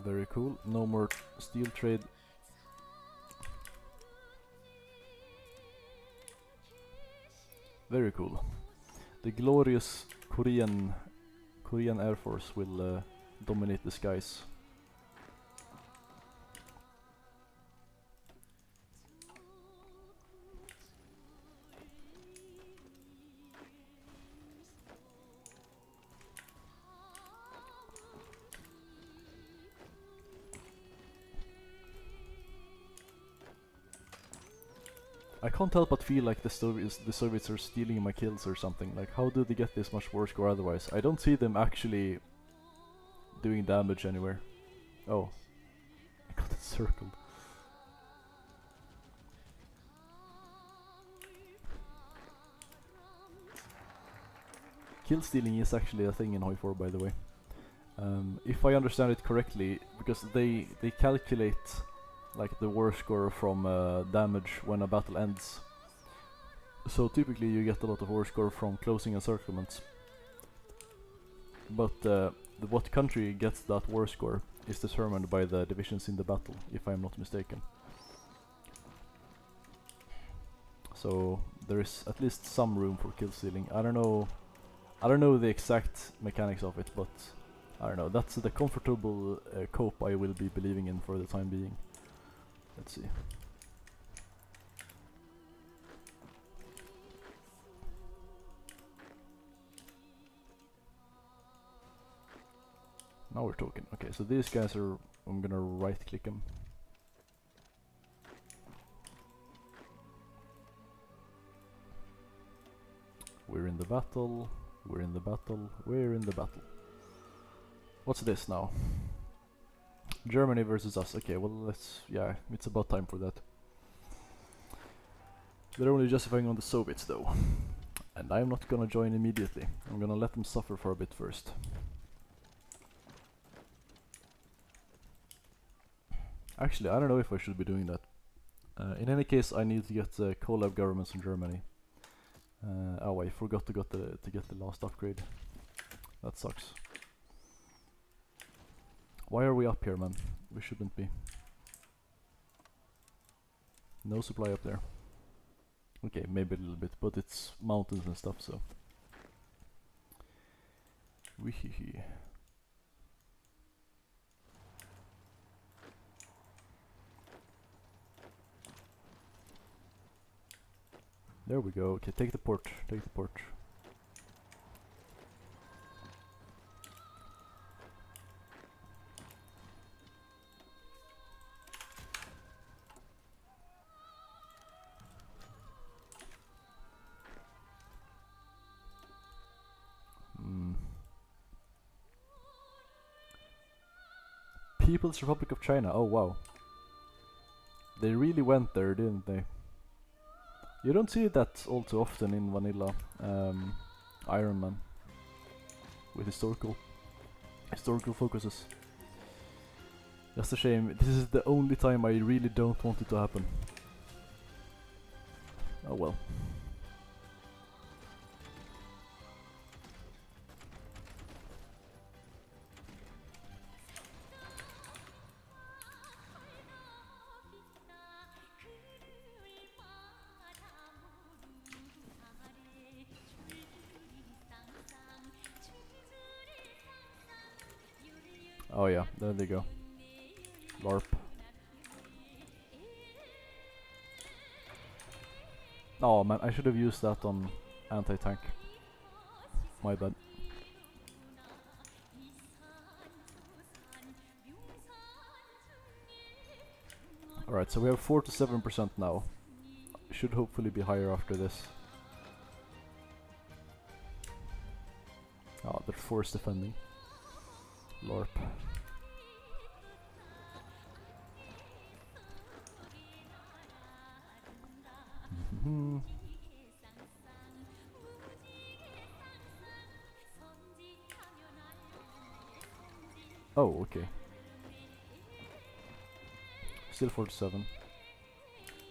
S1: Very cool. No more steel trade. Very cool. The glorious Korean Air Force will dominate the skies. I can't help but feel like the Soviets are stealing my kills or something. Like, how do they get this much war score otherwise? I don't see them actually doing damage anywhere. Oh. I got it circled. Kill stealing is actually a thing in Hoi 4, by the way. If I understand it correctly, because they calculate like the war score from damage when a battle ends. So typically you get a lot of war score from closing encirclements. But what country gets that war score is determined by the divisions in the battle, if I'm not mistaken. So there is at least some room for kill stealing. I don't know the exact mechanics of it, but I don't know. That's the comfortable cope I will be believing in for the time being. Let's see. Now we're talking. Okay, so these guys are... I'm gonna right click them. We're in the battle. We're in the battle. We're in the battle. What's this now? Germany versus us. Okay, well let's... yeah, it's about time for that. They're only justifying on the Soviets though. And I'm not gonna join immediately. I'm gonna let them suffer for a bit first. Actually, I don't know if I should be doing that. In any case, I need to get collab governments in Germany. Oh, I forgot to get the last upgrade. That sucks. Why are we up here, man? We shouldn't be. No supply up there. Okay, maybe a little bit, but it's mountains and stuff, so. Weehee. There we go. Okay, take the port. Take the port. People's Republic of China. Oh wow. They really went there, didn't they? You don't see that all too often in vanilla Iron Man with historical focuses. Just a shame. This is the only time I really don't want it to happen. Oh well. Oh yeah, there they go. LARP. Oh man, I should have used that on anti-tank. My bad. Alright, so we have 47% now. Should hopefully be higher after this. Oh, they're force defending. LARP. Oh, okay. Still 47.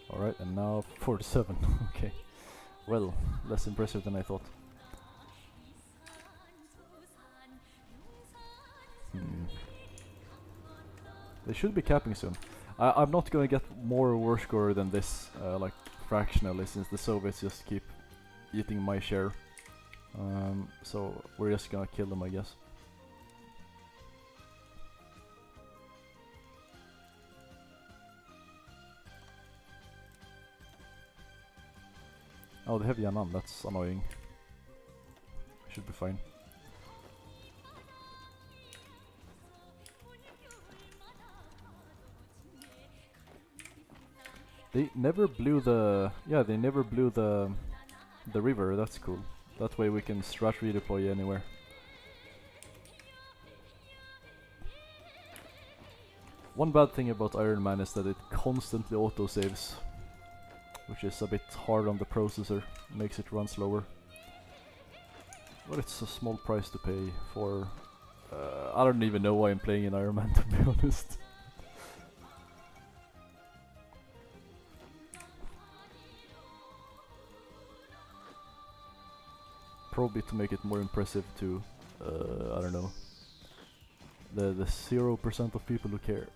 S1: Alright, and now 47. Okay. Well, less impressive than I thought. They should be capping soon. I'm not gonna get more war score than this, like fractionally, since the Soviets just keep eating my share. So we're just gonna kill them, I guess. Oh, they have Yan'an, that's annoying. Should be fine. They never blew the... yeah, they never blew the river, that's cool. That way we can strat redeploy anywhere. One bad thing about Iron Man is that it constantly autosaves, which is a bit hard on the processor, makes it run slower. But it's a small price to pay for... I don't even know why I'm playing in Iron Man, to be honest. Probably to make it more impressive to, I don't know, the 0% of people who care.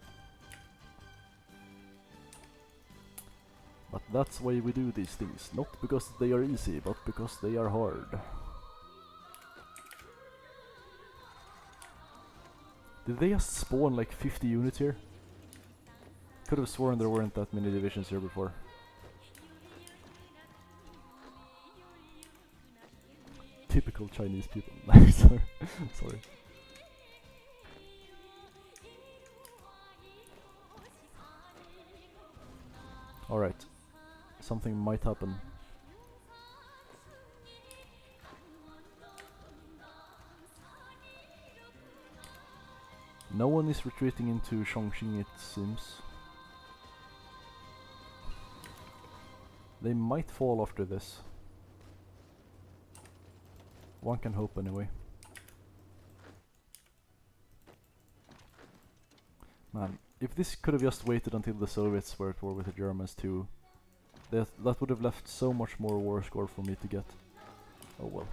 S1: But that's why we do these things, not because they are easy, but because they are hard. Did they just spawn like 50 units here? Could have sworn there weren't that many divisions here before. Typical Chinese people. Sorry. Alright. Something might happen. No one is retreating into Chongqing, it seems. They might fall after this. One can hope anyway. Man, if this could have just waited until the Soviets were at war with the Germans too, that would have left so much more war score for me to get. Oh well.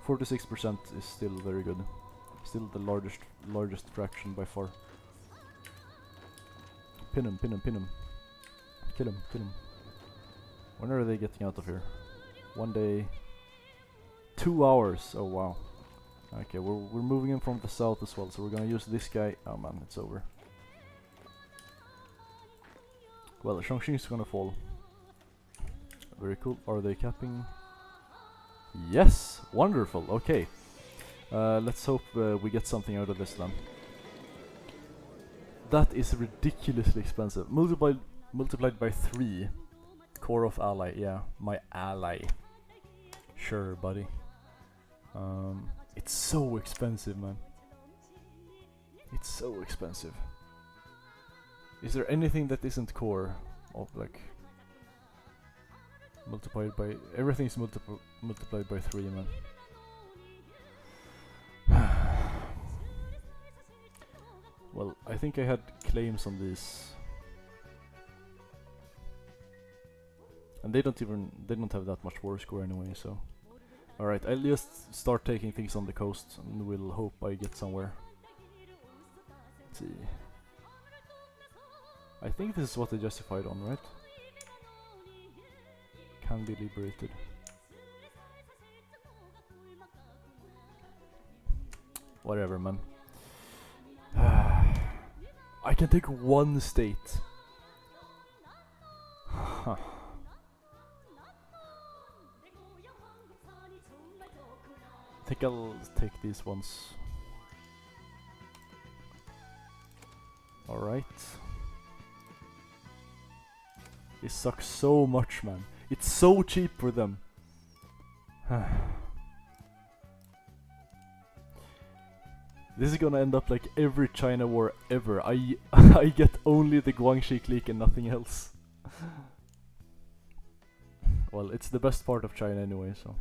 S1: 46% is still very good. Still the largest fraction by far. Pin him, pin him, pin him. Kill him, kill him. When are they getting out of here? One day. 2 hours. Oh wow. Okay, we're moving in from the south as well, so we're gonna use this guy. Oh man, it's over. Well, Chongqing is gonna fall. Very cool. Are they capping? Yes! Wonderful. Okay. Let's hope we get something out of this then. That is ridiculously expensive. Multiplied by 3. Core of ally. Yeah, my ally. Sure, buddy. It's so expensive, man. It's so expensive. Is there anything that isn't core of like multiplied by everything's multiplied by 3, man. Well, I think I had claims on these. And they don't have that much war score anyway, so alright, I'll just start taking things on the coast and we'll hope I get somewhere. Let's see. I think this is what they justified on, right? Can be liberated. Whatever, man. I can take one state. Huh. I think I'll take these ones. Alright. This sucks so much, man. It's so cheap for them. This is gonna end up like every China war ever. I get only the Guangxi clique and nothing else. Well, it's the best part of China anyway, so.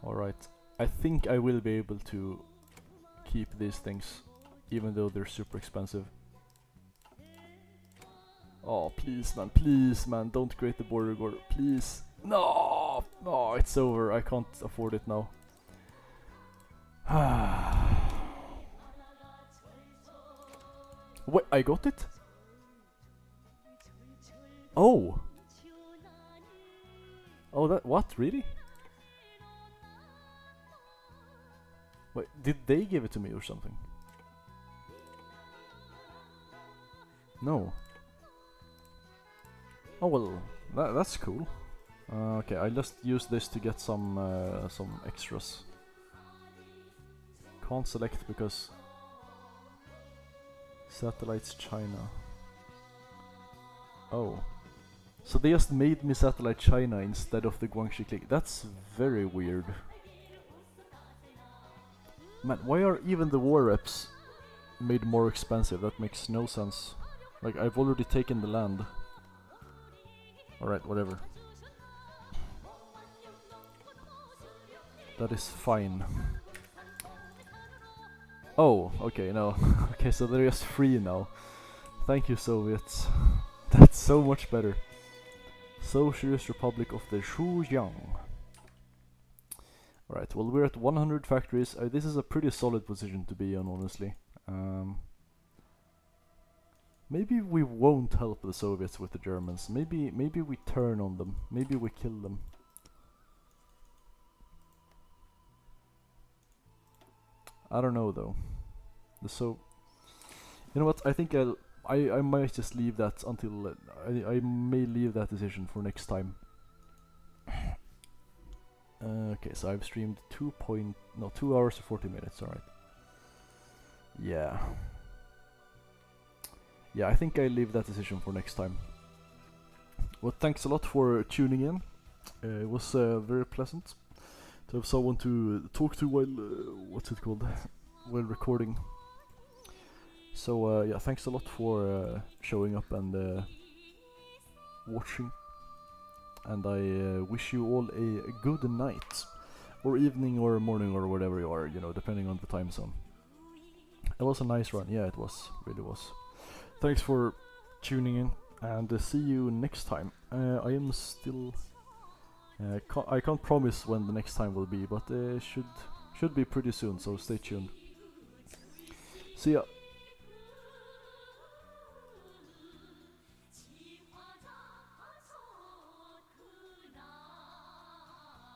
S1: Alright. I think I will be able to keep these things, even though they're super expensive. Oh, please man, don't create the border guard, please. No! Oh, it's over, I can't afford it now. Wait, I got it? Oh! Oh, that, what, really? Wait, did they give it to me or something? No. Oh well, that's cool. Okay, I just use this to get some extras. Can't select because satellites China. Oh, so they just made me satellite China instead of the Guangxi clique. That's very weird. Man, why are even the war reps made more expensive? That makes no sense. Like, I've already taken the land. Alright, whatever. That is fine. Oh, okay, no. Okay, so they're just free now. Thank you, Soviets. That's so much better. Socialist Republic of the Xuzhang. Alright, well, we're at 100 factories. This is a pretty solid position to be on, honestly. Maybe we won't help the Soviets with the Germans. Maybe we turn on them. Maybe we kill them. I don't know though. You know what? I think I might just leave that until I may leave that decision for next time. Okay, so I've streamed 2 hours and 40 minutes. All right. Yeah. Yeah, I think I leave that decision for next time. Well, thanks a lot for tuning in. It was very pleasant to have someone to talk to while what's it called, while recording. So yeah, thanks a lot for showing up and watching. And I wish you all a good night, or evening, or morning, or whatever you are, you know, depending on the time zone. It was a nice run, yeah, it was, really was. Thanks for tuning in, and see you next time. I am still... I can't promise when the next time will be, but should be pretty soon, so stay tuned. See ya!